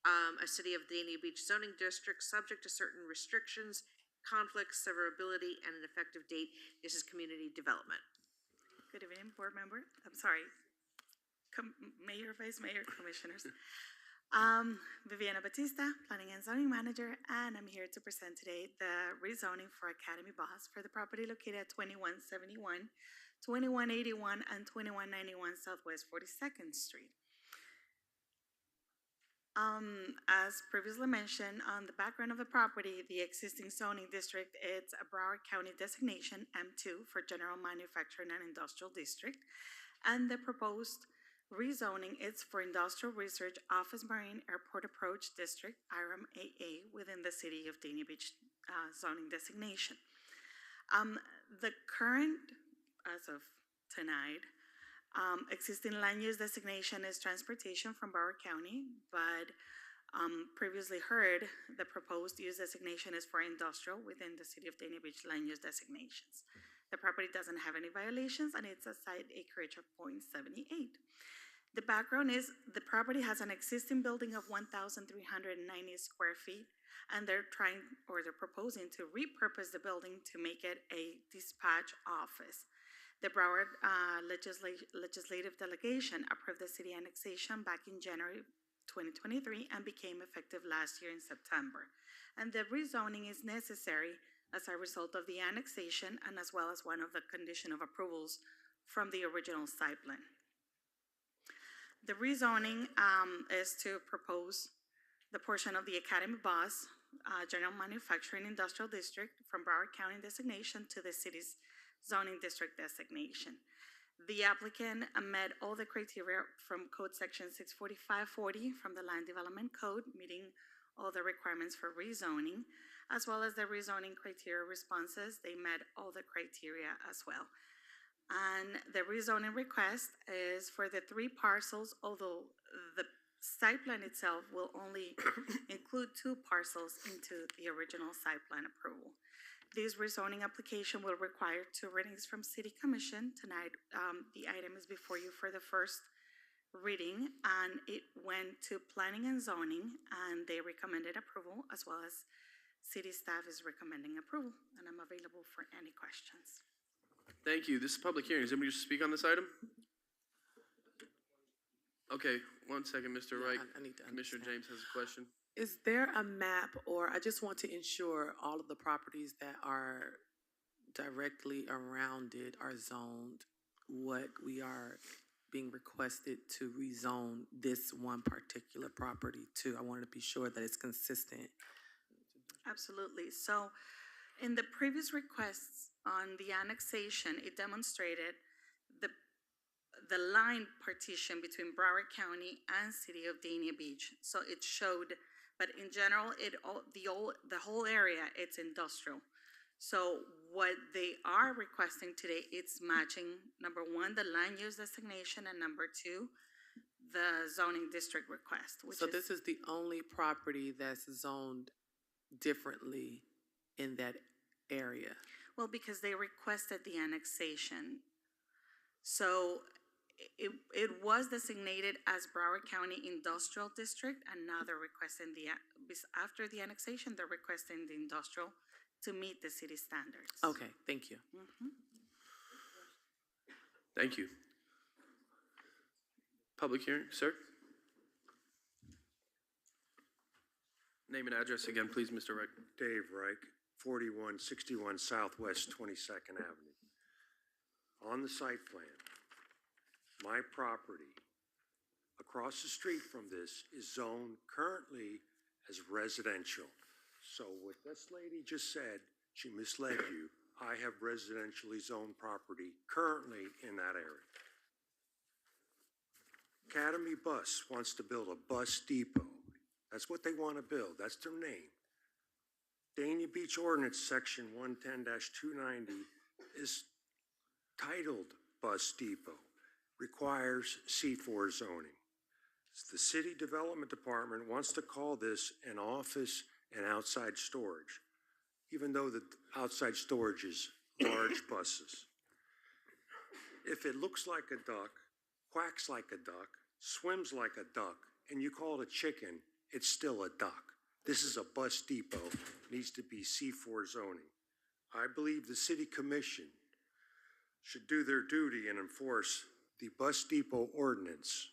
a City of Dania Beach zoning district, subject to certain restrictions, conflicts, severability, and an effective date. This is community development. Good evening, board member. I'm sorry, Mayor, Vice Mayor, Commissioners. Viviana Batista, Planning and Zoning Manager, and I'm here to present today the rezoning for Academy Boss for the property located at 2171, 2181, and 2191 Southwest 42nd Street. As previously mentioned, on the background of the property, the existing zoning district, it's a Broward County designation, M2, for General Manufacturing and Industrial District, and the proposed rezoning is for Industrial Research Office Marine Airport Approach District, IROM-AA, within the City of Dania Beach zoning designation. The current, as of tonight, existing land use designation is transportation from Broward County, but previously heard, the proposed use designation is for industrial within the City of Dania Beach land use designations. The property doesn't have any violations, and it's a site acreage of 0.78. The background is the property has an existing building of 1,390 square feet, and they're proposing to repurpose the building to make it a dispatch office. The Broward Legislative Delegation approved the city annexation back in January 2023 and became effective last year in September. And the rezoning is necessary as a result of the annexation and as well as one of the condition of approvals from the original site plan. The rezoning is to propose the portion of the Academy Boss General Manufacturing Industrial District from Broward County designation to the city's zoning district designation. The applicant met all the criteria from Code Section 64540 from the Land Development Code, meeting all the requirements for rezoning, as well as the rezoning criteria responses. They met all the criteria as well. And the rezoning request is for the 3 parcels, although the site plan itself will only include 2 parcels into the original site plan approval. This rezoning application will require 2 readings from City Commission. Tonight, the item is before you for the first reading, and it went to Planning and Zoning, and they recommended approval, as well as city staff is recommending approval, and I'm available for any questions. Thank you. This is a public hearing. Does anybody wish to speak on this item? Okay, 1 second, Mr. Wright. I need to Commissioner James has a question. Is there a map, or I just want to ensure all of the properties that are directly around it are zoned what we are being requested to rezone this one particular property to? I want to be sure that it's consistent. Absolutely. So in the previous requests on the annexation, it demonstrated the line partition between Broward County and City of Dania Beach. So it showed, but in general, the whole area, it's industrial. So what they are requesting today, it's matching, number 1, the land use designation, and number 2, the zoning district request. So this is the only property that's zoned differently in that area? Well, because they requested the annexation. So it was designated as Broward County Industrial District, and now they're requesting after the annexation, they're requesting the industrial to meet the city standards. Okay, thank you. Thank you. Public hearing, sir? Name and address again, please, Mr. Reich. Dave Reich, 4161 Southwest 22nd Avenue. On the site plan, my property across the street from this is zoned currently as residential. So what this lady just said, she misled you. I have residentially zoned property currently in that area. Academy Bus wants to build a bus depot. That's what they want to build. That's their name. Dania Beach Ordinance Section 110-290 is titled Bus Depot, requires C4 zoning. The City Development Department wants to call this an office and outside storage, even though the outside storage is large buses. If it looks like a duck, quacks like a duck, swims like a duck, and you call it a chicken, it's still a duck. This is a bus depot, needs to be C4 zoning. I believe the City Commission should do their duty and enforce the bus depot ordinance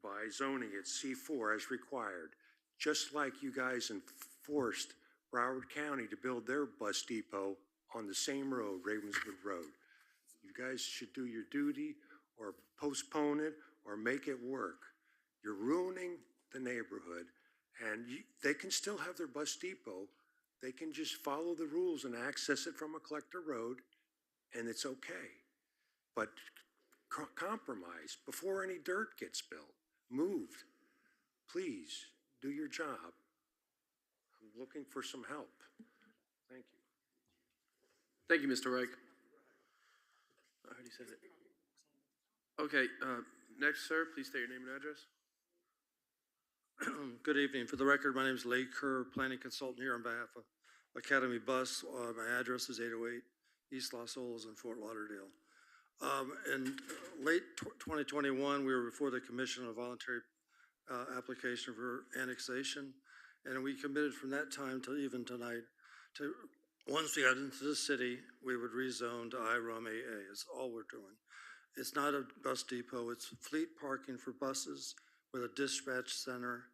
by zoning it C4 as required, just like you guys enforced Broward County to build their bus depot on the same road, Ravenswood Road. You guys should do your duty or postpone it or make it work. You're ruining the neighborhood, and they can still have their bus depot. They can just follow the rules and access it from a collector road, and it's okay. But compromise before any dirt gets built, moved. Please do your job. I'm looking for some help. Thank you. Thank you, Mr. Reich. I already said it. Okay, next, sir, please state your name and address. Good evening. For the record, my name is Lake Kerr, planning consultant here on behalf of Academy Bus. My address is 808 East Los Olas in Fort Lauderdale. In late 2021, we were before the commission on a voluntary application for annexation, and we committed from that time to even tonight to, once we got into the city, we would rezone to IROM AA. Is all we're doing. It's not a bus depot. It's fleet parking for buses with a dispatch center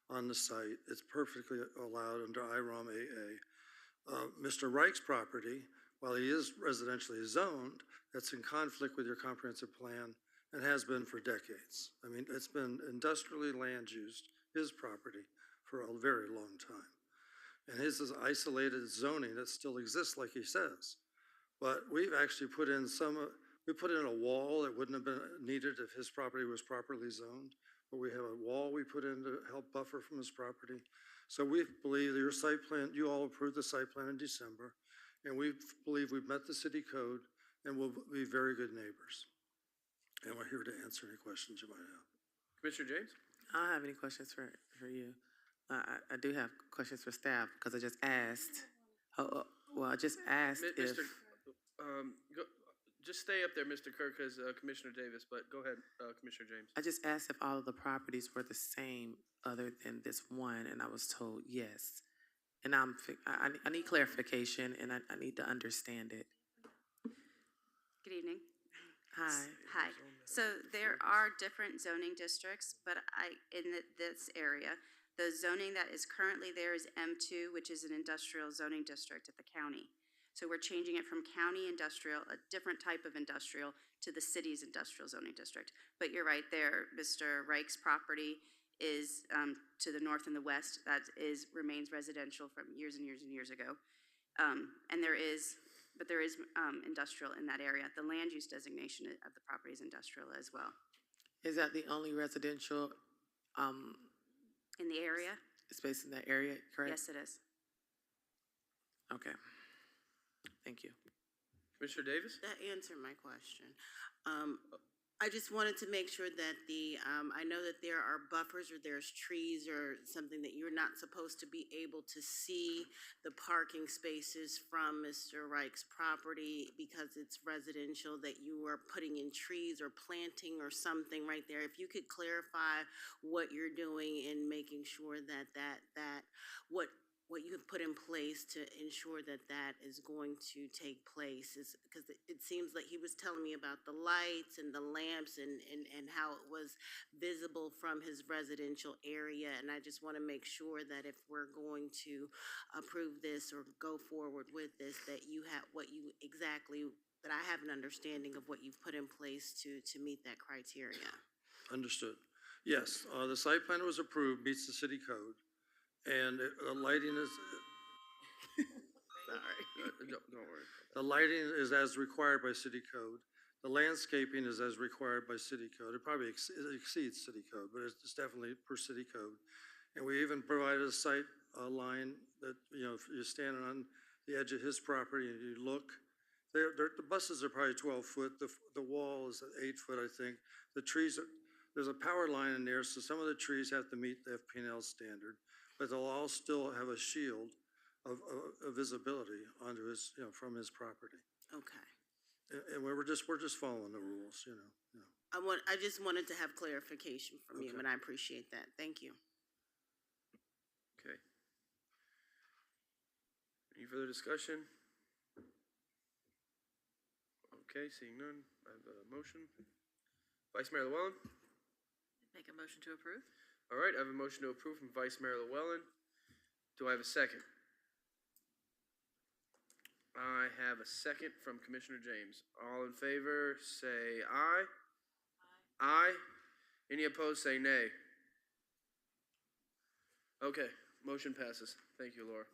on the site. It's perfectly allowed under IROM AA. Mr. Reich's property, while he is residentially zoned, that's in conflict with your comprehensive plan and has been for decades. I mean, it's been industrially land used, his property, for a very long time. And his is isolated zoning that still exists, like he says. But we've actually put in we put in a wall that wouldn't have been needed if his property was properly zoned. But we have a wall we put in to help buffer from his property. So we believe that your site plan, you all approved the site plan in December, and we believe we've met the city code and we'll be very good neighbors. And we're here to answer any questions you might have. Commissioner James? I don't have any questions for you. I do have questions for staff because I just asked. Well, I just asked if. Just stay up there, Mr. Kerr, because Commissioner Davis, but go ahead, Commissioner James. I just asked if all of the properties were the same other than this one, and I was told yes. And I need clarification, and I need to understand it. Good evening. Hi. Hi. So there are different zoning districts, but this area, the zoning that is currently there is M2, which is an industrial zoning district at the county. So we're changing it from county industrial, a different type of industrial, to the city's industrial zoning district. But you're right there, Mr. Reich's property is to the north and the west. That remains residential from years and years and years ago. And there is industrial in that area. The land use designation of the property is industrial as well. Is that the only residential in the area? Space in that area, correct? Yes, it is. Okay. Thank you. Commissioner Davis? That answered my question. I just wanted to make sure that I know that there are buffers or there's trees or something that you're not supposed to be able to see the parking spaces from Mr. Reich's property because it's residential, that you are putting in trees or planting or something right there. If you could clarify what you're doing in making sure that what you have put in place to ensure that that is going to take place, is because it seems like he was telling me about the lights and the lamps and how it was visible from his residential area. And I just want to make sure that if we're going to approve this or go forward with this, that you have that I have an understanding of what you've put in place to meet that criteria. Understood. Yes, the site plan was approved, meets the city code, and the lighting is, Don't worry. the lighting is as required by city code. The landscaping is as required by city code. It probably exceeds city code, but it's definitely per city code. And we even provided a sight line that, if you're standing on the edge of his property and you look, the buses are probably 12 foot. The wall is 8 foot, I think. The trees, there's a power line in there, so some of the trees have to meet the FP&L standard, but they'll all still have a shield of visibility onto his, from his property. Okay. And we're just following the rules, I just wanted to have clarification from you, Okay. and I appreciate that. Thank you. Okay. Any further discussion? Okay, seeing none, I have a motion. Vice Mayor Llewellyn? Make a motion to approve? All right, I have a motion to approve from Vice Mayor Llewellyn. Do I have a second? I have a second from Commissioner James. All in favor, say aye. Aye. Any opposed, say nay. Okay, motion passes. Thank you, Laura.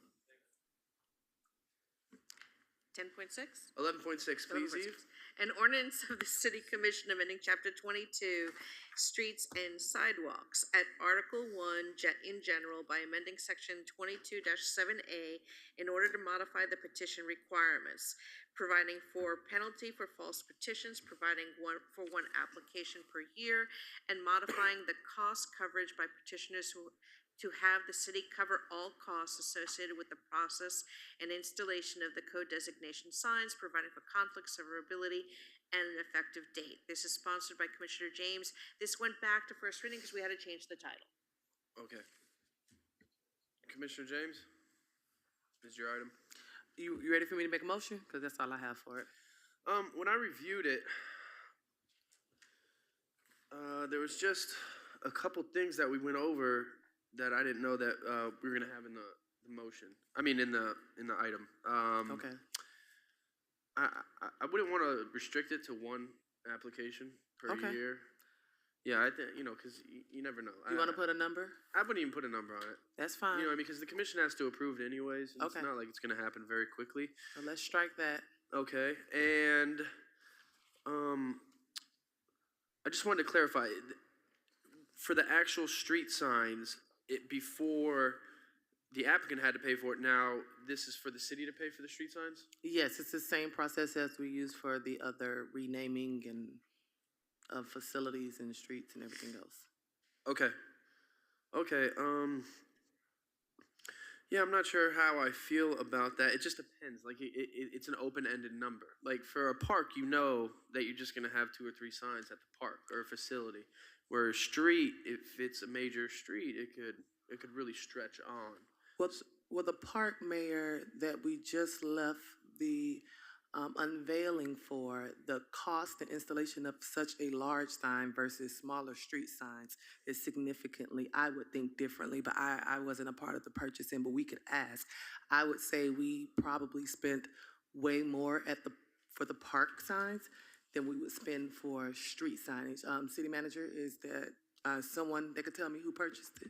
10.6? 11.6, please, Eve. An ordinance of the City Commission amending Chapter 22, Streets and Sidewalks at Article 1 in general by amending Section 22-7A in order to modify the petition requirements, providing for penalty for false petitions, providing for one application per year, and modifying the cost coverage by petitioners to have the city cover all costs associated with the process and installation of the code designation signs, providing for conflict severability and an effective date. This is sponsored by Commissioner James. This went back to first reading because we had to change the title. Okay. Commissioner James, is your item? You ready for me to make a motion? Because that's all I have for it. When I reviewed it, there was just a couple things that we went over that I didn't know that we were gonna have in the motion. I mean, in the item. Okay. I wouldn't want to restrict it to one application per Okay. year. Yeah, I think because you never know. You want to put a number? I wouldn't even put a number on it. That's fine. You know, because the commission has to approve it anyways. And Okay. It's not like it's gonna happen very quickly. Well, let's strike that. Okay, and I just wanted to clarify for the actual street signs. Before the applicant had to pay for it. Now this is for the city to pay for the street signs. Yes, it's the same process as we use for the other renaming and of facilities and streets and everything else. Okay. Okay. Yeah, I'm not sure how I feel about that. It just depends. Like it's an open-ended number. Like for a park, you know that you're just gonna have 2 or 3 signs at the park or a facility. Where a street, if it's a major street, it could really stretch on. Well, the park mayor that we just left the unveiling for, the cost and installation of such a large sign versus smaller street signs is significantly, I would think differently, but I wasn't a part of the purchasing, but we could ask. I would say we probably spent way more for the park signs than we would spend for street signage. City manager, is that someone that could tell me who purchased it?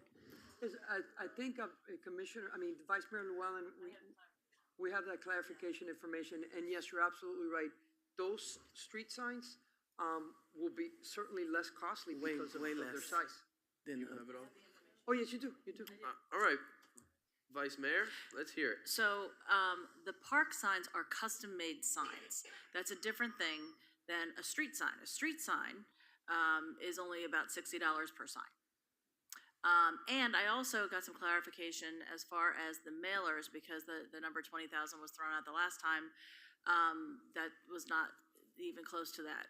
I think Vice Mayor Llewellyn, we have that clarification information, and yes, you're absolutely right. Those street signs will be certainly less costly because of their size. You have it all? Oh, yes, you do, All right. Vice Mayor, let's hear it. So, the park signs are custom-made signs. That's a different thing than a street sign. A street sign, is only about $60 per sign. And I also got some clarification as far as the mailers, because the number 20,000 was thrown out the last time. That was not even close to that.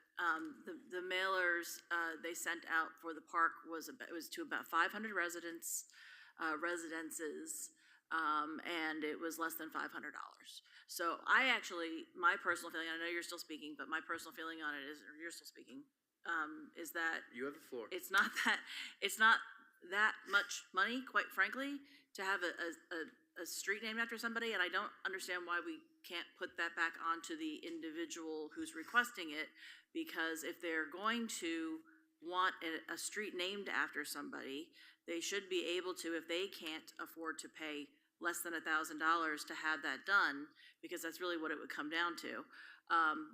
The mailers they sent out for the park was to about 500 residences, and it was less than $500. So I actually, my personal feeling, I know you're still speaking, but my personal feeling on it is, or you're still speaking, is that You have the floor. it's not that much money, quite frankly, to have a street named after somebody, and I don't understand why we can't put that back onto the individual who's requesting it, because if they're going to want a street named after somebody, they should be able to, if they can't afford to pay less than $1,000 to have that done, because that's really what it would come down to,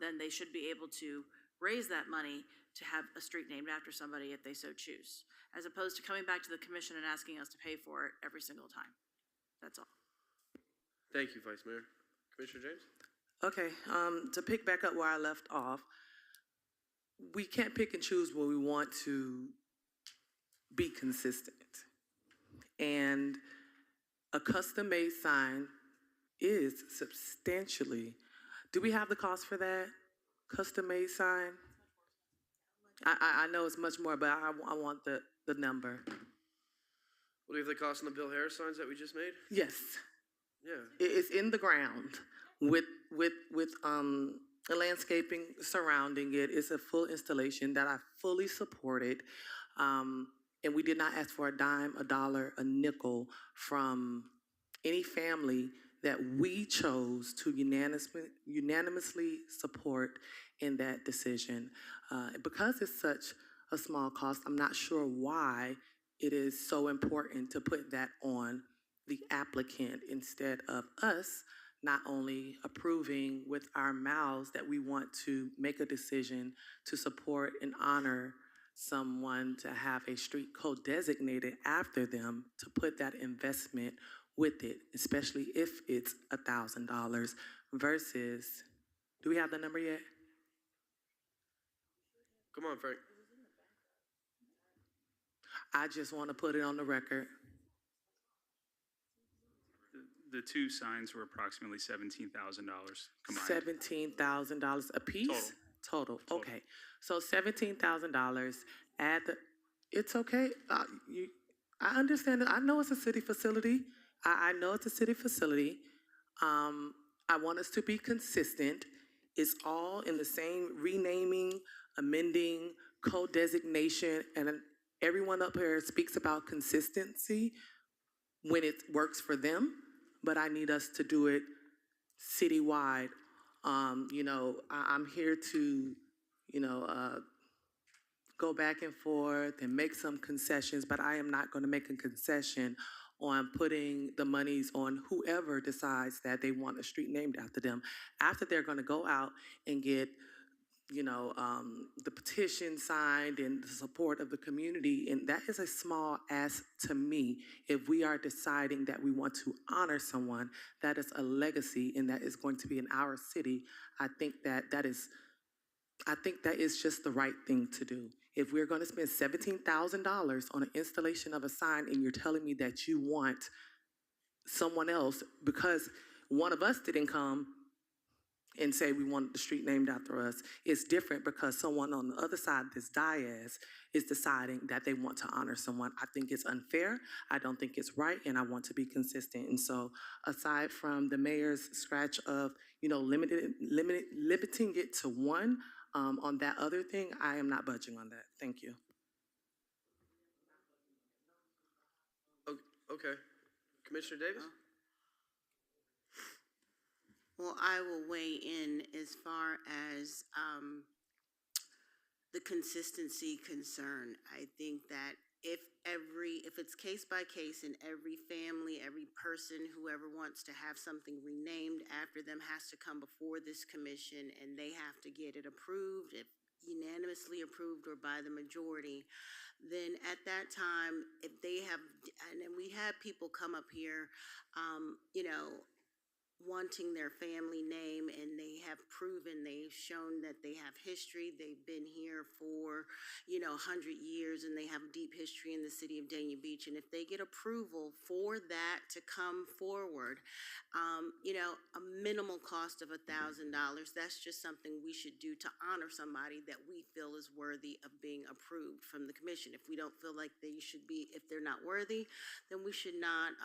then they should be able to raise that money to have a street named after somebody if they so choose, as opposed to coming back to the commission and asking us to pay for it every single time. That's all. Thank you, Vice Mayor. Commissioner James? Okay, to pick back up where I left off, we can't pick and choose when we want to be consistent. And a custom-made sign is substantially, do we have the cost for that? Custom-made sign? I know it's much more, but I want the number. What do you have the cost on the Bill Harris signs that we just made? Yes, Yeah. it's in the ground with the landscaping surrounding it. It's a full installation that I fully supported. And we did not ask for a dime, a dollar, a nickel from any family that we chose to unanimously support in that decision. Because it's such a small cost, I'm not sure why it is so important to put that on the applicant instead of us not only approving with our mouths that we want to make a decision to support and honor someone to have a street co-designated after them, to put that investment with it, especially if it's $1,000 versus, do we have the number yet? Come on, Frank. I just want to put it on the record. The two signs were approximately $17,000 combined. $17,000 a piece? Total. Okay. So $17,000 at the, it's okay. I understand it. I know it's a city facility. I know it's a city facility. I want us to be consistent. It's all in the same renaming, amending, co-designation, and everyone up here speaks about consistency when it works for them, but I need us to do it citywide. I'm here to, go back and forth and make some concessions, but I am not going to make a concession on putting the monies on whoever decides that they want a street named after them. After they're going to go out and get, the petition signed and the support of the community, and that is a small ask to me. If we are deciding that we want to honor someone, that is a legacy, and that is going to be in our city. I think that is just the right thing to do. If we're going to spend $17,000 on an installation of a sign, and you're telling me that you want someone else because one of us didn't come and say we wanted the street named after us, it's different because someone on the other side of this dais is deciding that they want to honor someone. I think it's unfair. I don't think it's right, and I want to be consistent. And so aside from the mayor's scratch of, limiting it to one, on that other thing, I am not budging on that. Thank you. Okay. Commissioner Davis? Well, I will weigh in as far as the consistency concern. I think that if it's case by case, and every family, every person, whoever wants to have something renamed after them has to come before this commission, and they have to get it approved, if unanimously approved or by the majority, then at that time, if they have, and then we have people come up here, wanting their family name, and they have proven, they've shown that they have history. They've been here for, 100 years, and they have deep history in the city of Dania Beach. And if they get approval for that to come forward, a minimal cost of $1,000, that's just something we should do to honor somebody that we feel is worthy of being approved from the commission. If we don't feel like they should be, if they're not worthy, then we should not,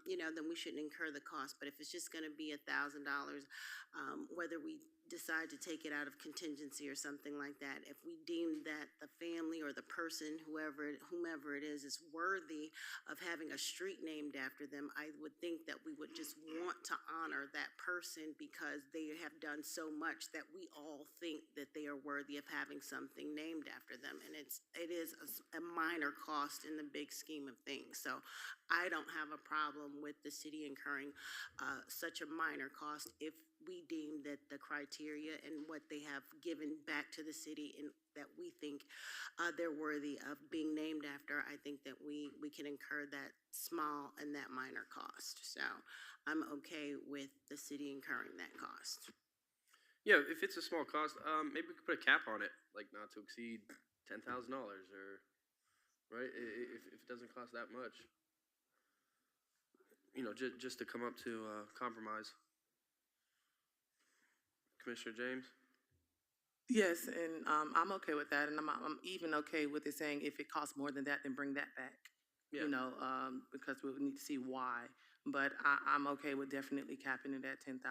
then we shouldn't incur the cost. But if it's just going to be $1,000, whether we decide to take it out of contingency or something like that, if we deem that the family or the person, whomever it is worthy of having a street named after them, I would think that we would just want to honor that person because they have done so much that we all think that they are worthy of having something named after them. And it is a minor cost in the big scheme of things. So I don't have a problem with the city incurring such a minor cost if we deem that the criteria and what they have given back to the city and that we think they're worthy of being named after. I think that we can incur that small and that minor cost. So I'm okay with the city incurring that cost. Yeah, if it's a small cost, maybe we could put a cap on it, like not to exceed $10,000 or, right? If it doesn't cost that much, just to come up to compromise. Commissioner James? Yes, and I'm okay with that, and I'm even okay with it saying if it costs more than that, then bring that back. Yeah. Because we would need to see why. But I'm okay with definitely capping it at $10,000.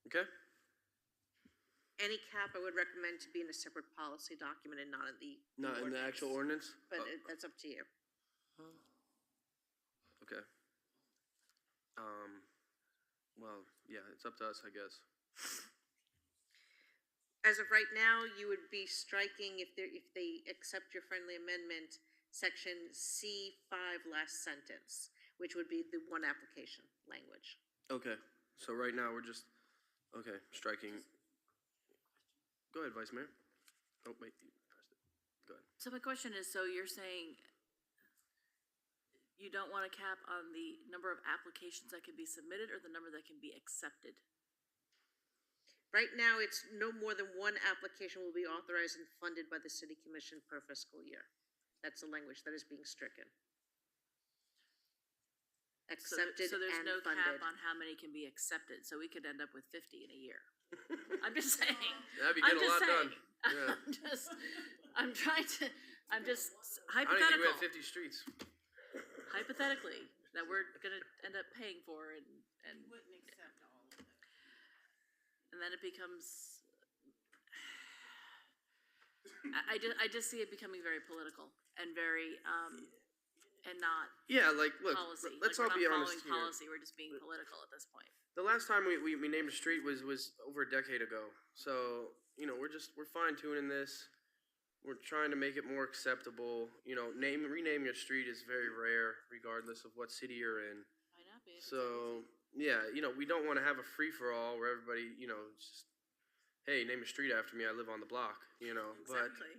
Okay. Any cap I would recommend to be in a separate policy document and not in the Not in the actual ordinance? But Oh, that's up to you. okay. Well, yeah, it's up to us, I guess. As of right now, you would be striking, if they accept your friendly amendment, section C5 last sentence, which would be the one application language. Okay, so right now we're just, striking. Go ahead, Vice Mayor. Oh, wait, you pressed it. Go ahead. So my question is, so you're saying you don't want a cap on the number of applications that can be submitted or the number that can be accepted? Right now, it's no more than one application will be authorized and funded by the city commission per fiscal year. That's the language that is being stricken. Accepted So there's and no funded. cap on how many can be accepted, so we could end up with 50 in a year. I'm just saying. That'd be I'm getting a just lot done. saying. I'm just I don't think we hypothetical. have 50 streets. Hypothetically, that we're gonna end up paying for and Wouldn't accept all of it. and then it becomes, I just see it becoming very political and very, and not Yeah, like, look, policy. let's Like, all be we're not honest following here. policy, we're just being political at this point. The last time we named a street was over a decade ago. So, we're fine tuning this. We're trying to make it more acceptable. Renaming a street is very rare, regardless of what city you're in. Might not be. So, yeah, we don't want to have a free-for-all where everybody, just, hey, name a street after me, I live on the block, Exactly.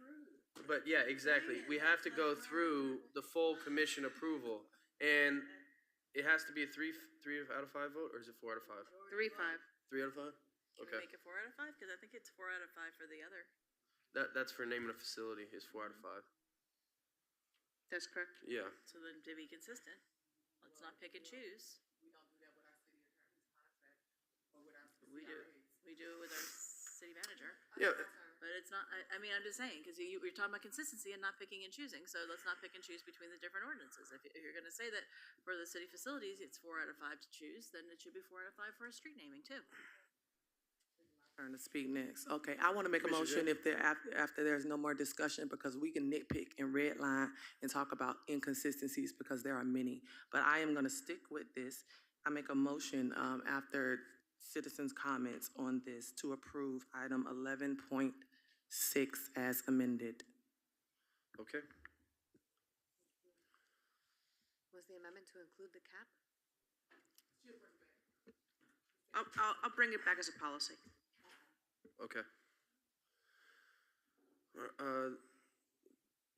But yeah, exactly. We have to go through the full commission approval. And it has to be a three out of 5 vote, or is it 4 out of 5? 3-5. 3 out of 5? Can Okay. we make it 4 out of 5? Because I think it's 4 out of 5 for the other. That's for naming a facility, is 4 out of 5. That's correct. Yeah. So then to be consistent, let's not pick and choose. We do it with our city manager. Yeah. But it's not, I mean, I'm just saying, because we're talking about consistency and not picking and choosing, so let's not pick and choose between the different ordinances. If you're gonna say that for the city facilities, it's 4 out of 5 to choose, then it should be 4 out of 5 for a street naming too. Turn to speak next. Okay, I want to make a Commissioner motion if there, after there's no more discussion, because we can nitpick and redline and talk about inconsistencies because there are many. But I am going to stick with this. I make a motion after citizens' comments on this to approve item 11.6 as amended. Okay. Was the amendment to include the cap? I'll bring it back as a policy. Okay.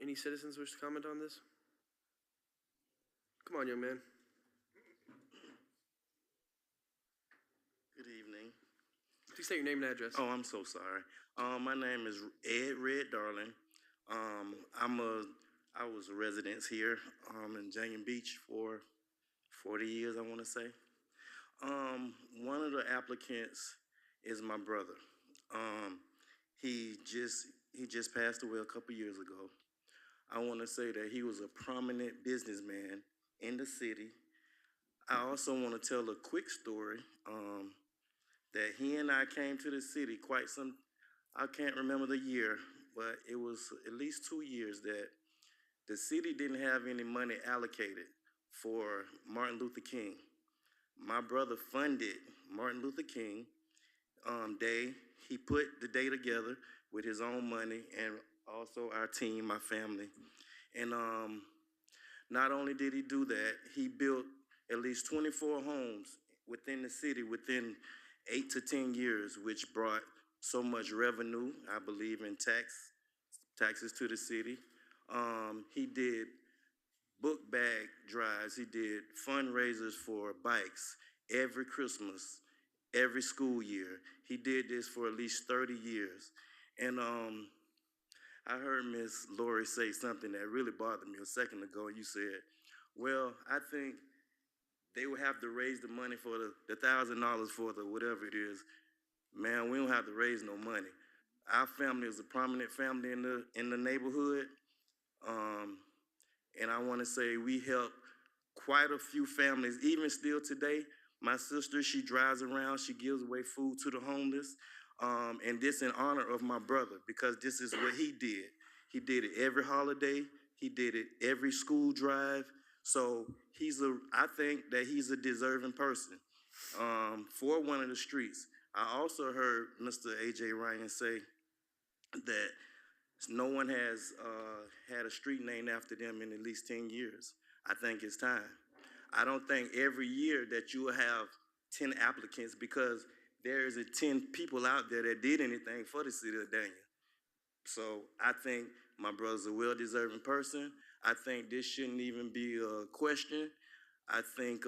Any citizens wish to comment on this? Come on, young man. Please state your name and address. Oh, I'm so sorry. My name is Ed Red Darling. I was a resident here in Janyon Beach for 40 years, I want to say. One of the applicants is my brother. He just passed away a couple years ago. I want to say that he was a prominent businessman in the city. I also want to tell a quick story that he and I came to the city I can't remember the year, but it was at least 2 years that the city didn't have any money allocated for Martin Luther King. My brother funded Martin Luther King Day. He put the day together with his own money and also our team, my family. And not only did he do that, he built at least 24 homes within the city within 8 to 10 years, which brought so much revenue, I believe, in taxes to the city. He did book bag drives. He did fundraisers for bikes every Christmas, every school year. He did this for at least 30 years. And I heard Miss Lori say something that really bothered me a second ago. You said, well, I think they would have to raise the money for the $1,000 for the whatever it is. Man, we don't have to raise no money. Our family is a prominent family in the neighborhood. And I want to say we help quite a few families, even still today. My sister, she drives around, she gives away food to the homeless. And this in honor of my brother, because this is what he did. He did it every holiday. He did it every school drive. So I think that he's a deserving person for one of the streets. I also heard Mr. A.J. Ryan say that no one has had a street named after them in at least 10 years. I think it's time. I don't think every year that you will have 10 applicants, because there is 10 people out there that did anything for the city of Daniel. So I think my brother's a well-deserving person. I think this shouldn't even be a question. I think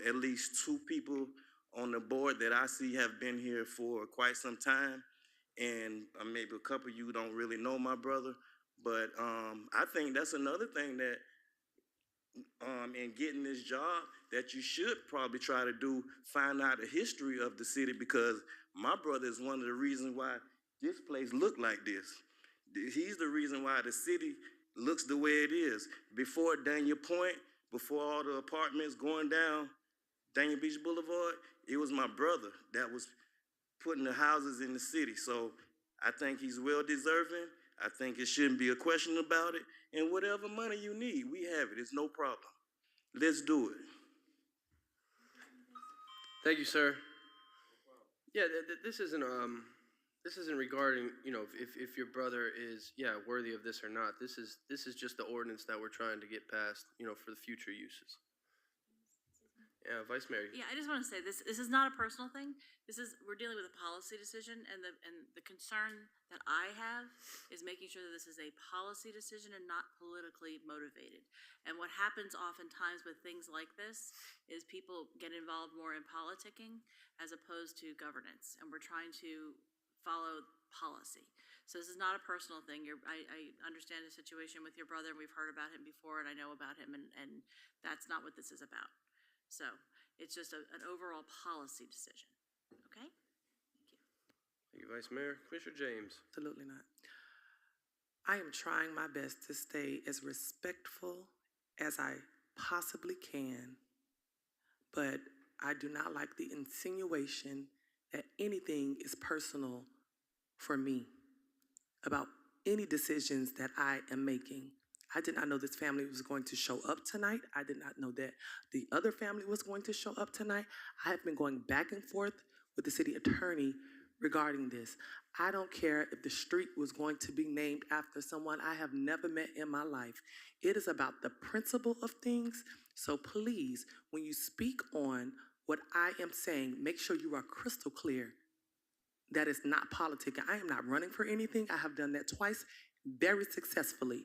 at least 2 people on the board that I see have been here for quite some time. And maybe a couple of you don't really know my brother. But I think that's another thing that in getting this job that you should probably try to do, find out the history of the city, because my brother is one of the reasons why this place look like this. He's the reason why the city looks the way it is. Before Daniel Point, before all the apartments going down Daniel Beach Boulevard, it was my brother that was putting the houses in the city. So I think he's well deserving. I think it shouldn't be a question about it. And whatever money you need, we have it. It's no problem. Let's do it. Thank you, sir. Yeah, this isn't regarding, if your brother is worthy of this or not. This is just the ordinance that we're trying to get passed, for the future uses. Yeah, Vice Mayor. Yeah, I just want to say this is not a personal thing. We're dealing with a policy decision, and the concern that I have is making sure that this is a policy decision and not politically motivated. And what happens oftentimes with things like this is people get involved more in politicking as opposed to governance, and we're trying to follow policy. So this is not a personal thing. I understand the situation with your brother, and we've heard about him before, and I know about him, and that's not what this is about. So it's just an overall policy decision. Okay? Thank you. Thank you, Vice Mayor. Commissioner James. Absolutely not. I am trying my best to stay as respectful as I possibly can, but I do not like the insinuation that anything is personal for me about any decisions that I am making. I did not know this family was going to show up tonight. I did not know that the other family was going to show up tonight. I have been going back and forth with the city attorney regarding this. I don't care if the street was going to be named after someone I have never met in my life. It is about the principle of things. So please, when you speak on what I am saying, make sure you are crystal clear that it's not politicking. I am not running for anything. I have done that twice very successfully.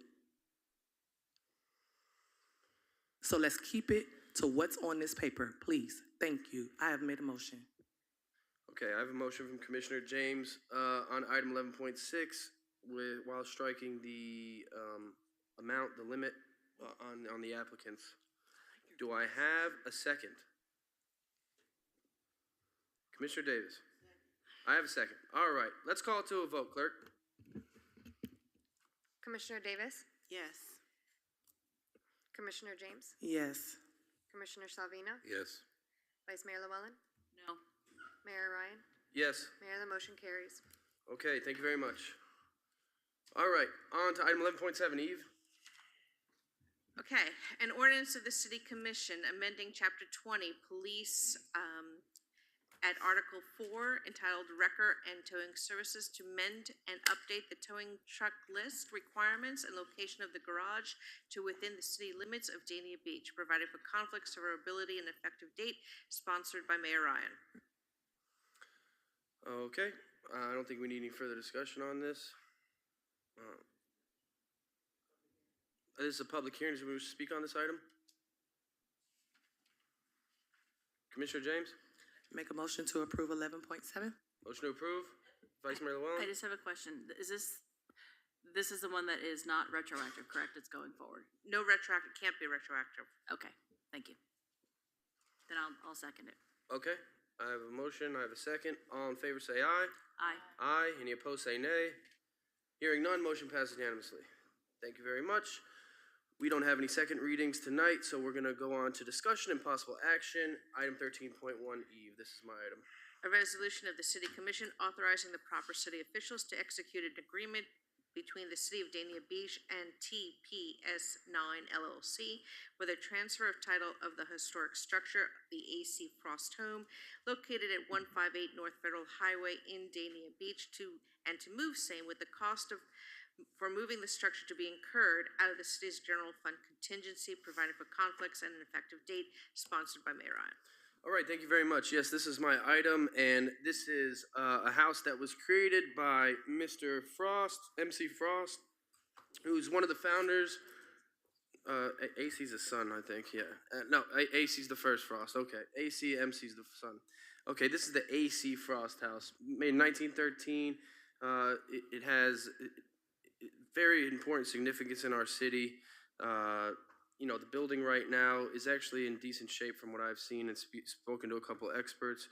So let's keep it to what's on this paper, please. Thank you. I have made a motion. Okay, I have a motion from Commissioner James on item 11.6 while striking the amount, the limit on the applicants. Do I have a second? Commissioner Davis? I have a second. All right, let's call it to a vote, clerk. Commissioner Davis? Yes. Commissioner James? Yes. Commissioner Salvino? Yes. Vice Mayor Llewellyn? No. Mayor Ryan? Yes. Mayor, the motion carries. Okay, thank you very much. All right, on to item 11.7, Eve. Okay, an ordinance of the City Commission amending Chapter 20, Police, at Article 4 entitled Wrecker and Towing Services to mend and update the towing truck list requirements and location of the garage to within the city limits of Dania Beach, providing for conflict, severability, and effective date, sponsored by Mayor Ryan. Okay, I don't think we need any further discussion on this. This is a public hearing. Does anyone wish to speak on this item? Commissioner James? Make a motion to approve 11.7. Motion to approve. Vice Mayor Llewellyn? I just have a question. Is this is the one that is not retroactive, correct? It's going forward. No retroactive, can't be retroactive. Okay, thank you. Then I'll second it. Okay, I have a motion, I have a second. All in favor say aye. Aye. Aye. Any opposed say nay. Hearing none, motion passes unanimously. Thank you very much. We don't have any second readings tonight, so we're gonna go on to discussion and possible action. Item 13.1, Eve, this is my item. A resolution of the City Commission authorizing the proper city officials to execute an agreement between the City of Dania Beach and TPS 9 LLC for the transfer of title of the historic structure, the A.C. Frost Home, located at 158 North Federal Highway in Dania Beach, to move same with the cost for moving the structure to be incurred out of the city's general fund contingency, providing for conflicts and an effective date, sponsored by Mayor Ryan. All right, thank you very much. Yes, this is my item, and this is a house that was created by Mr. Frost, MC Frost, who's one of the founders. AC's the son, I think, yeah. No, AC's the first Frost, okay. AC, MC's the son. Okay, this is the AC Frost house, made in 1913. It has very important significance in our city. You know, the building right now is actually in decent shape from what I've seen and spoken to a couple experts.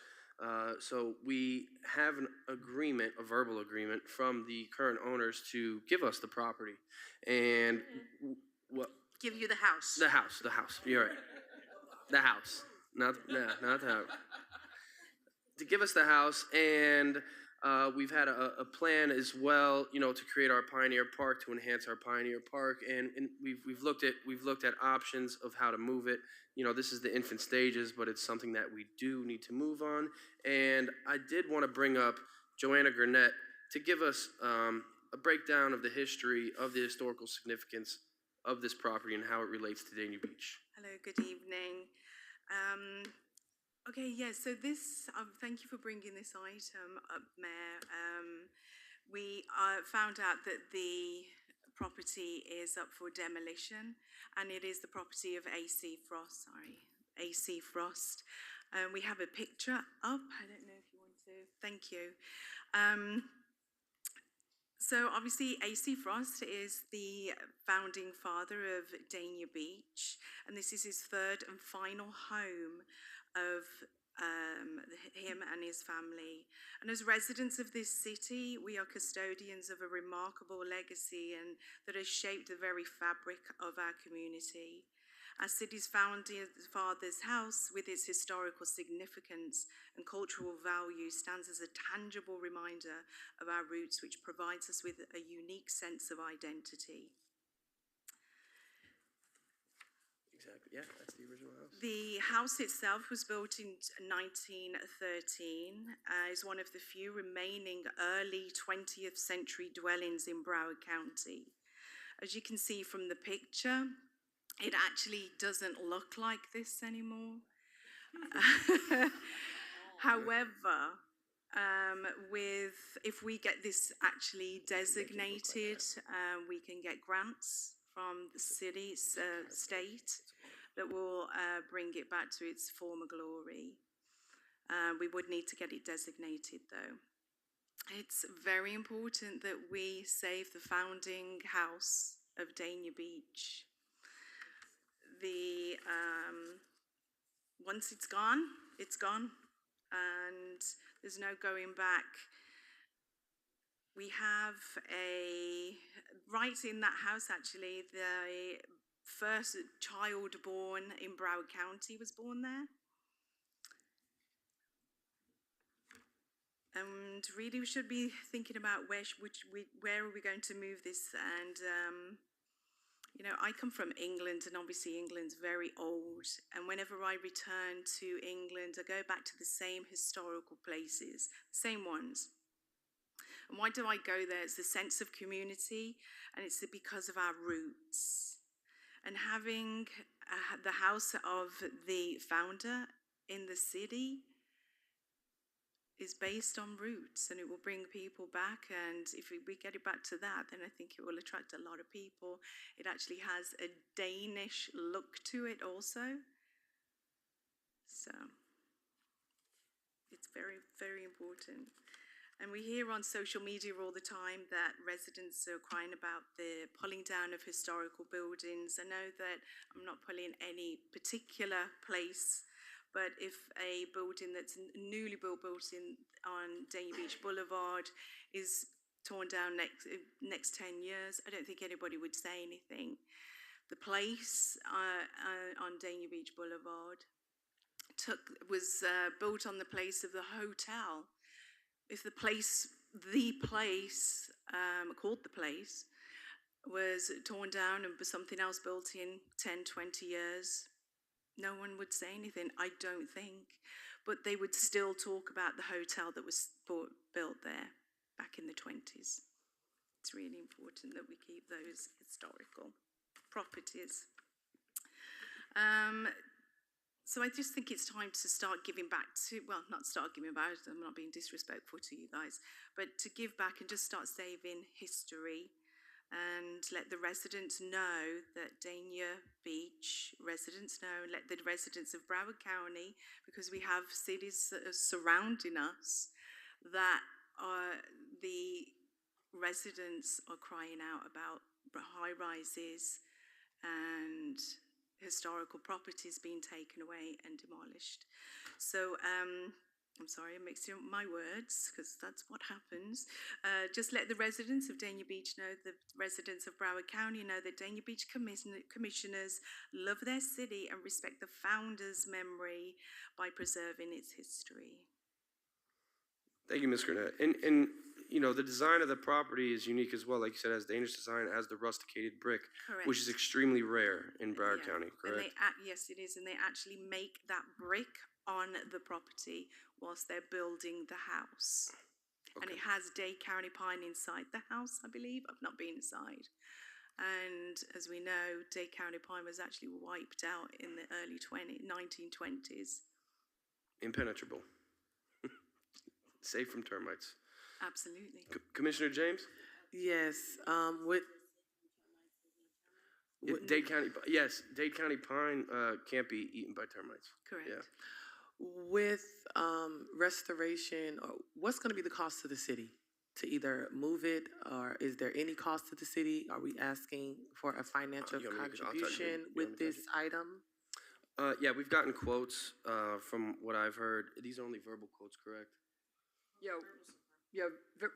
So we have an agreement, a verbal agreement from the current owners to give us the property. And what? Give you the house. The house, you're right. The house, not the house. To give us the house, and we've had a plan as well, you know, to create our Pioneer Park, to enhance our Pioneer Park, and we've looked at options of how to move it. You know, this is the infant stages, but it's something that we do need to move on. And I did want to bring up Joanna Gurnett to give us a breakdown of the history of the historical significance of this property and how it relates to Dania Beach. Hello, good evening. Okay, yeah, so this, thank you for bringing this item up, Mayor. We found out that the property is up for demolition, and it is the property of AC Frost, AC Frost. We have a picture up, I don't know if you want to, thank you. So obviously AC Frost is the founding father of Dania Beach, and this is his third and final home of him and his family. And as residents of this city, we are custodians of a remarkable legacy and that has shaped the very fabric of our community. Our city's founding father's house, with its historical significance and cultural value, stands as a tangible reminder of our roots, which provides us with a unique sense of identity. Exactly, yeah, that's the original house. The house itself was built in 1913, is one of the few remaining early 20th century dwellings in Broward County. As you can see from the picture, it actually doesn't look like this anymore. However, if we get this actually designated, we can get grants from the city, state, that will bring it back to its former glory. We would need to get it designated, though. It's very important that we save the founding house of Dania Beach. Once it's gone, and there's no going back. We have right in that house, actually, the first child born in Broward County was born there. And really, we should be thinking about where are we going to move this? And you know, I come from England, and obviously England's very old. And whenever I return to England, I go back to the same historical places, same ones. And why do I go there? It's the sense of community, and it's because of our roots. And having the house of the founder in the city is based on roots, and it will bring people back. And if we get it back to that, then I think it will attract a lot of people. It actually has a Danish look to it also. So it's very, very important. And we hear on social media all the time that residents are crying about the pulling down of historical buildings. I know that I'm not pulling any particular place, but if a building that's newly built on Dania Beach Boulevard is torn down next 10 years, I don't think anybody would say anything. The place on Dania Beach Boulevard was built on the place of the hotel. If the place called the place, was torn down and something else built in 10, 20 years, no one would say anything, I don't think. But they would still talk about the hotel that was built there back in the 20s. It's really important that we keep those historical properties. So I just think it's time to start giving back to, well, not start giving back, I'm not being disrespectful to you guys, but to give back and just start saving history and let the residents know that Dania Beach residents know, and let the residents of Broward County, because we have cities surrounding us, that the residents are crying out about high rises and historical properties being taken away and demolished. So I'm sorry, I'm mixing up my words, because that's what happens. Just let the residents of Dania Beach know, the residents of Broward County know that Dania Beach commissioners love their city and respect the founder's memory by preserving its history. Thank you, Ms. Gurnett. And you know, the design of the property is unique as well. Like you said, it has Danish design, it has the rusticated brick, Correct. which is extremely rare in Broward County, correct? Yes, it is, and they actually make that brick on the property whilst they're building the house. Okay. And it has Dade County pine inside the house, I believe. I've not been inside. And as we know, Dade County pine was actually wiped out in the early 1920s. Impenetrable. Safe from termites. Absolutely. Commissioner James? Yes, Dade County, yes, Dade County pine can't be eaten by termites. Correct. Yeah. with restoration, what's gonna be the cost to the city to either move it, or is there any cost to the city? Are we asking for a financial You want me to- I'll touch it. contribution You want with me to touch this item? Yeah, we've gotten quotes from what I've heard. These are only verbal quotes, correct? Yeah,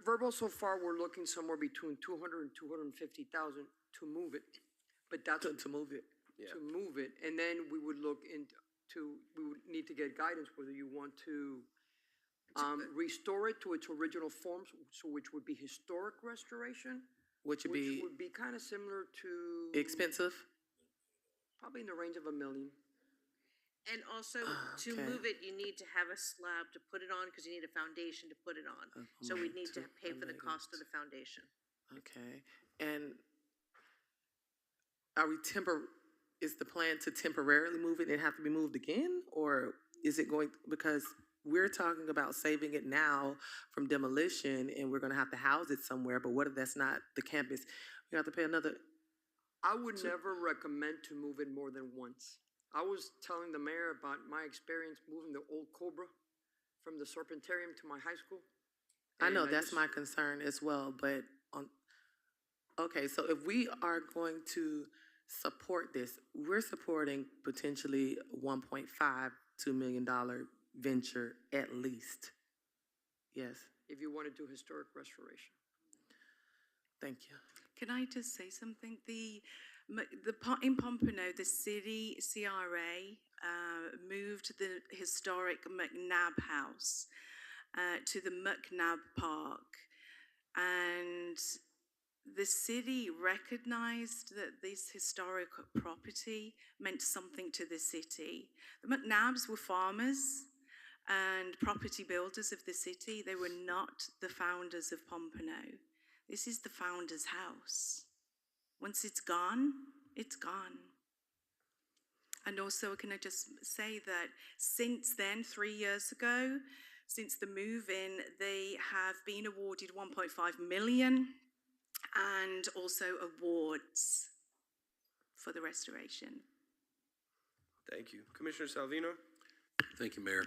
verbal so far, we're looking somewhere between 200 and 250,000 to move it. But that's To move it. Yeah. to move it, and then we would look into, we would need to get guidance whether you want to restore it to its original form, so which would be historic restoration, Which would which be would be kind of similar to expensive? probably in the range of $1 million. And also, to Okay. move it, you need to have a slab to put it on, because you need a foundation to put it on. So we'd need to pay for the cost of the foundation. Okay, and are we is the plan to temporarily move it and have to be moved again? Or is it going, because we're talking about saving it now from demolition and we're gonna have to house it somewhere, but what if that's not the campus? We have to pay another, I would never recommend to move it more than once. I was telling the mayor about my experience moving the old Cobra from the Serpentarium to my high school. I know And that's just- my concern as well, but okay, so if we are going to support this, we're supporting potentially $1.5–2 million venture at least. Yes, If you want to do historic restoration. thank you. Can I just say something? In Pompano, the city CRA moved the historic McNabb House to the McNabb Park, and the city recognized that this historic property meant something to the city. The McNabbs were farmers and property builders of the city. They were not the founders of Pompano. This is the founder's house. Once it's gone, it's gone. And also, can I just say that since then, 3 years ago, since the move-in, they have been awarded $1.5 million and also awards for the restoration. Thank you. Commissioner Salvino? Thank you, Mayor.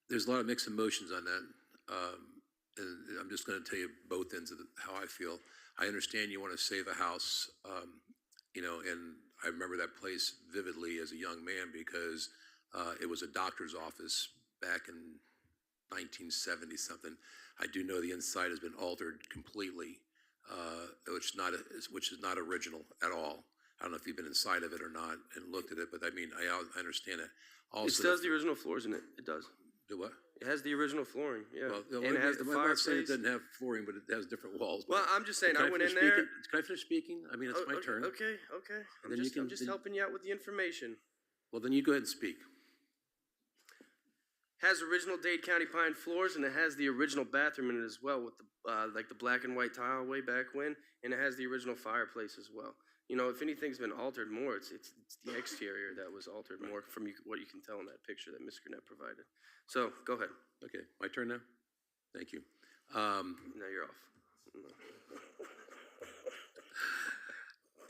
There's a lot of mixed emotions on that. And I'm just going to tell you both ends of how I feel. I understand you want to save a house, and I remember that place vividly as a young man because it was a doctor's office back in 1970 something. I do know the inside has been altered completely, which is not original at all. I don't know if you've been inside of it or not and looked at it, but I mean, I understand it. Also, It still has the original floors in it. It does. Do what? It has the original flooring, yeah. Well, And it has the I'm not saying it fireplace. doesn't have flooring, but it has different walls. Well, I'm just saying, Can I went finish in there. speaking? Can I finish speaking? I mean, it's my okay, turn. Okay. And then you I'm can- just then- helping you out with the information. Well, then you go ahead and speak. Has original Dade County pine floors, and it has the original bathroom in it as well, with the like the black and white tile way back when, and it has the original fireplace as well. You know, if anything's been altered more, it's the exterior that was altered more from what you can tell in that picture that Ms. Gurnett provided. So go ahead. Okay, my turn now? Thank you. Now you're off.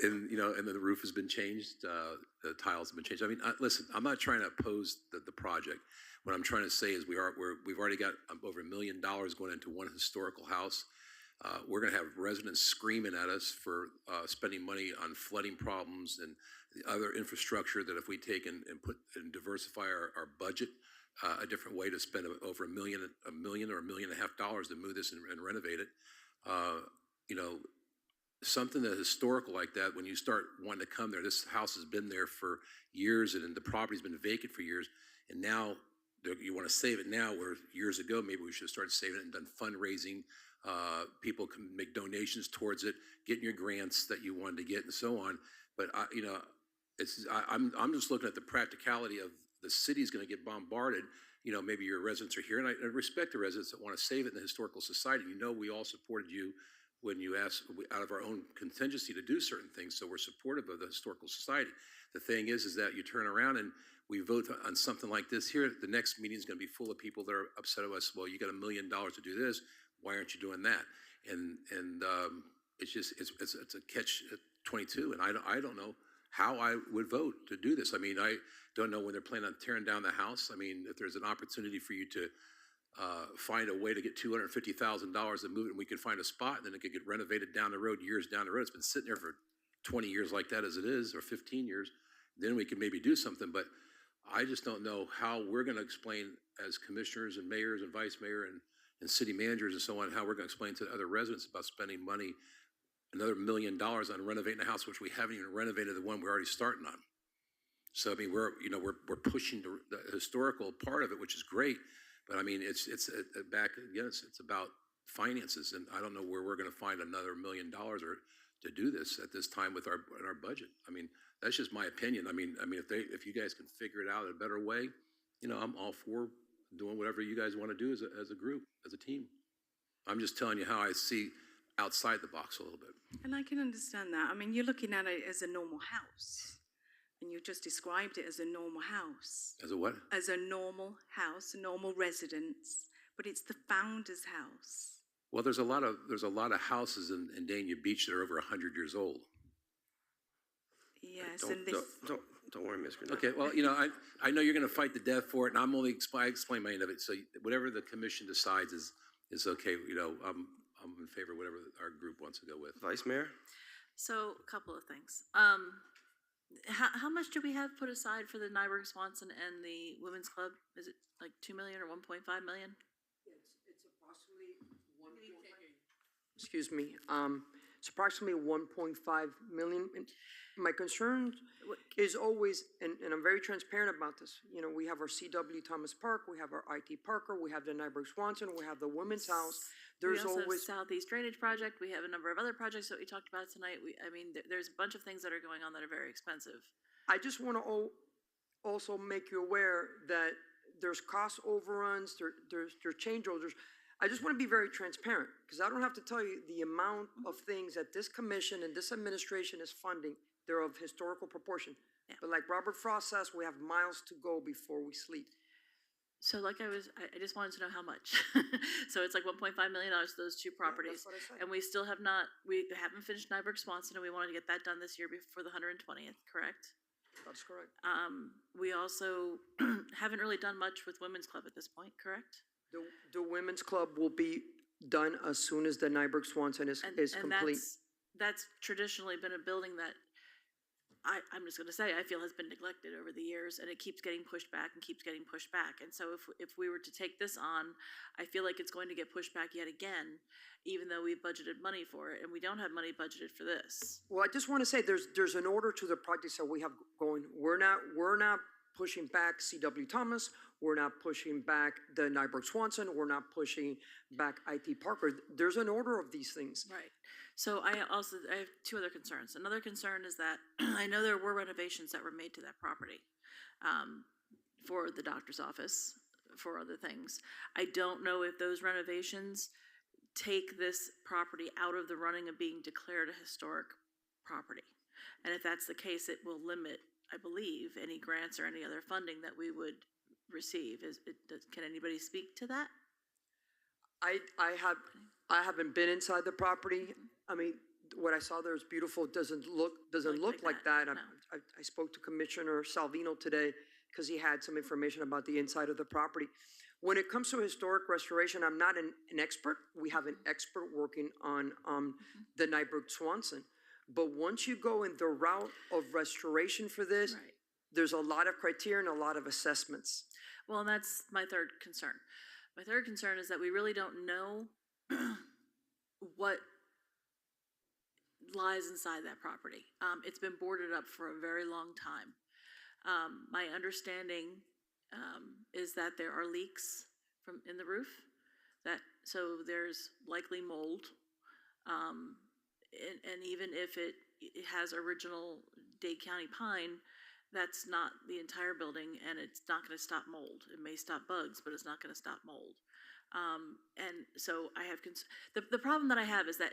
And then the roof has been changed, the tiles have been changed. I mean, listen, I'm not trying to oppose the project. What I'm trying to say is we've already got over $1 million going into one historical house. We're going to have residents screaming at us for spending money on flooding problems and the other infrastructure that if we take and put and diversify our budget a different way to spend over $1 million or $1.5 million to move this and renovate it. Something that historical like that, when you start wanting to come there, this house has been there for years and the property's been vacant for years, and now you want to save it now, where years ago maybe we should have started saving it and done fundraising. People can make donations towards it, getting your grants that you wanted to get, and so on. But I'm just looking at the practicality of the city's going to get bombarded. Maybe your residents are here, and I respect the residents that want to save it in the historical society. We all supported you when you asked out of our own contingency to do certain things, so we're supportive of the historical society. The thing is that you turn around and we vote on something like this here, the next meeting is going to be full of people that are upset with us. Well, you got $1 million to do this. Why aren't you doing that? And it's a catch-22, and I don't know how I would vote to do this. I mean, I don't know when they're planning on tearing down the house. I mean, if there's an opportunity for you to find a way to get $250,000 to move it, and we could find a spot, and then it could get renovated down the road, years down the road. It's been sitting there for 20 years like that as it is, or 15 years. Then we can maybe do something, but I just don't know how we're going to explain as commissioners and mayors and vice mayor and city managers and so on, how we're going to explain to other residents about spending money, another $1 million on renovating a house, which we haven't even renovated the one we're already starting on. So I mean, we're pushing the historical part of it, which is great, but I mean, it's back again. It's about finances, and I don't know where we're going to find another $1 million or to do this at this time with our budget. I mean, that's just my opinion. I mean, if you guys can figure it out in a better way, I'm all for doing whatever you guys want to do as a group, as a team. I'm just telling you how I see outside the box a little bit. And I can understand that. I mean, you're looking at it as a normal house, and you just described it as a normal house. As a what? As a normal house, a normal residence, but it's the founder's house. Well, there's a lot of houses in Dania Beach that are over 100 years old. Yes, Don't, and this. Don't worry, Ms. Grenett. Okay, well, you know, I know you're gonna fight to death for it, and I'm only I explain my end of it, so whatever the commission decides is okay, you know, I'm in favor of whatever our group wants to go with. Vice Mayor? So, a couple of things. How much do we have put aside for the Nyberg Swanson and the Women's Club? Is it like 2 million or 1.5 million? It's approximately excuse me, it's approximately 1.5 million. And my concern is always, and I'm very transparent about this, you know, we have our CW Thomas Park, we have our IT Parker, we have the Nyberg Swanson, we have the Women's House. There's we also always, have Southeast Drainage Project. We have a number of other projects that we talked about tonight. There's a bunch of things that are going on that are very expensive. I just want to also make you aware that there's cost overruns, there's change orders. I just want to be very transparent, because I don't have to tell you the amount of things that this commission and this administration is funding. They're of historical proportion. Yeah. But like Robert Frost says, we have miles to go before we sleep. So I just wanted to know how much. So it's like $1.5 million for those two properties. That's what I said. And we still have not, we haven't finished Nyberg Swanson, and we wanted to get that done this year before the 120th, correct? That's correct. We also haven't really done much with Women's Club at this point, correct? The Women's Club will be done as soon as the Nyberg Swanson is complete. That's traditionally been a building that I'm just gonna say, I feel has been neglected over the years, and it keeps getting pushed back and keeps getting pushed back. And so if we were to take this on, I feel like it's going to get pushed back yet again, even though we budgeted money for it, and we don't have money budgeted for this. Well, I just want to say there's an order to the projects that we have going. We're not pushing back CW Thomas. We're not pushing back the Nyberg Swanson. We're not pushing back IT Parker. There's an order of these things. Right. So I have two other concerns. Another concern is that I know there were renovations that were made to that property for the doctor's office, for other things. I don't know if those renovations take this property out of the running of being declared a historic property. And if that's the case, it will limit, I believe, any grants or any other funding that we would receive. Can anybody speak to that? I haven't been inside the property. I mean, what I saw there is beautiful. It doesn't look like that. No. I spoke to Commissioner Salvino today because he had some information about the inside of the property. When it comes to historic restoration, I'm not an expert. We have an expert working on the Nyberg Swanson. But once you go in the route of restoration for this, Right. there's a lot of criteria and a lot of assessments. Well, and that's my third concern. My third concern is that we really don't know what lies inside that property. It's been boarded up for a very long time. My understanding is that there are leaks in the roof, so there's likely mold. And even if it has original Dade County pine, that's not the entire building, and it's not going to stop mold. It may stop bugs, but it's not going to stop mold. And so I have the problem that I have is that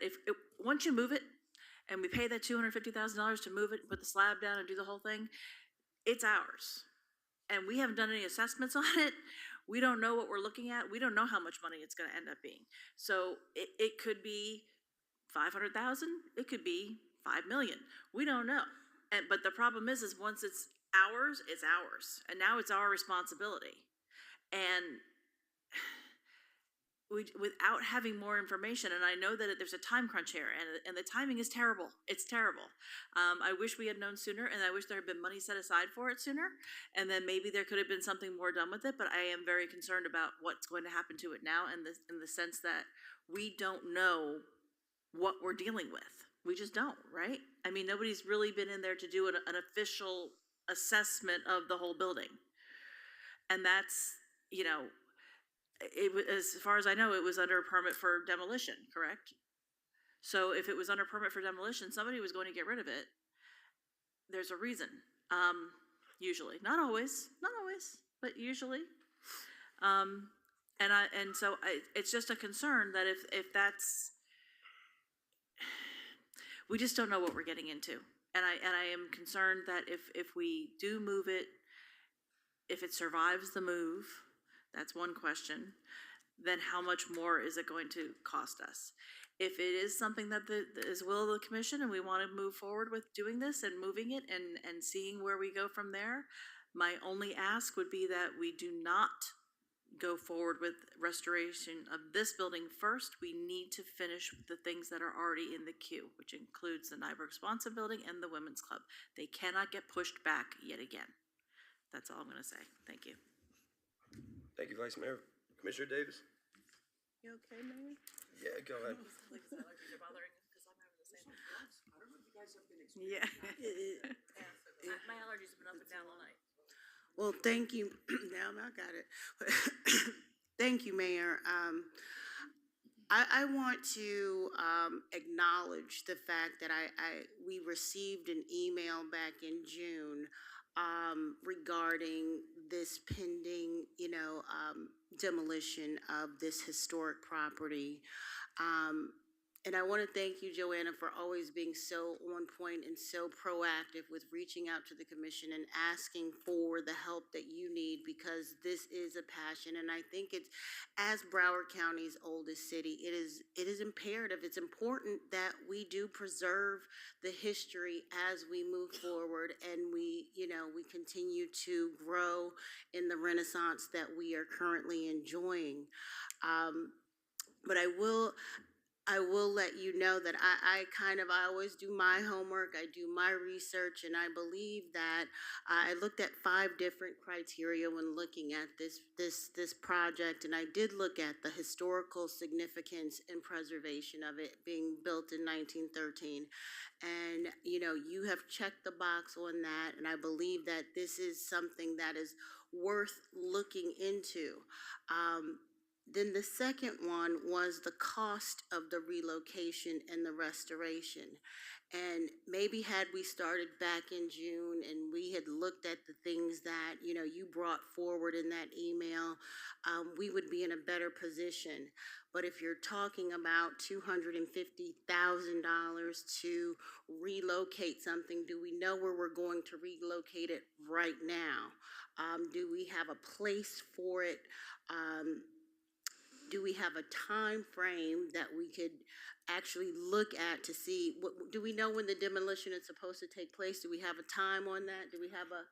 once you move it, and we pay that $250,000 to move it, put the slab down, and do the whole thing, it's ours, and we haven't done any assessments on it. We don't know what we're looking at. We don't know how much money it's going to end up being. So it could be $500,000. It could be $5 million. We don't know. But the problem is once it's ours, and now it's our responsibility. And without having more information, and I know that there's a time crunch here, and the timing is terrible. It's terrible. I wish we had known sooner, and I wish there had been money set aside for it sooner, and then maybe there could have been something more done with it, but I am very concerned about what's going to happen to it now in the sense that we don't know what we're dealing with. We just don't, right? I mean, nobody's really been in there to do an official assessment of the whole building. And that's, as far as I know, it was under a permit for demolition, correct? So if it was under permit for demolition, somebody was going to get rid of it. There's a reason, usually. Not always, but usually. So it's just a concern that if that's, we just don't know what we're getting into. And I am concerned that if we do move it, if it survives the move, that's one question, then how much more is it going to cost us? if it is something that is will of the commission and we want to move forward with doing this and moving it and seeing where we go from there, my only ask would be that we do not go forward with restoration of this building first. We need to finish the things that are already in the queue, which includes the Nyberg Swanson building and the Women's Club. They cannot get pushed back yet again. That's all I'm gonna say. Thank you. Thank you, Vice Mayor. Commissioner Davis? You okay, Mayor? Yeah, go ahead. Yeah. My allergies have been up and down all night. Well, thank you. Now I got it. Thank you, Mayor. I want to acknowledge the fact that we received an email back in June regarding this pending, demolition of this historic property. And I want to thank you, Joanna, for always being so on point and so proactive with reaching out to the commission and asking for the help that you need, because this is a passion. And I think it's, as Broward County's oldest city, it is imperative, it's important that we do preserve the history as we move forward and we continue to grow in the renaissance that we are currently enjoying. But I will let you know that I always do my homework, I do my research, and I believe that I looked at 5 different criteria when looking at this project, and I did look at the historical significance and preservation of it being built in 1913. And, you have checked the box on that, and I believe that this is something that is worth looking into. Then the second one was the cost of the relocation and the restoration. And maybe had we started back in June and we had looked at the things that, you brought forward in that email, we would be in a better position. But if you're talking about $250,000 to relocate something, do we know where we're going to relocate it right now? Do we have a place for it? Do we have a time frame that we could actually look at to see, do we know when the demolition is supposed to take place? Do we have a time on that? Do we have a?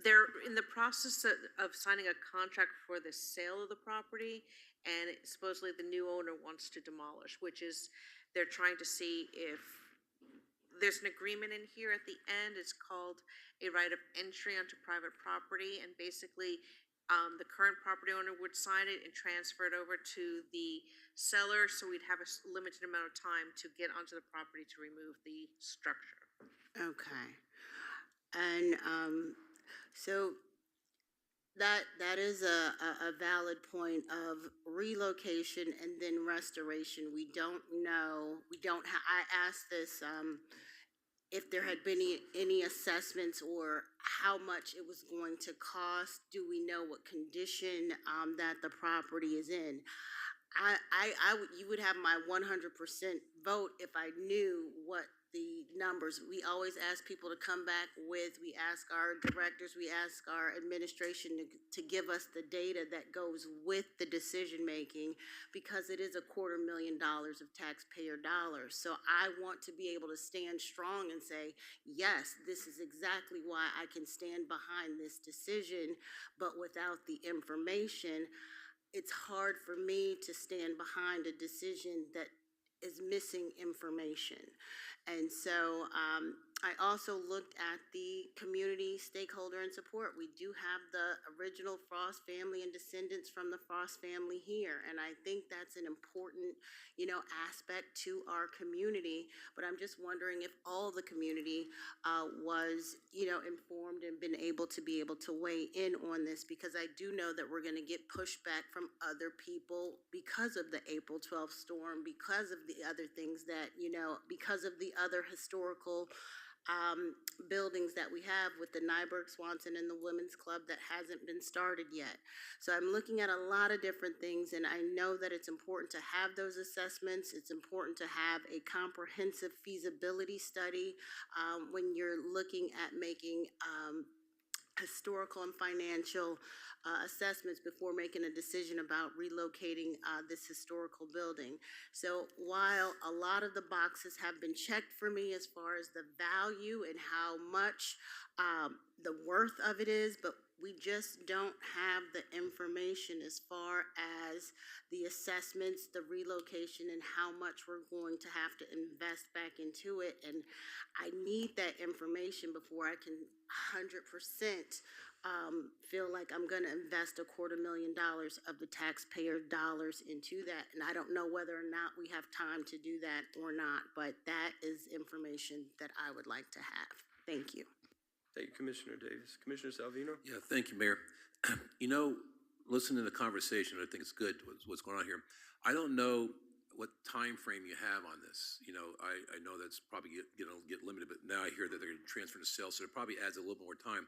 They're in the process of signing a contract for the sale of the property, and supposedly the new owner wants to demolish, which is, they're trying to see if there's an agreement in here at the end. It's called a right of entry onto private property, and basically the current property owner would sign it and transfer it over to the seller, so we'd have a limited amount of time to get onto the property to remove the structure. Okay. And so that is a valid point of relocation and then restoration. We don't know, I asked this, if there had been any assessments or how much it was going to cost. Do we know what condition that the property is in? You would have my 100% vote if I knew what the numbers. We always ask people to come back with, we ask our directors, we ask our administration to give us the data that goes with the decision making, because it is $250,000 of taxpayer dollars. So I want to be able to stand strong and say, yes, this is exactly why I can stand behind this decision, but without the information, it's hard for me to stand behind a decision that is missing information. And so I also looked at the community stakeholder and support. We do have the original Frost family and descendants from the Frost family here, and I think that's an important, aspect to our community. But I'm just wondering if all the community was, informed and been able to weigh in on this, because I do know that we're going to get pushback from other people because of the April 12th storm, because of the other things that, because of the other historical buildings that we have with the Nyberg Swanson and the Women's Club that hasn't been started yet. So I'm looking at a lot of different things, and I know that it's important to have those assessments. It's important to have a comprehensive feasibility study when you're looking at making historical and financial assessments before making a decision about relocating this historical building. So while a lot of the boxes have been checked for me as far as the value and how much the worth of it is, but we just don't have the information as far as the assessments, the relocation, and how much we're going to have to invest back into it. And I need that information before I can 100% feel like I'm going to invest $250,000 of the taxpayer dollars into that. And I don't know whether or not we have time to do that or not, but that is information that I would like to have. Thank you. Thank you, Commissioner Davis. Commissioner Salvino? Yeah, thank you, Mayor. You know, listening to the conversation, I think it's good what's going on here. I don't know what time frame you have on this. You know, I know that's probably going to get limited, but now I hear that they're going to transfer to sales, so it probably adds a little more time.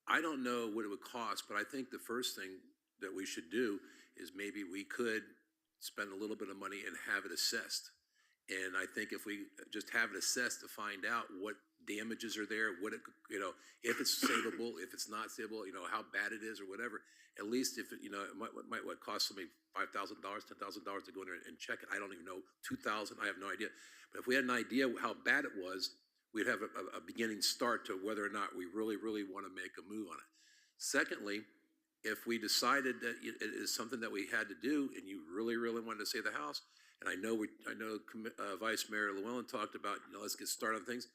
I don't know what it would cost, but I think the first thing that we should do is maybe we could spend a little bit of money and have it assessed. And I think if we just have it assessed to find out what damages are there, what it, you know, if it's savable, if it's not savable, you know, how bad it is or whatever. At least if it, you know, it might cost somebody $5,000, $10,000 to go in there and check it. I don't even know, $2,000, I have no idea. But if we had an idea how bad it was, we'd have a beginning start to whether or not we really want to make a move on it. Secondly, if we decided that it is something that we had to do and you really wanted to save the house, and I know Vice Mayor Llewellyn talked about, you know, let's get started on things.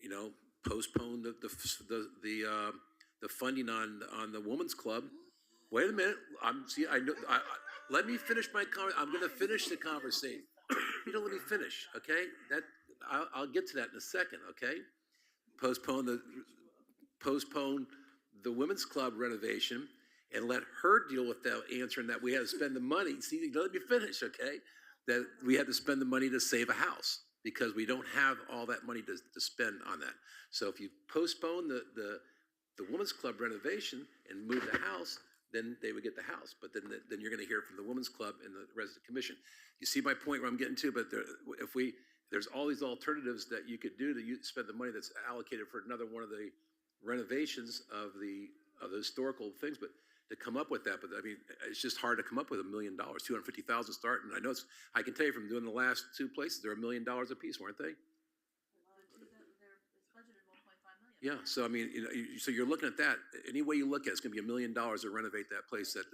You know, postpone the funding on the Women's Club. Wait a minute. Let me finish my comment. I'm going to finish the conversation. You don't let me finish, okay? I'll get to that in a second, okay? Postpone the Women's Club renovation and let her deal with that, answering that we had to spend the money. See, you don't let me finish, okay? That we had to spend the money to save a house, because we don't have all that money to spend on that. So if you postpone the Women's Club renovation and move the house, then they would get the house. But then you're going to hear from the Women's Club and the Resident Commission. You see my point where I'm getting to? But there's all these alternatives that you could do to spend the money that's allocated for another one of the renovations of the historical things. But to come up with that, but I mean, it's just hard to come up with $1 million, $250,000 starting. I know I can tell you from doing the last two places, they're $1 million a piece, weren't they? Yeah, so I mean, you know, so you're looking at that. Any way you look at it, it's going to be $1 million to renovate that place that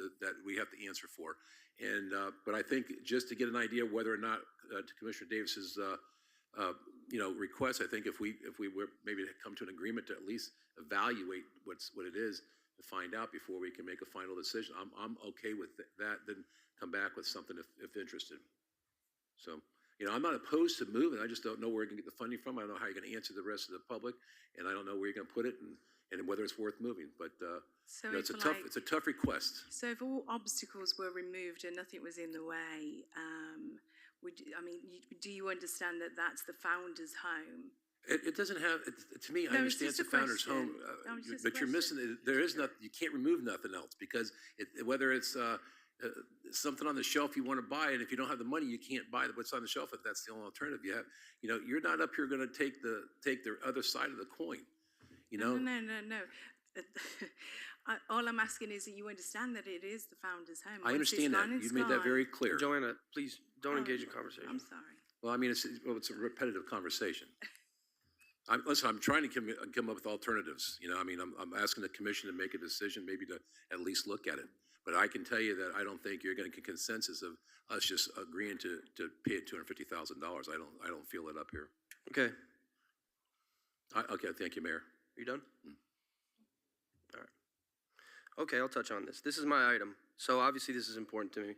we have to answer for. And but I think just to get an idea whether or not to Commissioner Davis's you know, request, I think if we were maybe to come to an agreement to at least evaluate what it is, to find out before we can make a final decision. I'm okay with that. Then come back with something if interested. So, you know, I'm not opposed to moving. I just don't know where you're going to get the funding from. I don't know how you're going to answer the rest of the public, and I don't know where you're going to put it and whether it's worth moving. But so you know, it's a tough request. So if all obstacles were removed and nothing was in the way, do you understand that that's the founder's home? It doesn't have, to me, I understand it's a founder's home, but you're missing, there is nothing, you can't remove nothing else, because whether it's something on the shelf you want to buy, and if you don't have the money, you can't buy what's on the shelf if that's the only alternative you have. You know, you're not up here going to take the other side of the coin, you know? No. All I'm asking is that you understand that it is the founder's home. I understand that. You've made that very clear. Joanna, please don't engage in conversation. I'm sorry. Well, I mean, it's a repetitive conversation. Listen, I'm trying to come up with alternatives. You know, I mean, I'm asking the commission to make a decision, maybe to at least look at it. But I can tell you that I don't think you're going to get consensus of us just agreeing to pay it $250,000. I don't feel it up here. Okay. Okay, thank you, Mayor. Are you done? All right. Okay, I'll touch on this. This is my item. So obviously this is important to me.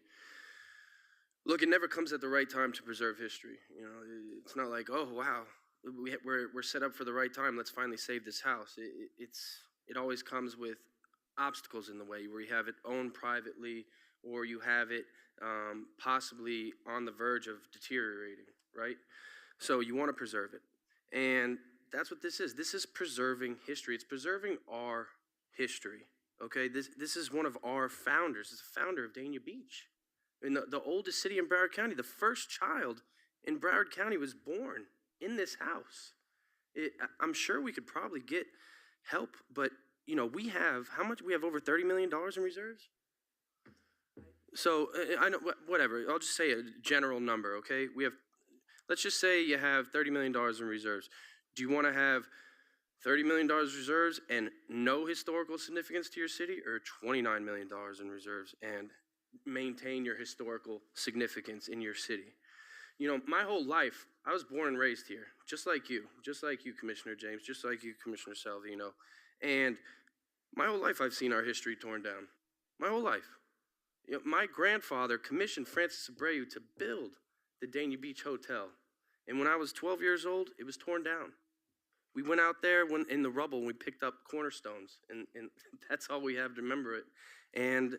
Look, it never comes at the right time to preserve history. You know, it's not like, oh, wow, we're set up for the right time. Let's finally save this house. It always comes with obstacles in the way, where you have it owned privately, or you have it possibly on the verge of deteriorating, right? So you want to preserve it. And that's what this is. This is preserving history. It's preserving our history, okay? This is one of our founders. It's the founder of Dania Beach. In the oldest city in Broward County. The first child in Broward County was born in this house. I'm sure we could probably get help, but we have, how much? We have over $30 million in reserves? So I know, whatever, I'll just say a general number, okay? Let's just say you have $30 million in reserves. Do you want to have $30 million reserves and no historical significance to your city, or $29 million in reserves and maintain your historical significance in your city? My whole life, I was born and raised here, just like you, Commissioner James, just like you, Commissioner Salvino. And my whole life I've seen our history torn down. My whole life. My grandfather commissioned Francis Abreu to build the Dania Beach Hotel. And when I was 12 years old, it was torn down. We went out there in the rubble and we picked up cornerstones, and that's all we have to remember it. And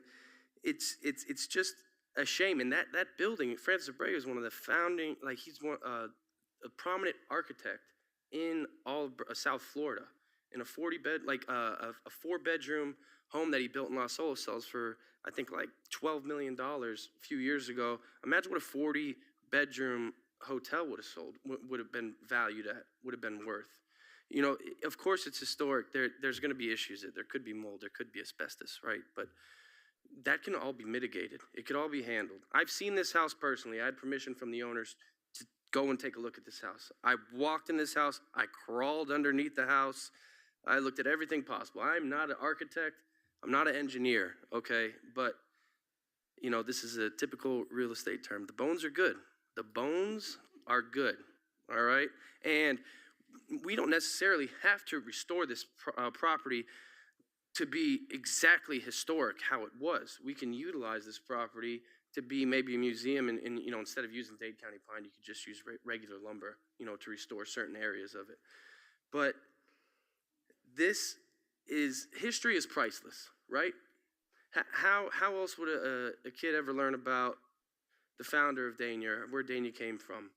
it's just a shame. And that building, Francis Abreu is one of the founding, he's a prominent architect in all of South Florida. In a 40-bed, a 4-bedroom home that he built in Los Olos sells for, I think, $12 million a few years ago. Imagine what a 40-bedroom hotel would have sold, would have been valued at, would have been worth. Of course it's historic. There's going to be issues. There could be mold. There could be asbestos, right? But that can all be mitigated. It could all be handled. I've seen this house personally. I had permission from the owners to go and take a look at this house. I walked in this house. I crawled underneath the house. I looked at everything possible. I'm not an architect. I'm not an engineer, okay? But, this is a typical real estate term. The bones are good. The bones are good, all right? And we don't necessarily have to restore this property to be exactly historic how it was. We can utilize this property to be maybe a museum, and instead of using Dade County pine, you could just use regular lumber, to restore certain areas of it. But history is priceless, right? How else would a kid ever learn about the founder of Dania, where Dania came from?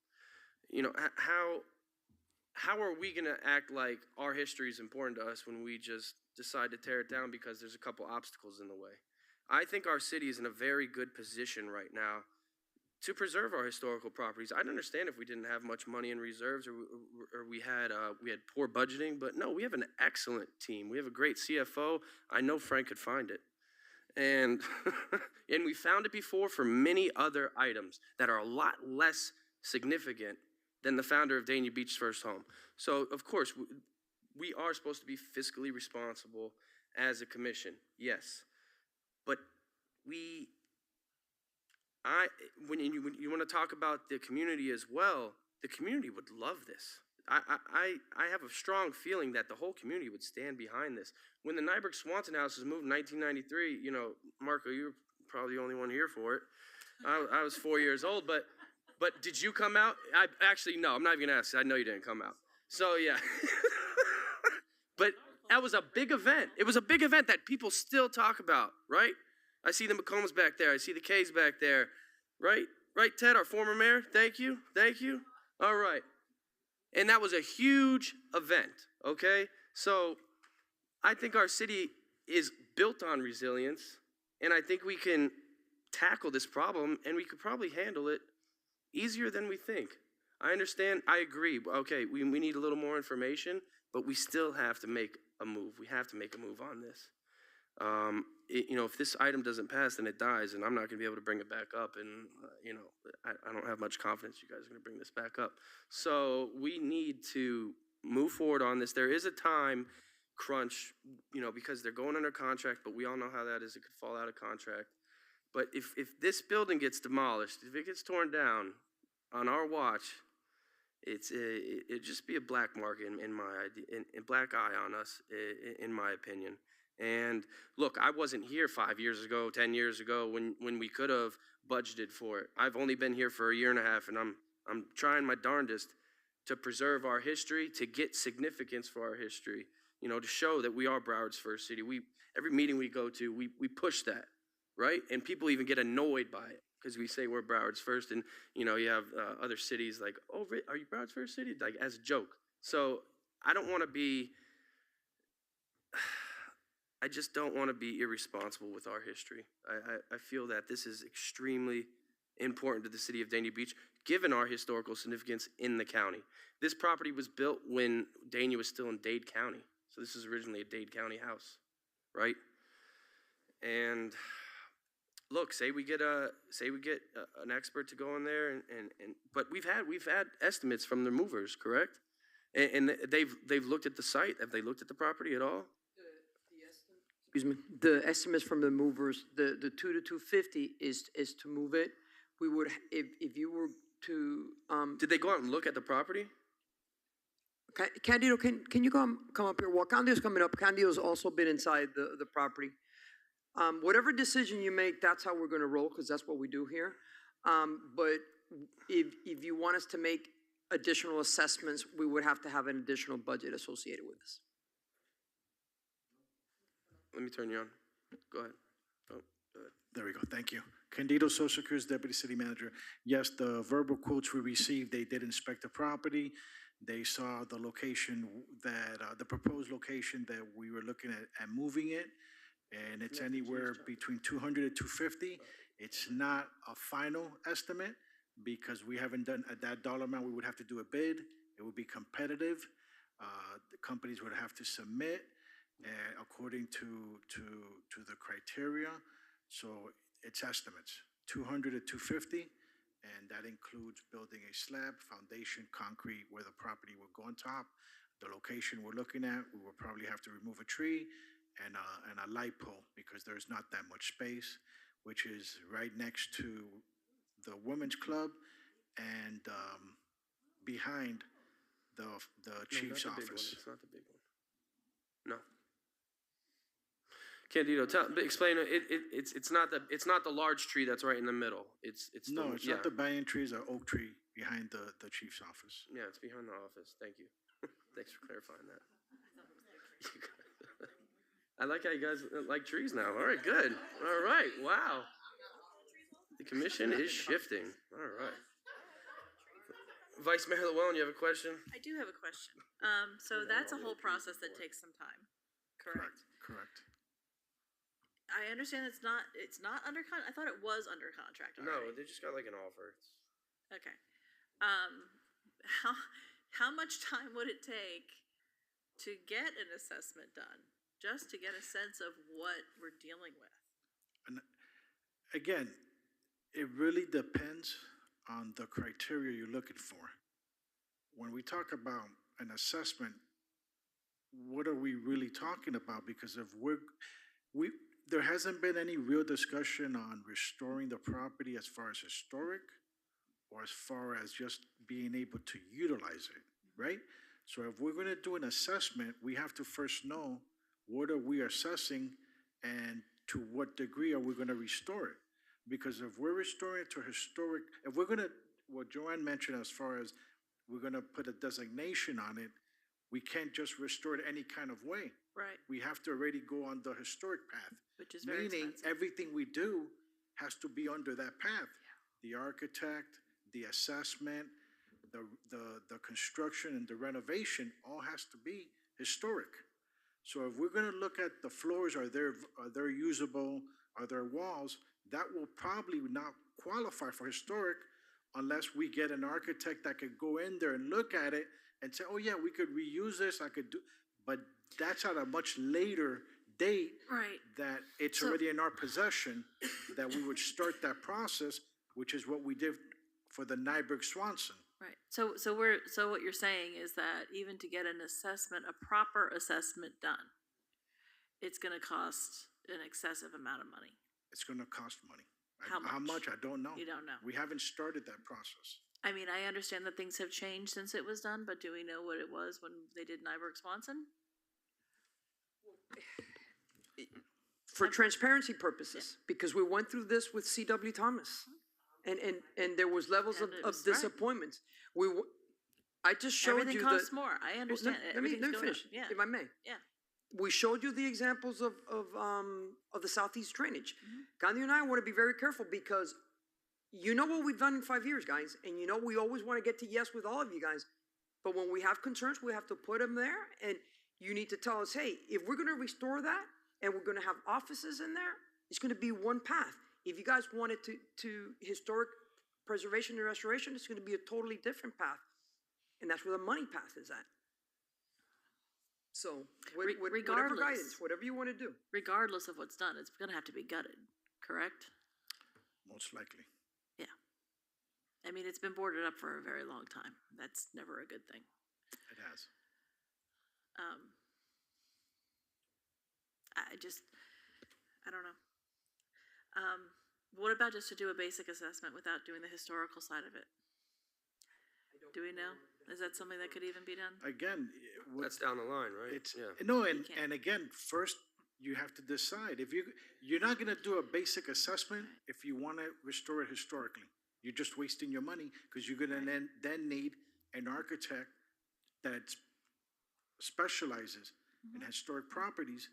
How are we going to act like our history is important to us when we just decide to tear it down because there's a couple obstacles in the way? I think our city is in a very good position right now to preserve our historical properties. I'd understand if we didn't have much money in reserves, or we had poor budgeting, but no, we have an excellent team. We have a great CFO. I know Frank could find it. And, and we found it before for many other items that are a lot less significant than the founder of Dania Beach's first home. So, of course, we are supposed to be fiscally responsible as a commission, yes. But when you want to talk about the community as well, the community would love this. I have a strong feeling that the whole community would stand behind this. When the Nyberg Swanson House was moved in 1993, Marco, you were probably the only one here for it. I was 4 years old, but did you come out? No, I'm not even gonna ask. I know you didn't come out. So yeah. But that was a big event. It was a big event that people still talk about, right? I see the McCombs back there. I see the Kays back there, right? Right, Ted, our former mayor? Thank you. All right. And that was a huge event, okay? So I think our city is built on resilience, and I think we can tackle this problem, and we could probably handle it easier than we think. I understand. I agree. Okay, we need a little more information, but we still have to make a move. We have to make a move on this. If this item doesn't pass, then it dies, and I'm not going to be able to bring it back up. And, I don't have much confidence you guys are going to bring this back up. So we need to move forward on this. There is a time crunch, because they're going under contract, but we all know how that is. It could fall out of contract. But if this building gets demolished, if it gets torn down on our watch, it'd just be a black mark in my idea, in black eye on us, in my opinion. And look, I wasn't here 5 years ago, 10 years ago when we could have budgeted for it. I've only been here for a year and a half, and I'm trying my darndest to preserve our history, to get significance for our history, to show that we are Broward's first city. Every meeting we go to, we push that, right? And people even get annoyed by it because we say we're Broward's first, and you have other cities like, oh, are you Broward's first city? Like as a joke. So I just don't want to be irresponsible with our history. I feel that this is extremely important to the city of Dania Beach, given our historical significance in the county. This property was built when Dania was still in Dade County. So this is originally a Dade County house, right? And look, say we get an expert to go in there, but we've had estimates from the movers, correct? And they've looked at the site. Have they looked at the property at all? Excuse me, the estimates from the movers, the 2 to 250 is to move it. We would, if you were to, Did they go out and look at the property? Candido, can you come up here? While Candido's coming up, Candido's also been inside the property. Whatever decision you make, that's how we're gonna roll, because that's what we do here. But if you want us to make additional assessments, we would have to have an additional budget associated with this. Let me turn you on. Go ahead. Oh, go ahead. There we go, thank you. Candido Social Cruz, Deputy City Manager. Yes, the verbal quotes we received, they did inspect the property. They saw the location that, the proposed location that we were looking at moving it. And it's anywhere between 200 to 250. It's not a final estimate because we haven't done, at that dollar amount, we would have to do a bid. It would be competitive. The companies would have to submit according to the criteria. So it's estimates, 200 to 250, and that includes building a slab, foundation, concrete, where the property will go on top. The location we're looking at, we will probably have to remove a tree and a light pole because there's not that much space, which is right next to the women's club and behind the chief's office. It's not the big one. No. Candido, explain. It's not the large tree that's right in the middle. It's No, it's not the banyan tree, it's an oak tree behind the chief's office. Yeah, it's behind the office. Thank you. Thanks for clarifying that. I like how you guys like trees now. All right, good. All right, wow. The commission is shifting. All right. Vice Mayor Llewellyn, you have a question? I do have a question. So that's a whole process that takes some time, correct? Correct. I understand it's not under I thought it was under contract already. No, they just got like an offer. Okay. How much time would it take to get an assessment done? Just to get a sense of what we're dealing with? And again, it really depends on the criteria you're looking for. When we talk about an assessment, what are we really talking about? Because if there hasn't been any real discussion on restoring the property as far as historic or as far as just being able to utilize it, right? So if we're gonna do an assessment, we have to first know what are we assessing and to what degree are we gonna restore it? Because if we're restoring it to historic, if we're gonna, what Joanne mentioned as far as we're gonna put a designation on it, we can't just restore it any kind of way. Right. We have to already go on the historic path. Which is very Meaning expensive. everything we do has to be under that path. The architect, the assessment, the construction and the renovation all has to be historic. So if we're gonna look at the floors, are they usable, are there walls, that will probably not qualify for historic unless we get an architect that could go in there and look at it and say, oh yeah, we could reuse this, but that's at a much later date. Right. That it's So- already in our possession, that we would start that process, which is what we did for the Nyberg Swanson. Right. So what you're saying is that even to get an assessment, a proper assessment done, it's gonna cost an excessive amount of money. It's gonna cost money. How much? I don't know. You don't know. We haven't started that process. I mean, I understand that things have changed since it was done, but do we know what it was when they did Nyberg Swanson? For transparency purposes, because we went through this with C.W. Thomas, and there was levels And it of was right. disappointments. I just showed Everything you costs the. more. I Well, understand. Let me Everything's going up. finish, Yeah. if I may. Yeah. We showed you the examples of the southeast drainage. Gandhi and I want to be very careful because you know what we've done in 5 years, guys, and you know we always want to get to yes with all of you guys. But when we have concerns, we have to put them there, and you need to tell us, hey, if we're going to restore that and we're going to have offices in there, it's going to be one path. If you guys want it to historic preservation and restoration, it's going to be a totally different path, and that's where the money path is at. So, Re- whatever regardless. guidance, whatever you want to do. Regardless of what's done, it's gonna have to be gutted, correct? Most likely. Yeah. I mean, it's been boarded up for a very long time. That's never a good thing. It has. I don't know. What about just to do a basic assessment without doing the historical side of it? Do we know? Is that something that could even be done? Again, That's down the line, right? it's, Yeah. no, and, can't. and again, first, you have to decide. If you're not gonna do a basic assessment if you wanna restore it historically. You're just wasting your money, because you're gonna then need an architect that specializes in historic properties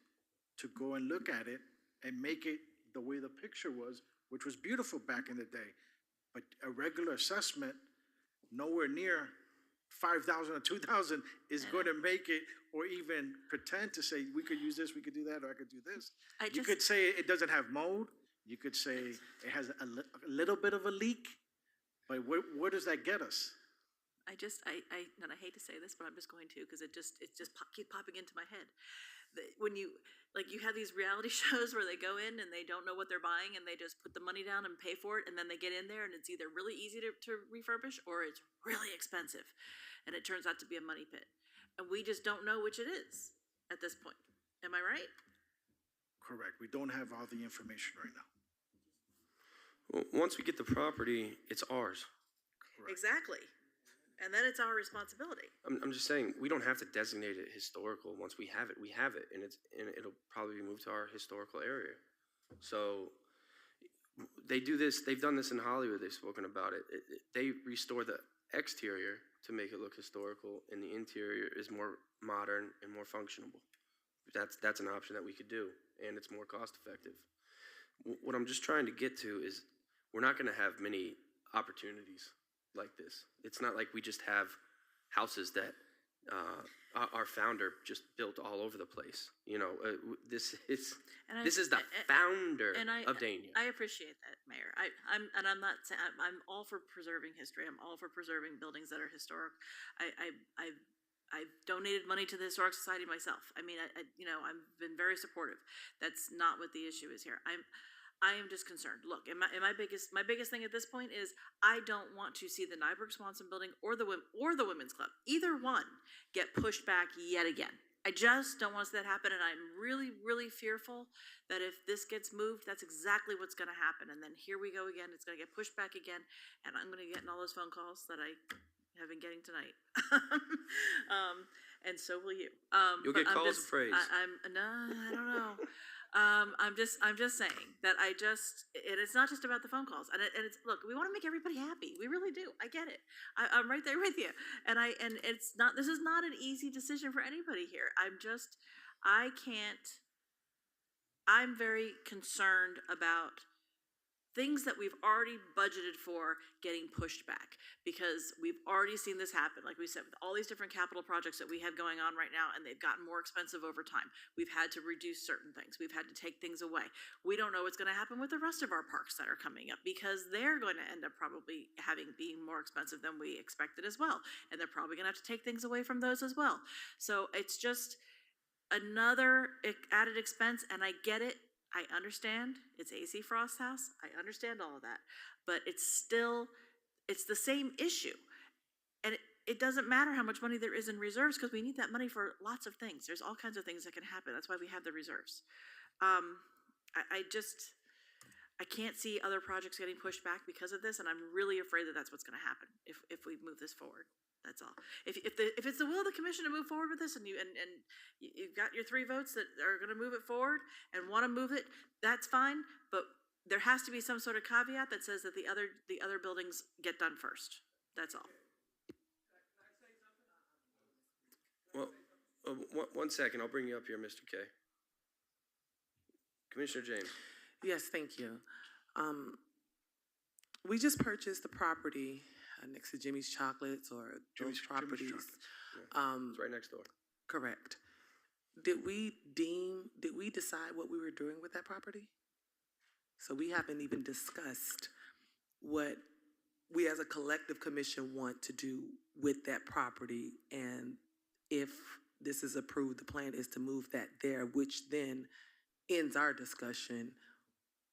to go and look at it and make it the way the picture was, which was beautiful back in the day. But a regular assessment, nowhere near 5,000 or 2,000 is going to make it, or even pretend to say, we could use this, we could do that, or I could do this. You could say it doesn't have mold, you could say it has a little bit of a leak, but where does that get us? And I hate to say this, but I'm just going to, because it just keep popping into my head. When you have these reality shows where they go in and they don't know what they're buying and they just put the money down and pay for it, and then they get in there and it's either really easy to refurbish or it's really expensive, and it turns out to be a money pit. And we just don't know which it is at this point. Am I right? Correct. We don't have all the information right now. Well, once we get the property, it's ours. Exactly. And then it's our responsibility. I'm just saying, we don't have to designate it historical. Once we have it, and it'll probably be moved to our historical area. So they do this, they've done this in Hollywood, they've spoken about it. They restore the exterior to make it look historical, and the interior is more modern and more functional. That's an option that we could do, and it's more cost effective. What I'm just trying to get to is, we're not gonna have many opportunities like this. It's not like we just have houses that our founder just built all over the place. You know, this is the founder of Dania. I appreciate that, Mayor. I'm not saying, I'm all for preserving history. I'm all for preserving buildings that are historic. I've donated money to the Historic Society myself. I mean, I've been very supportive. That's not what the issue is here. I am just concerned. Look, my biggest thing at this point is, I don't want to see the Nyberg Swanson building or the Women's Club, either one, get pushed back yet again. I just don't want to see that happen, and I'm really, really fearful that if this gets moved, that's exactly what's going to happen. And then here we go again. It's going to get pushed back again, and I'm going to get in all those phone calls that I have been getting tonight. And so will you. You'll get calls of praise. I don't know. I'm just saying that and it's not just about the phone calls. And it's, look, we want to make everybody happy. We really do. I get it. I'm right there with you. And this is not an easy decision for anybody here. I'm very concerned about things that we've already budgeted for getting pushed back, because we've already seen this happen, like we said, with all these different capital projects that we have going on right now, and they've gotten more expensive over time. We've had to reduce certain things. We've had to take things away. We don't know what's going to happen with the rest of our parks that are coming up, because they're going to end up probably being more expensive than we expected as well. And they're probably going to have to take things away from those as well. So it's just another added expense, and I get it. I understand it's AC Frost's house. I understand all of that, but it's the same issue. And it doesn't matter how much money there is in reserves, because we need that money for lots of things. There's all kinds of things that can happen. That's why we have the reserves. I can't see other projects getting pushed back because of this, and I'm really afraid that that's what's going to happen if we move this forward. That's all. If it's the will of the commission to move forward with this, and you've got your 3 votes that are going to move it forward and want to move it, that's fine. But there has to be some sort of caveat that says that the other buildings get done first. That's all. Well, one second. I'll bring you up here, Mr. K. Commissioner James. Yes, thank you. We just purchased the property next to Jimmy's Chocolates, or those properties. It's right next door. Correct. Did we decide what we were doing with that property? So we haven't even discussed what we as a collective commission want to do with that property, and if this is approved, the plan is to move that there, which then ends our discussion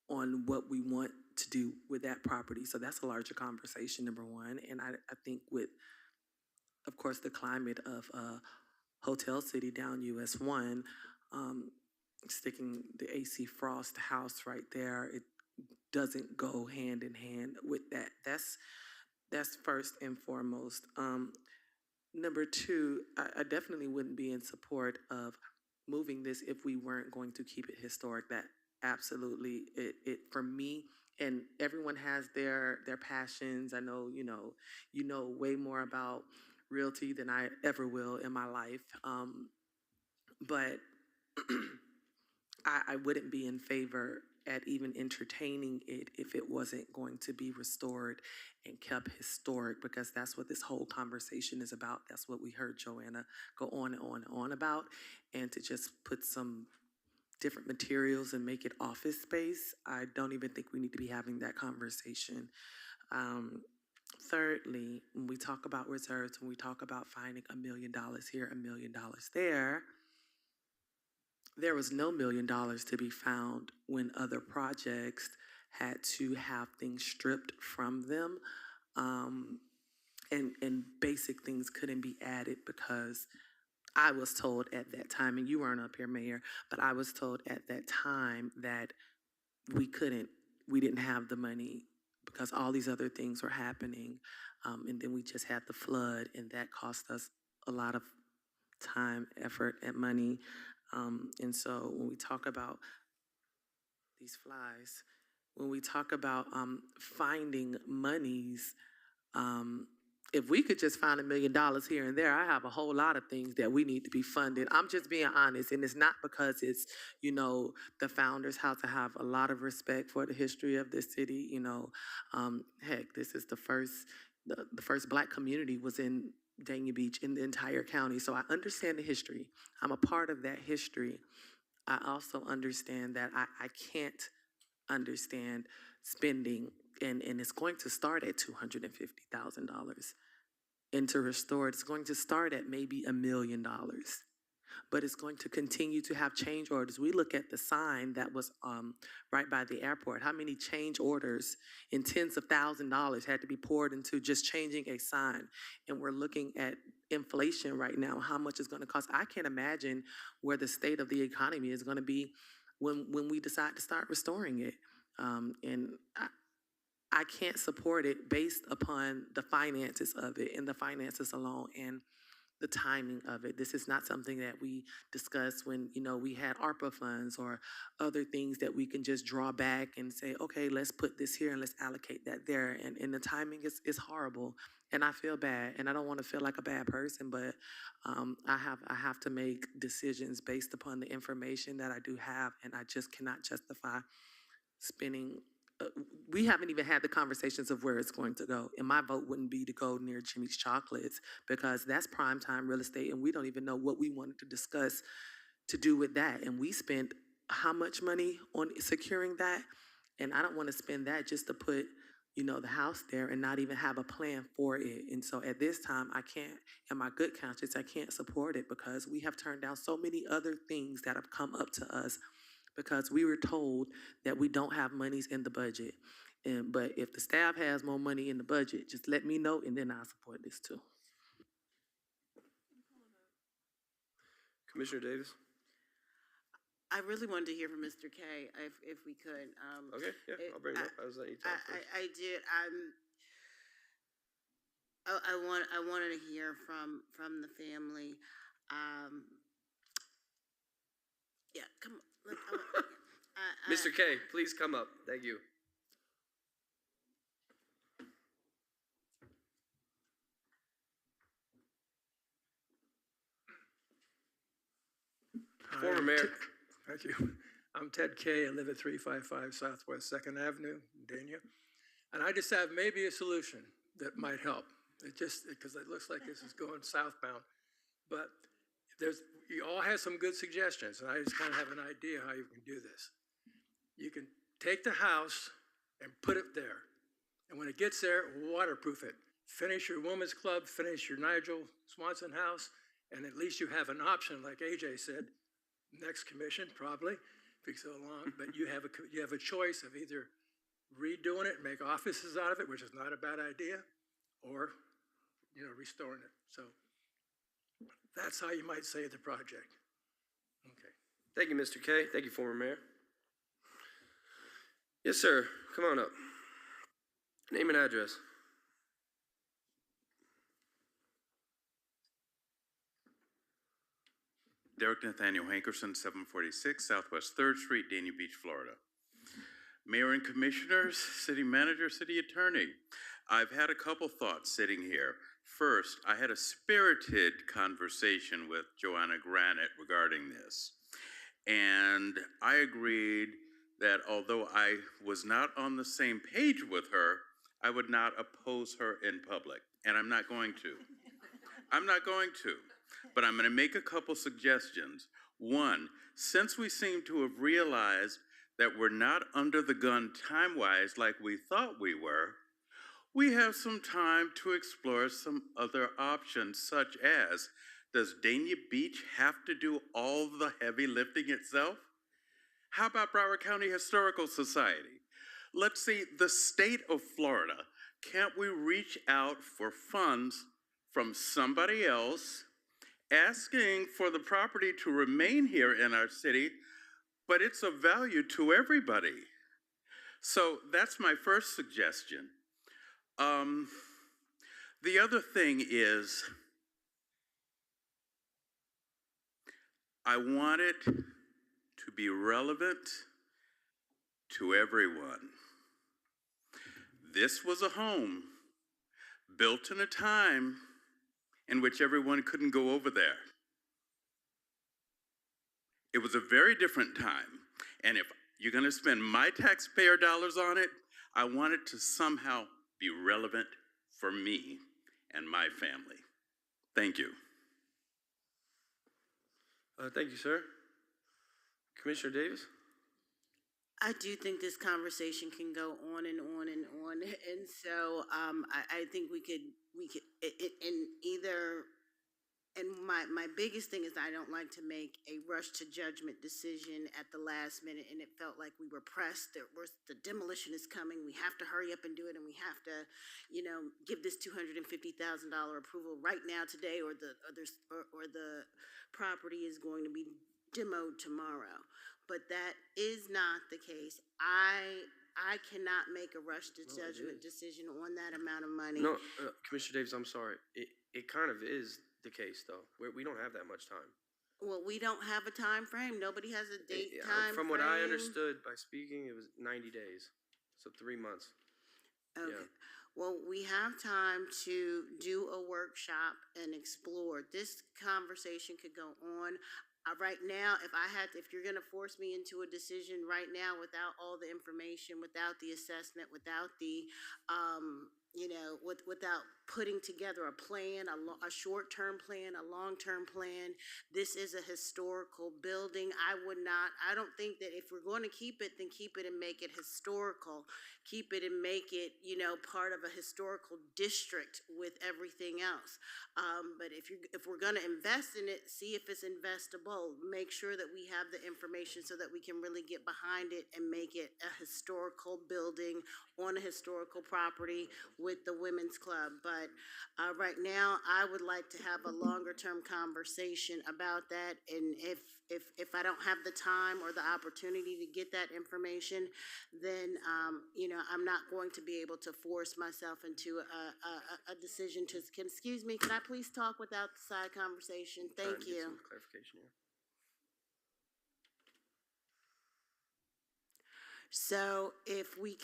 on what we want to do with that property. So that's a larger conversation, number one. And I think with, of course, the climate of Hotel City down US 1, sticking the AC Frost house right there, it doesn't go hand in hand with that. That's first and foremost. Number two, I definitely wouldn't be in support of moving this if we weren't going to keep it historic. That absolutely, it for me, and everyone has their passions. I know, you know way more about realty than I ever will in my life. But I wouldn't be in favor at even entertaining it if it wasn't going to be restored and kept historic, because that's what this whole conversation is about. That's what we heard Joanna go on and on and on about. And to just put some different materials and make it office space, I don't even think we need to be having that conversation. Thirdly, when we talk about reserves, when we talk about finding $1 million here, $1 million there was no $1 million to be found when other projects had to have things stripped from them, and basic things couldn't be added because I was told at that time, and you weren't up here, Mayor, but I was told at that time that we didn't have the money because all these other things were happening, and then we just had the flood, and that cost us a lot of time, effort, and money. And so when we talk about these flies, when we talk about finding monies, if we could just find $1 million here and there, I have a whole lot of things that we need to be funded. I'm just being honest, and it's not because it's, the founders have to have a lot of respect for the history of this city. Heck, this is the first Black community was in Dania Beach in the entire county. So I understand the history. I'm a part of that history. I also understand that I can't understand spending, and it's going to start at $250,000. And to restore it, it's going to start at maybe $1 million. But it's going to continue to have change orders. We look at the sign that was right by the airport. How many change orders in tens of thousands of dollars had to be poured into just changing a sign? And we're looking at inflation right now, how much it's going to cost. I can't imagine where the state of the economy is going to be when we decide to start restoring it. And I can't support it based upon the finances of it and the finances alone and the timing of it. This is not something that we discuss when, we had ARPA funds or other things that we can just draw back and say, okay, let's put this here and let's allocate that there. And the timing is horrible. And I feel bad, and I don't want to feel like a bad person, but I have to make decisions based upon the information that I do have, and I just cannot justify spending. We haven't even had the conversations of where it's going to go. And my vote wouldn't be to go near Jimmy's Chocolates because that's primetime real estate, and we don't even know what we wanted to discuss to do with that. And we spent how much money on securing that? And I don't want to spend that just to put, the house there and not even have a plan for it. And so at this time, I can't, in my good conscience, I can't support it because we have turned down so many other things that have come up to us because we were told that we don't have monies in the budget. But if the staff has more money in the budget, just let me know, and then I'll support this too. Commissioner Davis? I really wanted to hear from Mr. K, if we could. Okay, yeah, I'll bring him up. I was letting you talk first. I did. I wanted to hear from the family. Yeah, come on. Mr. K, please come up. Thank you. Former Mayor. Thank you. I'm Ted Kay. I live at 355 Southwest 2nd Avenue in Dania. And I just have maybe a solution that might help. Because it looks like this is going southbound. But you all have some good suggestions, and I just kind of have an idea how you can do this. You can take the house and put it there. And when it gets there, waterproof it. Finish your women's club, finish your Nigel Swanson house, And at least you have an option, like AJ said, next commission probably, if it's so long, but you have a choice of either redoing it and make offices out of it, which is not a bad idea, or, restoring it. So that's how you might save the project. Okay. Thank you, Mr. K. Thank you, former mayor. Yes, sir. Come on up. Name and address. Derek Nathaniel Hankerson, 746 Southwest 3rd Street, Dania Beach, Florida. Mayor and commissioners, city manager, city attorney. I've had a couple thoughts sitting here. First, I had a spirited conversation with Joanna Granite regarding this. And I agreed that although I was not on the same page with her, I would not oppose her in public. And I'm not going to. I'm not going to. But I'm going to make a couple suggestions. One, since we seem to have realized that we're not under the gun time-wise like we thought we were, we have some time to explore some other options, such as, does Dania Beach have to do all the heavy lifting itself? How about Broward County Historical Society? Let's see, the state of Florida, can't we reach out for funds from somebody else, asking for the property to remain here in our city, but it's of value to everybody? So that's my first suggestion. The other thing is, I want it to be relevant to everyone. This was a home built in a time in which everyone couldn't go over there. It was a very different time. And if you're going to spend my taxpayer dollars on it, I want it to somehow be relevant for me and my family. Thank you. Thank you, sir. Commissioner Davis? I do think this conversation can go on and on and on, and so I think we could and my biggest thing is I don't like to make a rush to judgment decision at the last minute, and it felt like we were pressed. The demolition is coming. We have to hurry up and do it, and we have to, give this $250,000 approval right now today, or the property is going to be demoed tomorrow. But that is not the case. I cannot make a rush to judgment decision on that amount of money. No, Commissioner Davis, I'm sorry. It kind of is the case, though. We don't have that much time. Well, we don't have a time frame. Nobody has a date time From frame. what I understood by speaking, it was 90 days, so 3 months. Okay. Yeah. Well, we have time to do a workshop and explore. This conversation could go on. Right now, if you're going to force me into a decision right now without all the information, without the assessment, without the, without putting together a plan, a short-term plan, a long-term plan, this is a historical building. I don't think that if we're going to keep it, then keep it and make it historical. Keep it and make it, part of a historical district with everything else. But if we're going to invest in it, see if it's investable. Make sure that we have the information so that we can really get behind it and make it a historical building on a historical property with the Women's Club. But right now, I would like to have a longer-term conversation about that. And if I don't have the time or the opportunity to get that information, then I'm not going to be able to force myself into a decision to. Excuse me, can I please talk without the side conversation? Thank you. Some clarification here. So if we're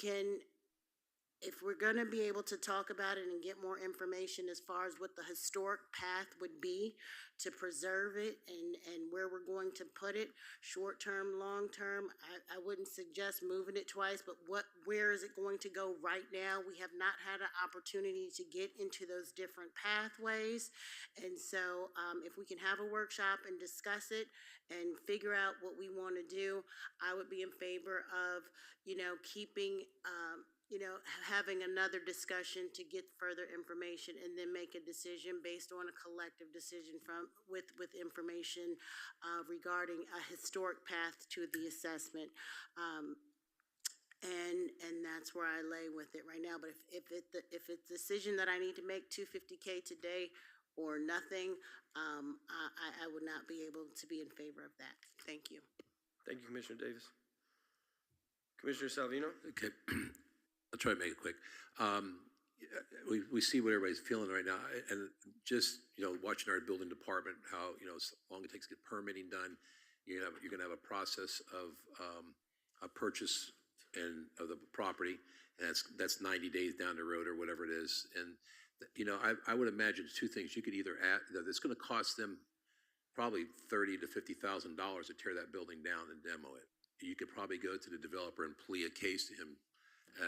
going to be able to talk about it and get more information as far as what the historic path would be to preserve it and where we're going to put it, short-term, long-term, I wouldn't suggest moving it twice, but where is it going to go right now? We have not had an opportunity to get into those different pathways. And so if we can have a workshop and discuss it and figure out what we want to do, I would be in favor of, keeping having another discussion to get further information and then make a decision based on a collective decision with information regarding a historic path to the assessment. And that's where I lay with it right now. But if it's a decision that I need to make $250K today or nothing, I would not be able to be in favor of that. Thank you. Thank you, Commissioner Davis. Commissioner Salvino? Okay, I'll try to make it quick. We see what everybody's feeling right now, and just, watching our building department, how, as long as it takes to get permitting done, you're gonna have a process of a purchase and of the property, and that's 90 days down the road or whatever it is. And, I would imagine two things. You could either add, it's gonna cost them probably $30,000 to $50,000 to tear that building down and demo it. You could probably go to the developer and plea a case to him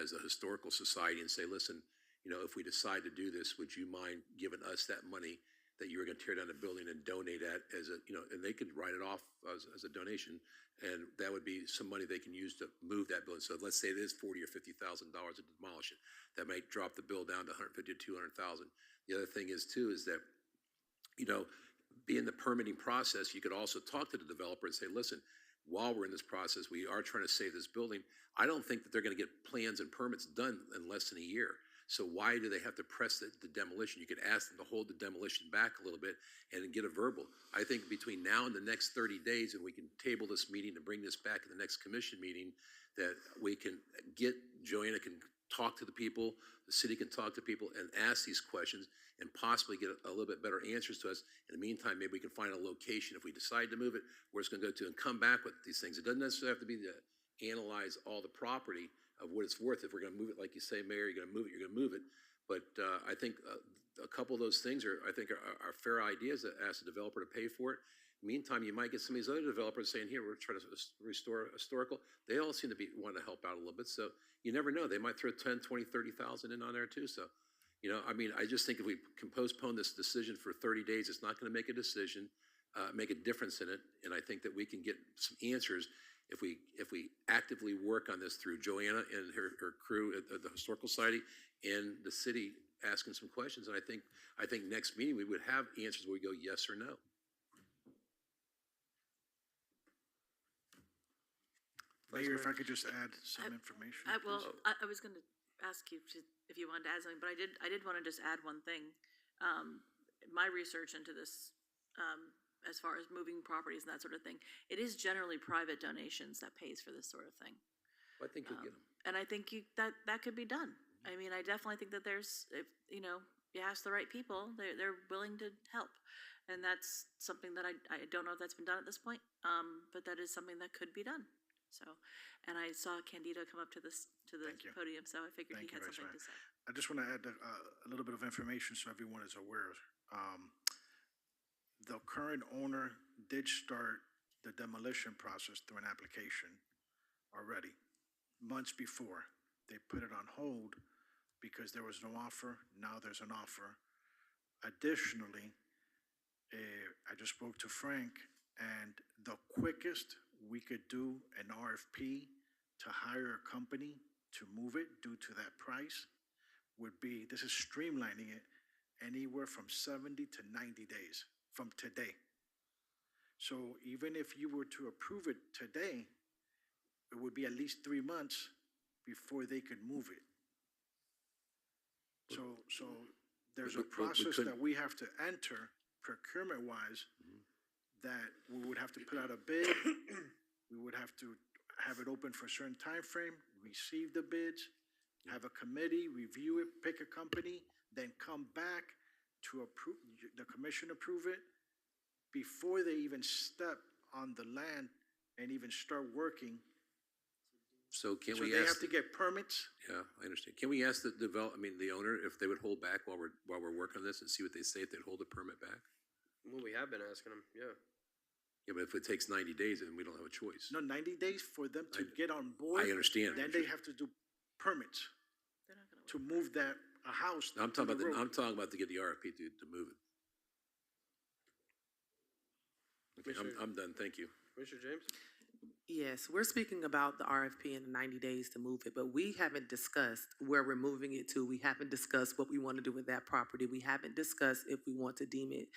as a historical society and say, listen, if we decide to do this, would you mind giving us that money that you were going to tear down the building and donate that as a, and they could write it off as a donation, and that would be some money they can use to move that building. So let's say it is $40,000 or $50,000 to demolish it. That might drop the bill down to $150,000 to $200,000. The other thing is too is that, being the permitting process, you could also talk to the developer and say, listen, while we're in this process, we are trying to save this building. I don't think that they're going to get plans and permits done in less than a year. So why do they have to press the demolition? You could ask them to hold the demolition back a little bit and get a verbal. I think between now and the next 30 days, and we can table this meeting and bring this back in the next commission meeting, that we can get, Joanna can talk to the people, the city can talk to people and ask these questions and possibly get a little bit better answers to us. In the meantime, maybe we can find a location if we decide to move it, where it's going to go to, and come back with these things. It doesn't necessarily have to be to analyze all the property of what it's worth. If we're going to move it, like you say, Mayor, you're going to move it, you're going to move it. But I think a couple of those things are fair ideas that ask the developer to pay for it. Meantime, you might get some of these other developers saying, here, we're trying to restore historical. They all seem to be wanting to help out a little bit. So you never know. They might throw 10, 20, 30,000 in on there too. So, I just think if we can postpone this decision for 30 days, it's not going to make a decision, make a difference in it. And I think that we can get some answers if we actively work on this through Joanna and her crew at the Historical Society and the city asking some questions. And I think next meeting we would have answers where we go yes or no. Mayor, if I could just add some information. I was going to ask you if you wanted to add something, but I did want to just add one thing. My research into this, as far as moving properties and that sort of thing, it is generally private donations that pays for this sort of thing. I think you'll get them. And I think that could be done. I mean, I definitely think that there's, if you ask the right people, they're willing to help. And that's something that I don't know if that's been done at this point, but that is something that could be done. So, and I saw Candido come up to the podium, so I figured he had something to say. I just want to add a little bit of information so everyone is aware. The current owner did start the demolition process through an application already, months before. They put it on hold because there was no offer. Now there's an offer. Additionally, I just spoke to Frank, and the quickest we could do an RFP to hire a company to move it due to that price would be, this is streamlining it, anywhere from 70 to 90 days from today. So even if you were to approve it today, it would be at least 3 months before they could move it. So there's a process that we have to enter procurement-wise, that we would have to put out a bid, we would have to have it open for a certain time frame, receive the bids, have a committee, review it, pick a company, then come back to approve, the commission approve it, before they even step on the land and even start working. So can So we they ask? have to get permits. Yeah, I understand. Can we ask the owner if they would hold back while we're working on this and see what they say, if they'd hold the permit back? Well, we have been asking them, yeah. Yeah, but if it takes 90 days, then we don't have a choice. No, 90 days for them to get on board. I understand. Then they have to do permits to move that, a house. I'm to talking the road. I'm talking about to get the RFP to move it. Okay, I'm done, thank you. Commissioner James? Yes, we're speaking about the RFP in the 90 days to move it, but we haven't discussed where we're moving it to. We haven't discussed what we want to do with that property. We haven't discussed if we want to deem it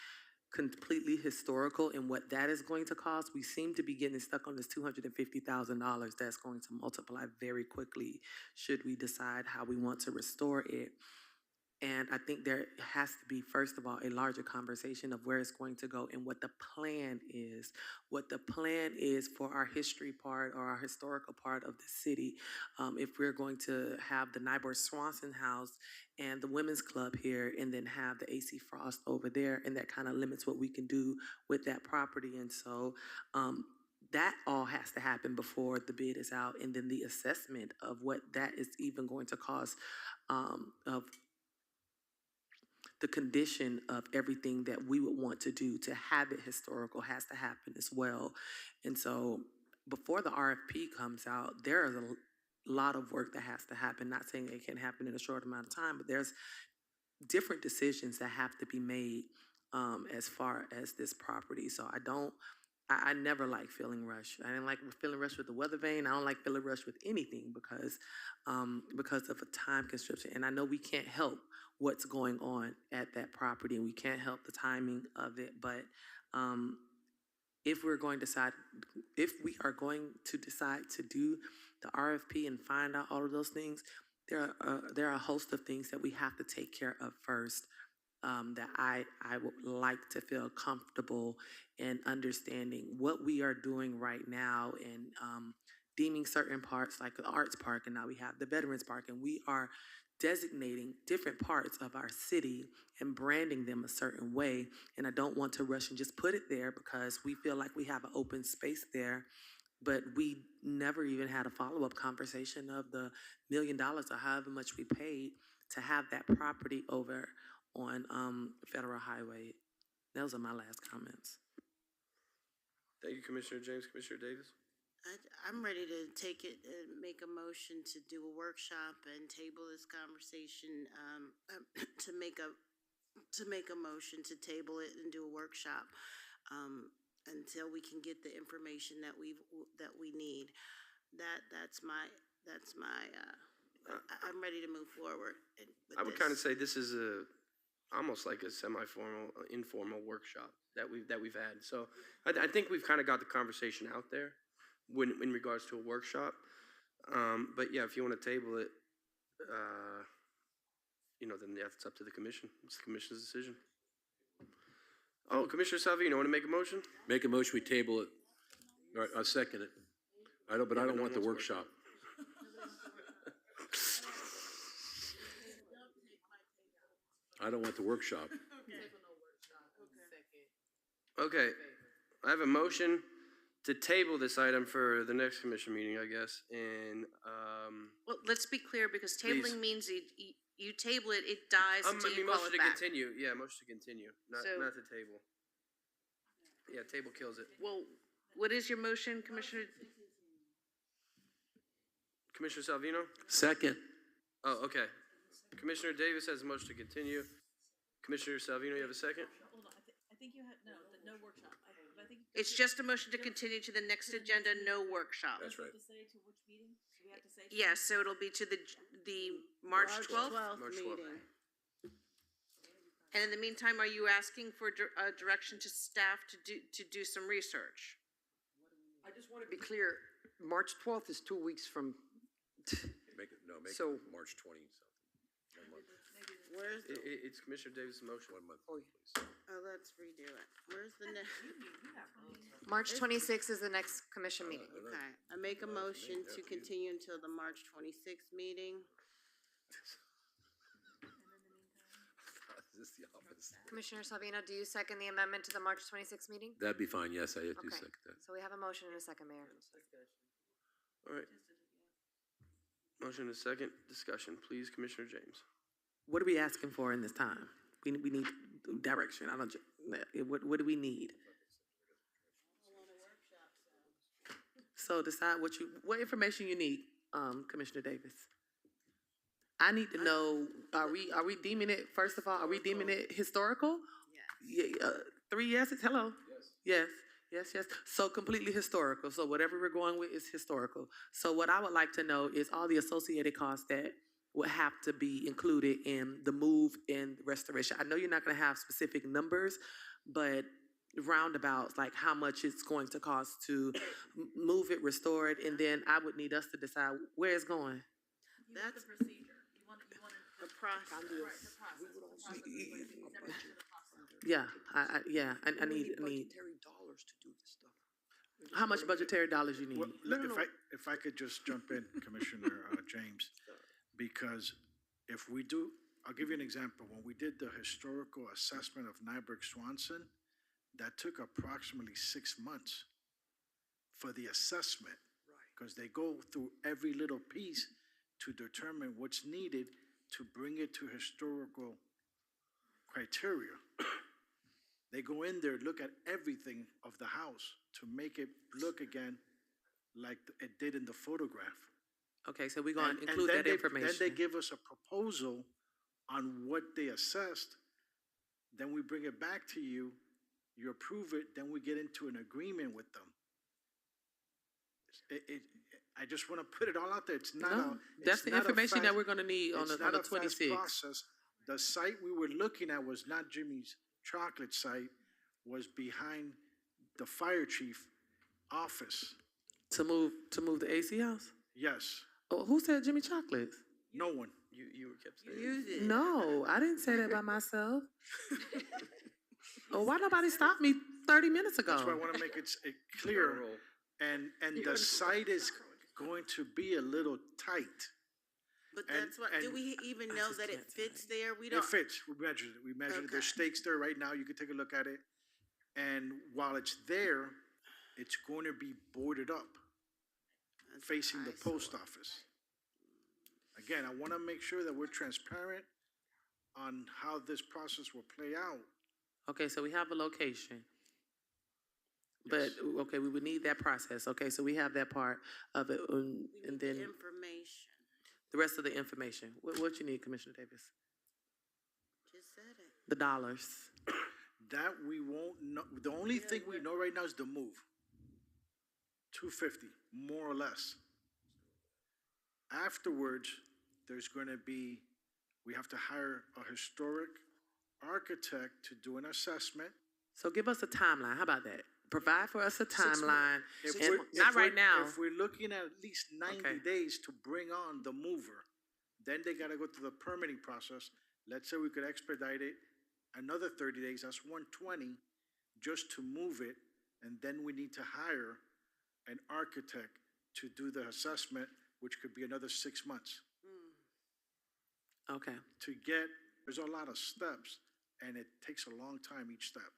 completely historical and what that is going to cost. We seem to be getting stuck on this $250,000 that's going to multiply very quickly should we decide how we want to restore it. And I think there has to be, first of all, a larger conversation of where it's going to go and what the plan is. What the plan is for our history part or our historical part of the city. If we're going to have the Nybor Swanson House and the Women's Club here and then have the AC Frost over there, and that kind of limits what we can do with that property. And so that all has to happen before the bid is out, and then the assessment of what that is even going to cost of the condition of everything that we would want to do to have it historical has to happen as well. And so before the RFP comes out, there is a lot of work that has to happen. Not saying it can happen in a short amount of time, but there's different decisions that have to be made as far as this property. So I never like feeling rushed. I didn't like feeling rushed with the weather vane. I don't like feeling rushed with anything because of a time constriction. And I know we can't help what's going on at that property, and we can't help the timing of it. But if we are going to decide to do the RFP and find out all of those things, there are a host of things that we have to take care of first. That I would like to feel comfortable in understanding what we are doing right now and deeming certain parts like the Arts Park, and now we have the Veterans Park, and we are designating different parts of our city and branding them a certain way. And I don't want to rush and just put it there because we feel like we have an open space there, but we never even had a follow-up conversation of the $1 million or however much we paid to have that property over on Federal Highway. Those are my last comments. Thank you, Commissioner James. Commissioner Davis? I'm ready to take it and make a motion to do a workshop and table this conversation, to make a motion to table it and do a workshop until we can get the information that we need. I'm ready to move forward. I would kind of say this is almost like a semi-formal, informal workshop that we've had. So I think we've kind of got the conversation out there in regards to a workshop. But yeah, if you want to table it, then that's up to the commission. It's the commission's decision. Oh, Commissioner Salvino, want to make a motion? Make a motion, we table it. All right, I'll second it. I don't want the workshop. I don't want the workshop. Okay, I have a motion to table this item for the next commission meeting, I guess, and, Well, let's be clear, because Please. tabling means you table it, it dies until you call motion it to back. continue, yeah, motion to continue, not So- to table. Yeah, table kills it. Well, what is your motion, Commissioner? Commissioner Salvino? Second. Oh, okay. Commissioner Davis has a motion to continue. Commissioner Salvino, you have a second? Hold on, I think you had, no workshop. I think. It's just a motion to continue to the next agenda, no workshop. That's right. To say to which meeting? Do we have to say? Yes, so it'll be to the March 12th? March 12th. meeting. And in the meantime, are you asking for direction to staff to do some research? I just want to be clear, March 12th is 2 weeks from, Make it So- March 20 something. 1 month. Where's the, It's Commissioner Davis' motion. 1 month, Oh, please. let's redo it. Where's the next? March 26th is the next commission meeting. Okay, I make a motion to continue until the March 26th meeting. Is this the office? Commissioner Salvino, do you second the amendment to the March 26th meeting? That'd be fine, yes, I do Okay. second that. So we have a motion and a second, Mayor. All right. Motion and second, discussion, please, Commissioner James. What are we asking for in this time? We need direction. What do we need? So decide what information you need, Commissioner Davis. I need to know, are we deeming it, first of all, are we deeming it historical? Yeah. 3 yeses, hello? Yes. Yes, yes. So completely historical. So whatever we're going with is historical. So what I would like to know is all the associated costs that would have to be included in the move and restoration. I know you're not going to have specific numbers, but roundabouts, like how much it's going to cost to move it, restore it, and then I would need us to decide where it's going. That's the procedure. The process. Yeah, I need. Budgetary dollars to do this stuff. How much budgetary dollars you need? Well, if I could just jump in, Commissioner James, because if we do, I'll give you an example. When we did the historical assessment of Nyberg Swanson, that took approximately 6 months for the assessment. Because they go through every little piece to determine what's needed to bring it to historical criteria. They go in there, look at everything of the house to make it look again like it did in the photograph. Okay, so we're going to And include then that they- information. Then they give us a proposal on what they assessed. Then we bring it back to you, you approve it, then we get into an agreement with them. I just want to put it all out there. It's not No, a. that's it's the not a information that fast- we're going to need on it's the not a 26th. fast process. The site we were looking at was not Jimmy's Chocolate site, was behind the fire chief office. To move the AC house? Yes, Oh, who said Jimmy Chocolates? no one. You were kept saying. Use it. No, I didn't say that by myself. Oh, why nobody stopped me 30 minutes ago? That's why I want to make it clear. And the site is going to be a little tight. But And- that's what, do and- we even know that it fits there? We It don't. fits. We measured it. We measured it. There's Okay. stakes there right now. You can take a look at it. And while it's there, it's going to be boarded up, facing the post office. Again, I want to make sure that we're transparent on how this process will play out. Okay, so we have a location. But, okay, we would need that process. Okay, so we have that part of it. And then Information. the rest of the information. What you need, Commissioner Davis? Just said it. The dollars. That we won't know. The only thing we know right now is the move. 250, more or less. Afterwards, there's going to be, we have to hire a historic architect to do an assessment. So give us a timeline. How about that? Provide for us a 6 months. timeline. If And we're- not if right we're- now. If we're looking at least 90 days to bring on the mover, then they got to go through the permitting process. Let's say we could expedite it another 30 days, that's 120, just to move it. And then we need to hire an architect to do the assessment, which could be another 6 months. Okay. To get, there's a lot of steps, and it takes a long time each step.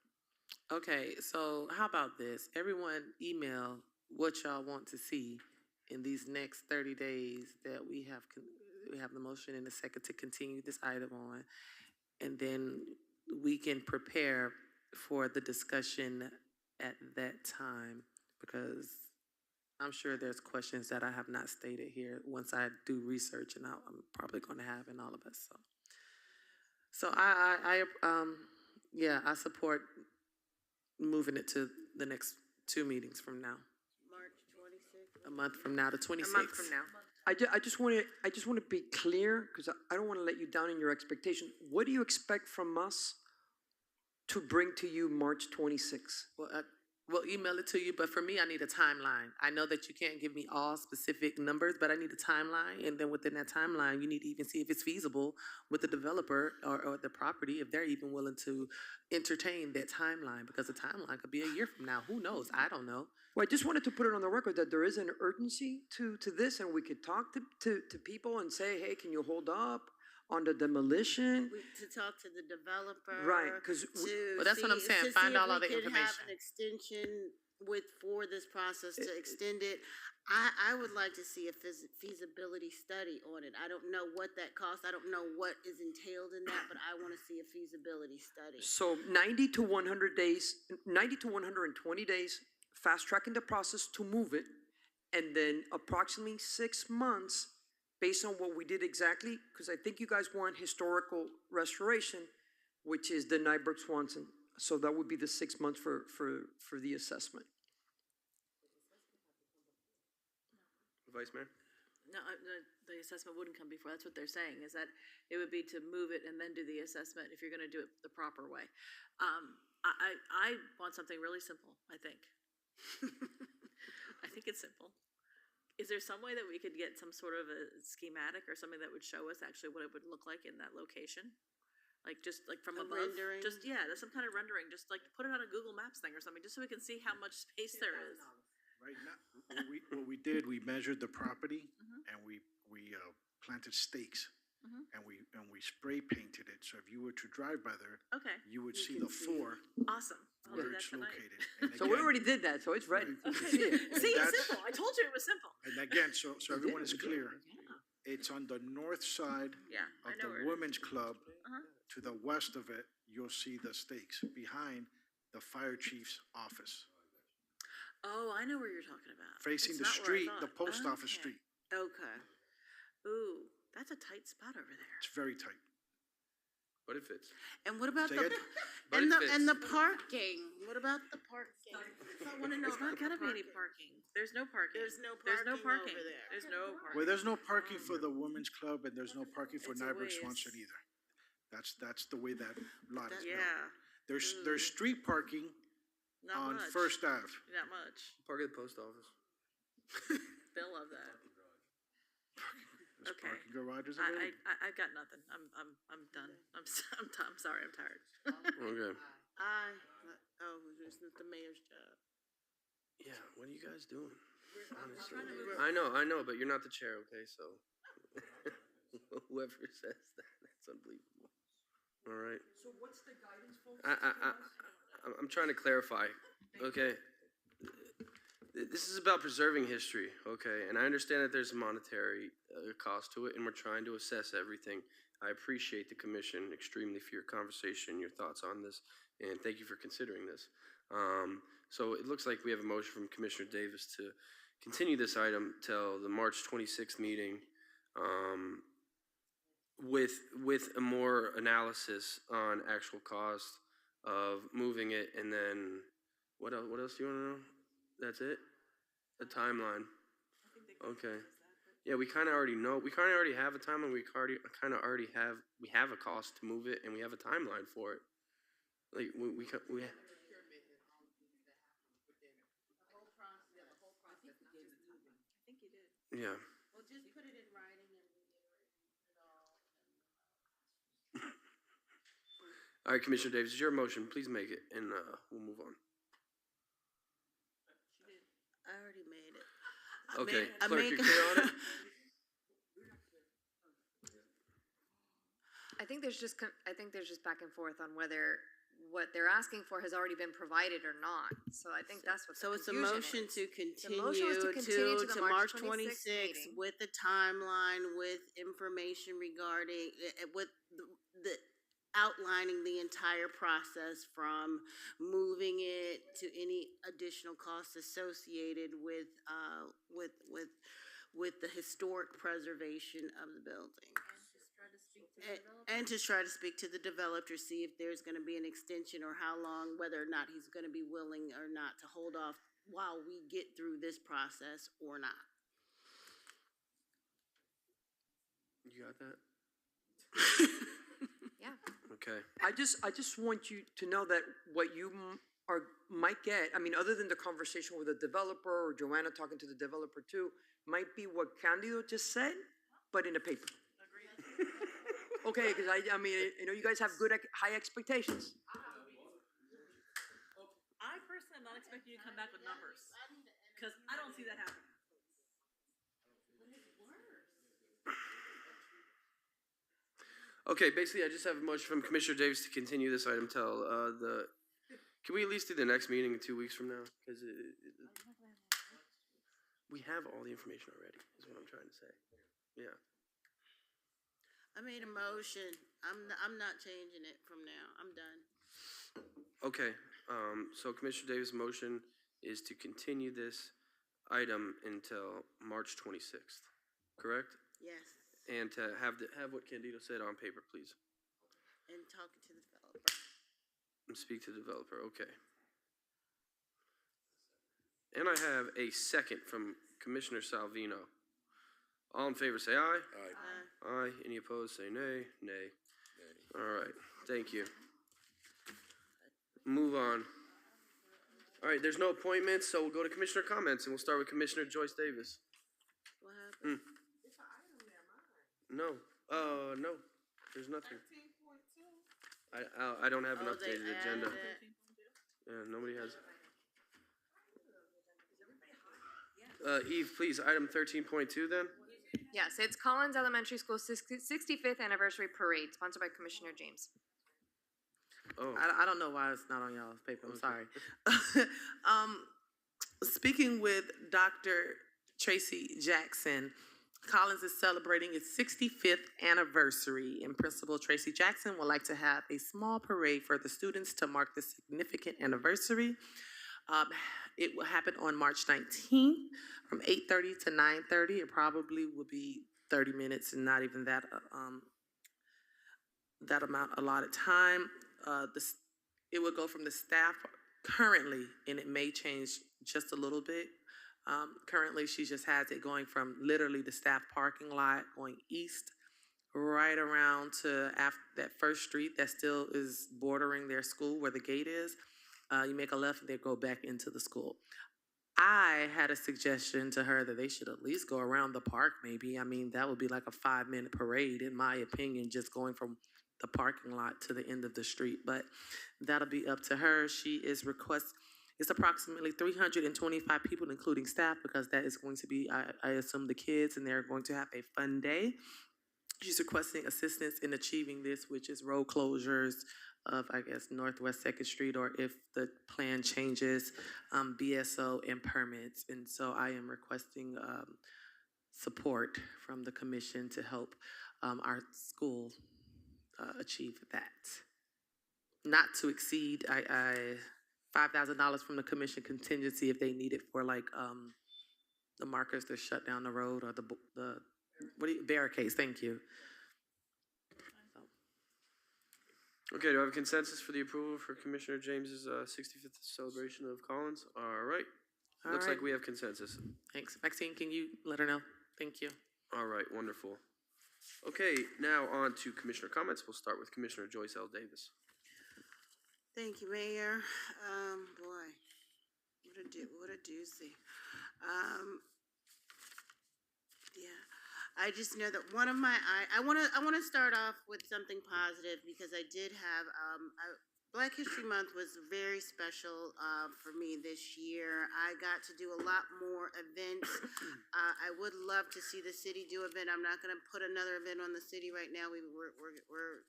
Okay, so how about this? Everyone email what y'all want to see in these next 30 days that we have the motion in a second to continue this item on. And then we can prepare for the discussion at that time, because I'm sure there's questions that I have not stated here once I do research, and I'm probably going to have in all of us. So I support moving it to the next 2 meetings from now. March 26th. A month from now, the 26th. A month from now. I just want to be clear, because I don't want to let you down in your expectation. What do you expect from us to bring to you March 26th? Well, we'll email it to you, but for me, I need a timeline. I know that you can't give me all specific numbers, but I need a timeline, and then within that timeline, you need to even see if it's feasible with the developer or the property, if they're even willing to entertain that timeline, because the timeline could be a year from now. Who knows? I don't know. Well, I just wanted to put it on the record that there is an urgency to this, and we could talk to people and say, hey, can you hold up on the demolition? To talk to the developer. Right, 'cause Well, that's what I'm saying. Find out all the Have information. an extension for this process to extend it. I would like to see a feasibility study on it. I don't know what that costs. I don't know what is entailed in that, but I want to see a feasibility study. So 90 to 100 days, 90 to 120 days, fast tracking the process to move it, and then approximately 6 months based on what we did exactly, because I think you guys want historical restoration, which is the Nyberg Swanson So that would be the 6 months for the assessment. Vice Mayor? No, the assessment wouldn't come before, that's what they're saying, is that it would be to move it and then do the assessment if you're gonna do it the proper way. I want something really simple, I think. I think it's simple. Is there some way that we could get some sort of a schematic or something that would show us actually what it would look like in that location? Like, just like from A above? rendering? Just, yeah, there's some kind of rendering, just like put it on a Google Maps thing or something, just so we can see how much space there is. Right now, what we did, we measured the property and we planted stakes and we spray painted it. So if you were to drive by there, Okay, you would see can the see it. floor awesome. I'll do where that it's tonight. located. And So we again- already did that, so it's ready. You can see it. See, it's that's- simple, I told you it was simple. And again, so everyone is clear, it's on the north side Yeah, I of know where the it is. women's club. Uh-huh. To the west of it, you'll see the stakes behind the fire chief's office. Oh, I know where you're talking about. Facing It's the not where I street, the thought. post office Okay. street. Okay. Ooh, that's a tight spot over there. It's very tight. But it fits. And what about Say the, it. But and it the fits. parking? What about the parking? I wanna know There's not about the gonna be any parking. parking. There's no parking. There's no There's no parking parking. over there. There's no parking. Well, there's no parking for the women's club and there's no parking for It's a Nyberg waste. Swanson either. That's the way that lot is built. Yeah, There's street parking not on much. First Ave. Not much. Park at the post office. They'll love that. There's Okay. parking garages I available. I've got nothing. I'm done. I'm sorry. I'm tired. Okay. It's not the mayor's job. Yeah, what are you guys doing? Honestly. I know, but you're not the chair, okay, so. Whoever says that, that's unbelievable. All right. So what's the guidance, folks? I'm trying to clarify, okay? This is about preserving history, okay? And I understand that there's a monetary cost to it, and we're trying to assess everything. I appreciate the commission extremely for your conversation, your thoughts on this, and thank you for considering this. So it looks like we have a motion from Commissioner Davis to continue this item till the March 26th meeting, with a more analysis on actual cost of moving it, and then what else do you want to know? That's it? The timeline. Okay. Yeah, we kind of already know. We kind of already have a timeline. We have a cost to move it, and we have a timeline for it. Like we I think you did. yeah. Well, just put it in writing and reiterate it all. All right, Commissioner Davis, it's your motion. Please make it, and we'll move on. I already made it. Okay, I clerk, make- you clear on it? I think there's just back and forth on whether what they're asking for has already been provided or not. So I think that's what the So it's a confusion motion is. to The motion was to continue to the March March 26th 26th meeting. with the timeline, with information regarding, with the outlining the entire process from moving it to any additional costs associated with the historic preservation of the building. And to try to speak to the developer, see if there's gonna be an extension or how long, whether or not he's gonna be willing or not to hold off while we get through this process or not. You got that? Yeah. Okay. I just want you to know that what you might get, I mean, other than the conversation with the developer or Joanna talking to the developer too, might be what Candido just said, but in a paper. Okay, because I mean, you know, you guys have good, high expectations. I personally am not expecting you to come back with numbers, because I don't see that happening. Okay, basically, I just have a motion from Commissioner Davis to continue this item till can we at least do the next meeting in 2 weeks from now? Because we have all the information already, is what I'm trying to say. Yeah. I made a motion. I'm not changing it from now. I'm done. Okay, so Commissioner Davis' motion is to continue this item until March 26th, correct? Yes. And to have what Candido said on paper, please. And talking to the developer. Speak to developer, okay. And I have a second from Commissioner Salvino. All in favor, say aye. Aye. Aye. Any opposed, say nay. Nay. All right, thank you. Move on. All right, there's no appointments, so we'll go to commissioner comments, and we'll start with Commissioner Joyce Davis. What happened? No, no, there's nothing. I don't have an Oh, they updated agenda. added it. Yeah, nobody has. Eve, please, item 13.2 then? Yes, it's Collins Elementary School 65th Anniversary Parade, sponsored by Commissioner James. Oh, I don't know why it's not on y'all's paper, I'm sorry. Speaking with Dr. Tracy Jackson, Collins is celebrating its 65th anniversary, and Principal Tracy Jackson would like to have a small parade for the students to mark this significant anniversary. It will happen on March 19th from 8:30 to 9:30. It probably will be 30 minutes and not even that amount allotted time. It will go from the staff currently, and it may change just a little bit. Currently, she just has it going from literally the staff parking lot going east right around to after that first street that still is bordering their school where the gate is. You make a left and they go back into the school. I had a suggestion to her that they should at least go around the park maybe. I mean, that would be like a 5-minute parade in my opinion, just going from the parking lot to the end of the street. But that'll be up to her. She is it's approximately 325 people, including staff, because that is going to be, I assume, the kids, and they're going to have a fun day. She's requesting assistance in achieving this, which is road closures of, I guess, Northwest 2nd Street, or if the plan changes, BSO and permits. And so I am requesting support from the commission to help our school achieve that. Not to exceed $5,000 from the commission contingency if they need it for like the markers to shut down the road, or the barricades. Thank you. Okay, do I have a consensus for the approval for Commissioner James's 65th celebration of Collins? All right. Looks like we have consensus. Thanks. Maxine, can you let her know? Thank you. All right, wonderful. Okay, now on to commissioner comments. We'll start with Commissioner Joyce L. Davis. Thank you, Mayor. Boy, what a doozy. Yeah, I just know that one of my, I want to start off with something positive, because I did have, Black History Month was very special for me this year. I got to do a lot more events. I would love to see the city do an event. I'm not going to put another event on the city right now. We're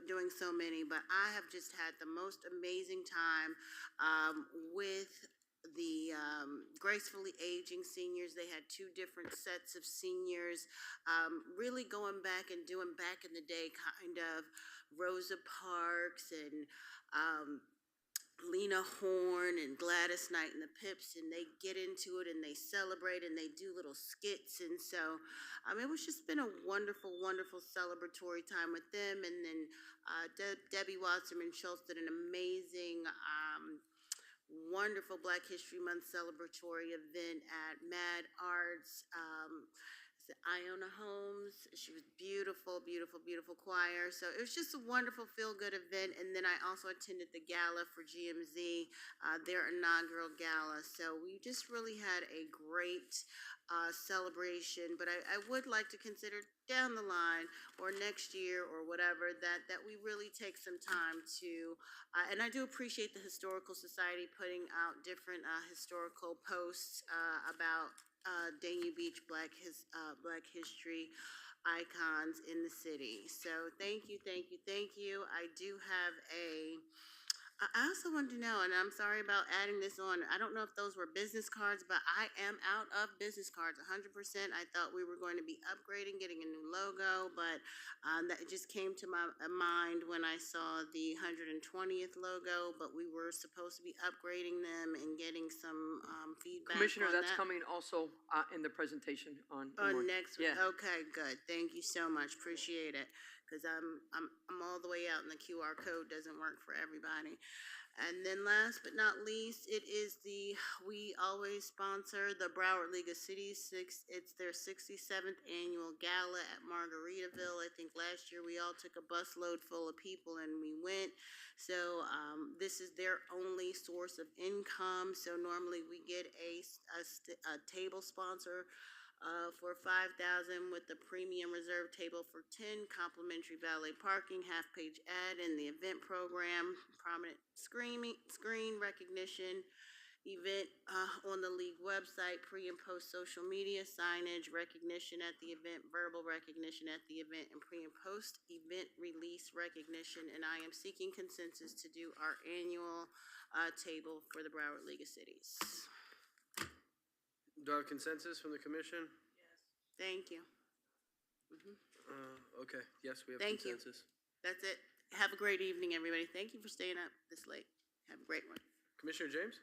doing so many, but I have just had the most amazing time with the gracefully aging seniors. They had 2 different sets of seniors, really going back and doing back in the day kind of Rosa Parks and Lena Horne and Gladys Knight and the Pips, and they get into it and they celebrate and they do little skits. And so it was just been a wonderful, wonderful celebratory time with them. And then Debbie Wasserman Schultz did an amazing wonderful Black History Month celebratory event at Mad Arts. Iona Holmes. She was beautiful, beautiful, beautiful choir. So it was just a wonderful feel-good event. And then I also attended the gala for GMZ, their inaugural gala. So we just really had a great celebration. But I would like to consider down the line or next year or whatever that we really take some time to, and I do appreciate the Historical Society putting out different historical posts about Dania Beach Black history icons in the city. So thank you, thank you, thank you. I do have I also wanted to know, and I'm sorry about adding this on, I don't know if those were business cards, but I am out of business cards 100%. I thought we were going to be upgrading, getting a new logo, but that just came to my mind when I saw the 120th logo, but we were supposed to be upgrading them and getting some feedback. Commissioner, on that's that. coming also in the presentation on. Oh, next week. Yeah. Okay, good. Thank you so much. Appreciate it. because I'm all the way out and the QR code doesn't work for everybody. And then last but not least, we always sponsor the Broward League of Cities. It's their 67th annual gala at Margaritaville. I think last year we all took a busload full of people and we went. So this is their only source of income. So normally we get a table sponsor for $5,000 with the premium reserve table for 10, complimentary valet parking, half-page ad in the event program, prominent screen recognition, event on the league website, pre and post social media signage, recognition at the event, verbal recognition at the event, and pre and post event release recognition. And I am seeking consensus to do our annual table for the Broward League of Cities. Do I have consensus from the commission? Thank you. Okay, yes, we have Thank you. consensus. That's it. Have a great evening, everybody. Thank you for staying up this late. Have a great one. Commissioner James?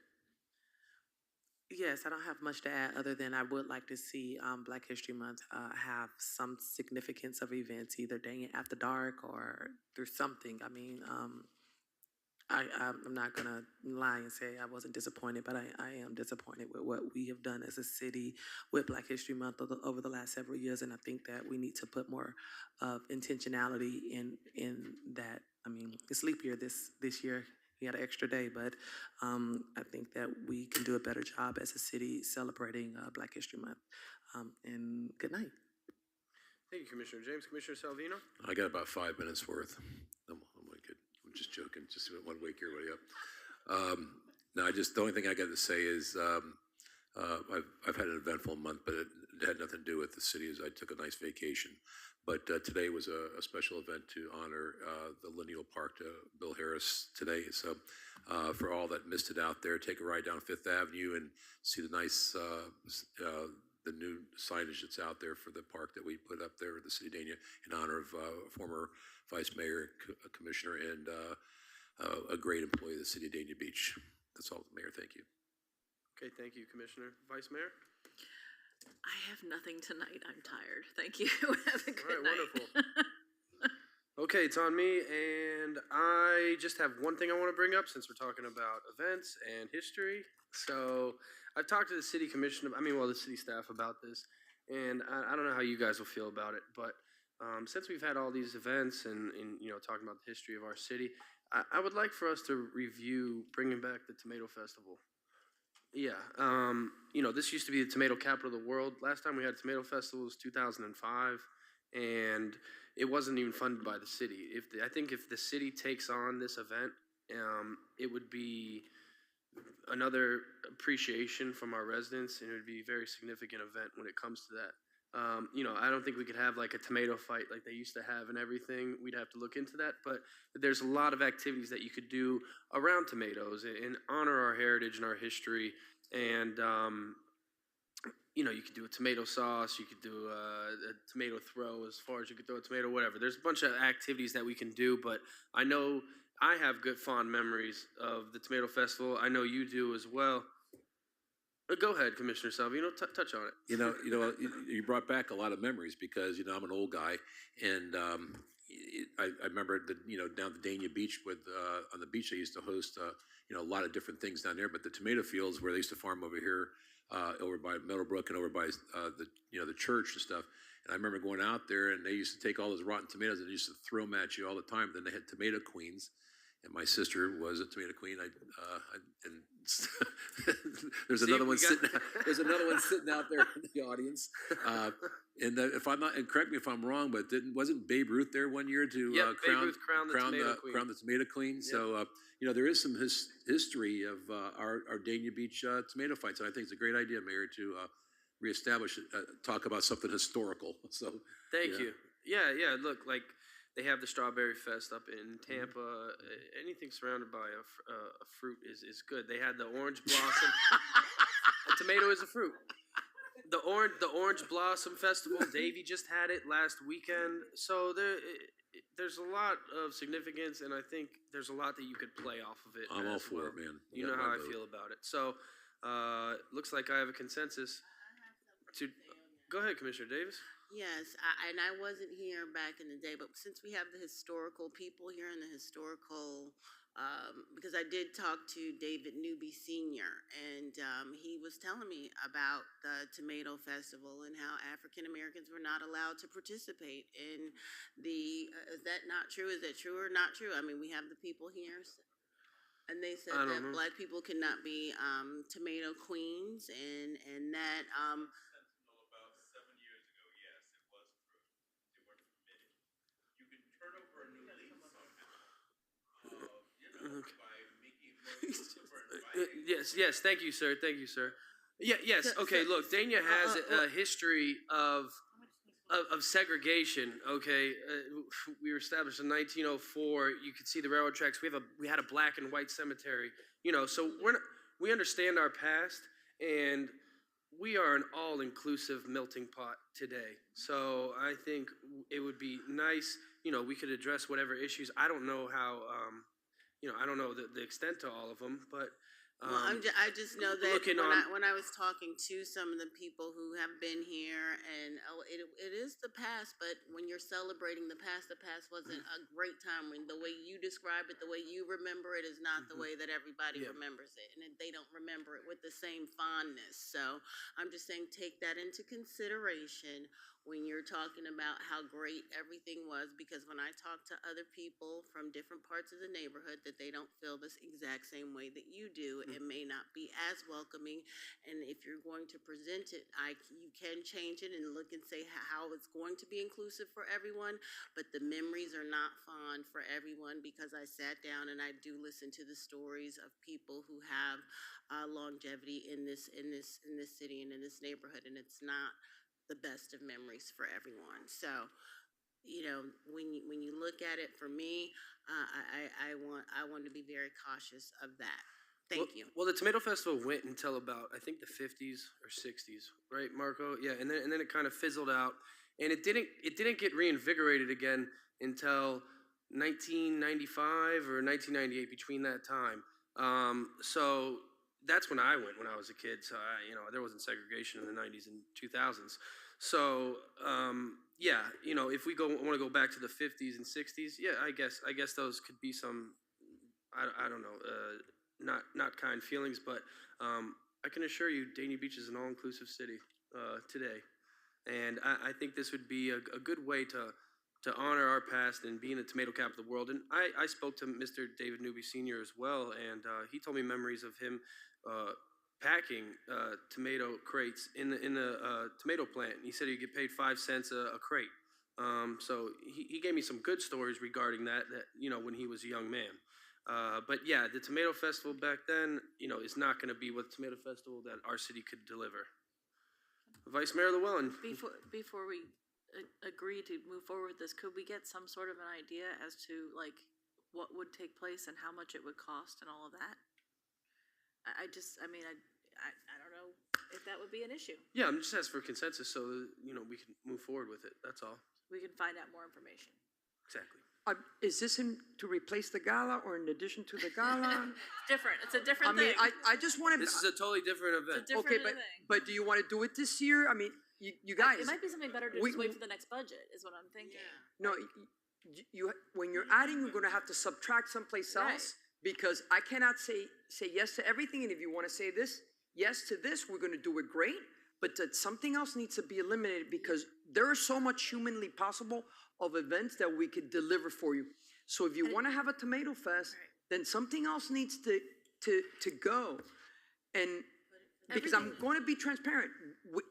Yes, I don't have much to add other than I would like to see Black History Month have some significance of events, either Day After Dark or through something. I mean, I'm not going to lie and say I wasn't disappointed, but I am disappointed with what we have done as a city with Black History Month over the last several years, and I think that we need to put more of intentionality in that. I mean, it's leap year this year. We had an extra day, but I think that we can do a better job as a city celebrating Black History Month. And good night. Thank you, Commissioner James. Commissioner Salvino? I got about 5 minutes worth. I'm good. I'm just joking. Just want to wake everybody up. No, the only thing I got to say is I've had an eventful month, but it had nothing to do with the city. As I took a nice vacation. But today was a special event to honor the lineal park to Bill Harris today. So for all that missed it out there, take a ride down Fifth Avenue and see the nice, the new signage that's out there for the park that we put up there at the city of Dania in honor of former Vice Mayor, Commissioner, and a great employee of the city of Dania Beach. That's all, Mayor. Thank you. Okay, thank you, Commissioner. Vice Mayor? I have nothing tonight. I'm tired. Thank you. Have a good All right, night. wonderful. Okay, it's on me, and I just have one thing I want to bring up since we're talking about events and history. So I've talked to the city commission, the city staff about this, and I don't know how you guys will feel about it, but since we've had all these events and talking about the history of our city, I would like for us to review bringing back the Tomato Festival. Yeah, this used to be the tomato capital of the world. Last time we had a tomato festival was 2005, and it wasn't even funded by the city. I think if the city takes on this event, it would be another appreciation from our residents, and it would be a very significant event when it comes to that. I don't think we could have like a tomato fight like they used to have and everything. We'd have to look into that, but there's a lot of activities that you could do around tomatoes and honor our heritage and our history. And, you could do a tomato sauce, you could do a tomato throw as far as you could throw a tomato, whatever. There's a bunch of activities that we can do, but I know I have good fond memories of the Tomato Festival. I know you do as well. Go ahead, Commissioner Salvino, touch on it. You brought back a lot of memories because I'm an old guy, and I remember down at Dania Beach on the beach they used to host a lot of different things down there. But the tomato fields where they used to farm over here, over by Meadowbrook and over by the church and stuff. And I remember going out there, and they used to take all those rotten tomatoes and they used to throw them at you all the time. Then they had tomato queens. And my sister was a tomato queen. There's another one sitting. There's another one sitting out there in the audience. And if I'm not, and correct me if I'm wrong, but wasn't Babe Ruth there one year to crown the tomato queen? Yep. So there is some history of our Dania Beach tomato fights, and I think it's a great idea, Mayor, to reestablish, talk about something historical. So thank you. Yeah. Look, like. They have the Strawberry Fest up in Tampa. Anything surrounded by a fruit is good. They had the Orange Blossom. A tomato is a fruit. The Orange Blossom Festival. Davey just had it last weekend. So there's a lot of significance, and I think there's a lot that you could play off of it. I'm all for it, man. You know how I feel about it. So looks like I have a consensus. Go ahead, Commissioner Davis. Yes, and I wasn't here back in the day, but since we have the historical people here and the historical, because I did talk to David Newby Sr., and he was telling me about the Tomato Festival and how African Americans were not allowed to participate in the, is that not true? Is that true or not true? I mean, we have the people here, and they said I that don't know. Black people cannot be tomato queens, and that, About 7 years ago, yes, it was true. They weren't permitted. You can turn over a new leaf somehow. By making it more Yes, thank you, sir. Thank you, sir. Yeah, yes. Okay, look, Dania has a history of segregation. Okay, we were established in 1904. You could see the railroad tracks. We had a black and white cemetery. So we understand our past, and we are an all-inclusive melting pot today. So I think it would be nice. We could address whatever issues. I don't know how. I don't know the extent to all of them, but. well, I just know that when I was talking to some of the people who have been here, and it is the past, but when you're celebrating the past wasn't a great time. When the way you describe it, the way you remember it, is not the way that everybody remembers it, and they don't remember it with the same fondness. So I'm just saying, take that into consideration when you're talking about how great everything was, because when I talk to other people from different parts of the neighborhood, that they don't feel this exact same way that you do. It may not be as welcoming, and if you're going to present it, you can change it and look and say how it's going to be inclusive for everyone, but the memories are not fond for everyone, because I sat down and I do listen to the stories of people who have longevity in this city and in this neighborhood, and it's not the best of memories for everyone. So, when you look at it, for me, I want to be very cautious of that. Thank you. Well, the Tomato Festival went until about, I think, the 50s or 60s, right, Marco? Yeah, and then it kind of fizzled out, and it didn't get reinvigorated again until 1995 or 1998, between that time. So that's when I went when I was a kid. So there wasn't segregation in the 90s and 2000s. So if we want to go back to the 50s and 60s, yeah, I guess those could be some, I don't know, not kind feelings, but I can assure you, Dania Beach is an all-inclusive city today, and I think this would be a good way to honor our past and being the tomato capital of the world. And I spoke to Mr. David Newby Sr. as well, and he told me memories of him packing tomato crates in the tomato plant. He said he'd get paid 5 cents a crate. So he gave me some good stories regarding that when he was a young man. But yeah, the Tomato Festival back then, is not going to be what the Tomato Festival that our city could deliver. Vice Mayor Llewellyn. Before we agree to move forward with this, could we get some sort of an idea as to what would take place and how much it would cost and all of that? I don't know if that would be an issue. Yeah, I'm just asking for consensus so we can move forward with it. That's all. We can find out more information. Exactly. Is this to replace the gala or in addition to the gala? Different. It's a different thing. I just want to. This is a totally different event. But do you want to do it this year? I mean, you guys. It might be something better to just wait for the next budget, is what I'm thinking. No, when you're adding, you're going to have to subtract someplace else, because I cannot say yes to everything. And if you want to say yes to this, we're going to do it great. But that something else needs to be eliminated, because there is so much humanly possible of events that we could deliver for you. So if you want to have a tomato fest, then something else needs to go. And because I'm going to be transparent,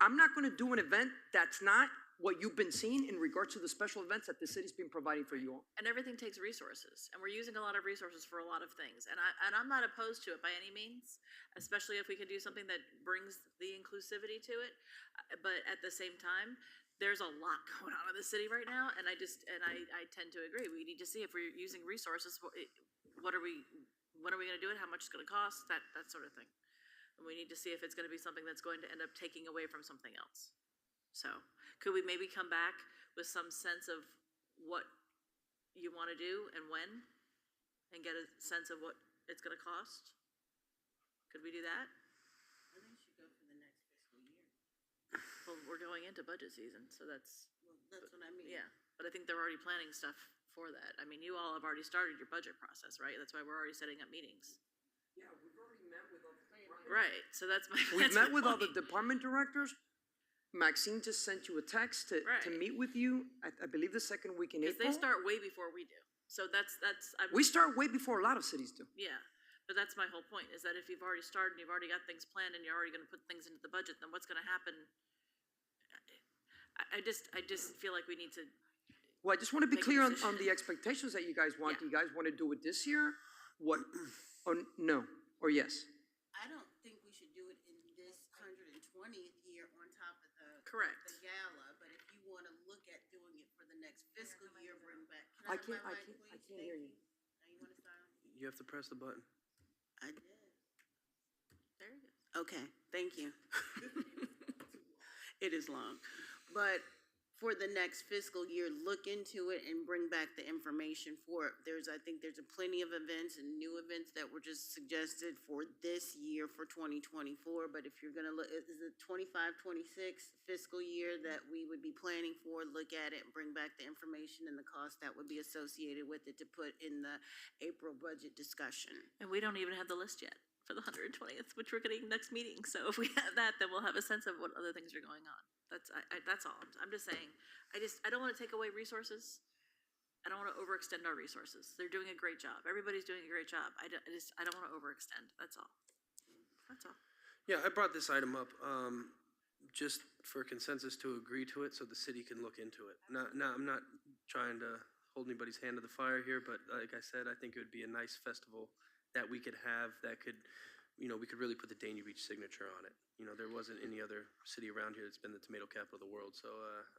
I'm not going to do an event that's not what you've been seeing in regards to the special events that the city's been providing for you all. And everything takes resources, and we're using a lot of resources for a lot of things. And I'm not opposed to it by any means, especially if we can do something that brings the inclusivity to it. But at the same time, there's a lot going on in the city right now, and I tend to agree. We need to see if we're using resources. When are we going to do it? How much it's going to cost? That sort of thing. And we need to see if it's going to be something that's going to end up taking away from something else. So, could we maybe come back with some sense of what you want to do and when, and get a sense of what it's going to cost? Could we do that? I think it should go for the next fiscal year. Well, we're going into budget season, so that's, That's what I mean. yeah. But I think they're already planning stuff for that. I mean, you all have already started your budget process, right? That's why we're already setting up meetings. Yeah, we've already met with all the. Right, so that's my, We've that's met my with all the point. department directors. Maxine just sent you a text to Right. meet with you, I believe the second week in Because April. they start way before we do. So We start way before a lot of cities do. Yeah, but that's my whole point, is that if you've already started and you've already got things planned and you're already gonna put things into the budget, then what's gonna happen? I just feel like we need to, Well, I just want to be Make a clear on decision. the expectations that you guys want. Yeah. Do you guys want to do it this year? What, or no, or yes? I don't think we should do it in this 120th year on top of the. Correct. The gala, but if you wanna look at doing it for the next fiscal year, bring back. I Can I have my can't, mic, I please? can't hear you. Now you wanna start? You have to press the button. I did. there you go. Okay, thank you. It is long, but for the next fiscal year, look into it and bring back the information for it. I think there's plenty of events and new events that were just suggested for this year for 2024, but if you're gonna look, is it 25, 26 fiscal year that we would be planning for, look at it and bring back the information and the cost that would be associated with it to put in the April budget discussion. And we don't even have the list yet for the 120th, which we're getting next meeting. So if we have that, then we'll have a sense of what other things are going on. That's all. I'm just saying, I don't want to take away resources. I don't want to overextend our resources. They're doing a great job. Everybody's doing a great job. I don't want to overextend. That's all. That's all. Yeah, I brought this item up, just for consensus to agree to it so the city can look into it. I'm not trying to hold anybody's hand to the fire here, but like I said, I think it would be a nice festival that we could have that could, we could really put the Dania Beach signature on it. There wasn't any other city around here that's been the tomato capital of the world, so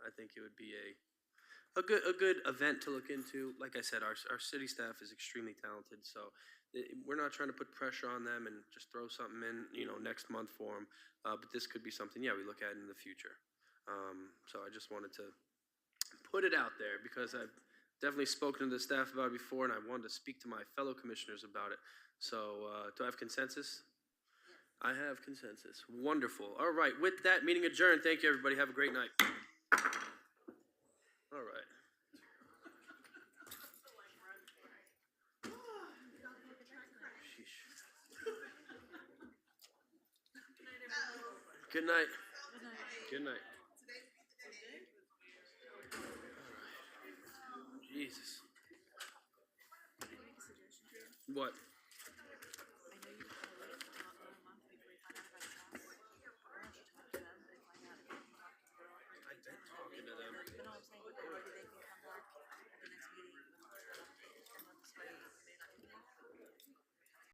I think it would be a good event to look into. Like I said, our city staff is extremely talented, so we're not trying to put pressure on them and just throw something in, next month for them. But this could be something, we look at in the future. So I just wanted to put it out there because I've definitely spoken to the staff about it before, and I wanted to speak to my fellow commissioners about it. So do I have consensus? I have consensus. Wonderful. All right. With that, meeting adjourned. Thank you, everybody. Have a great night. All right. Sheesh. Good night. Good night. All right. Jesus. What?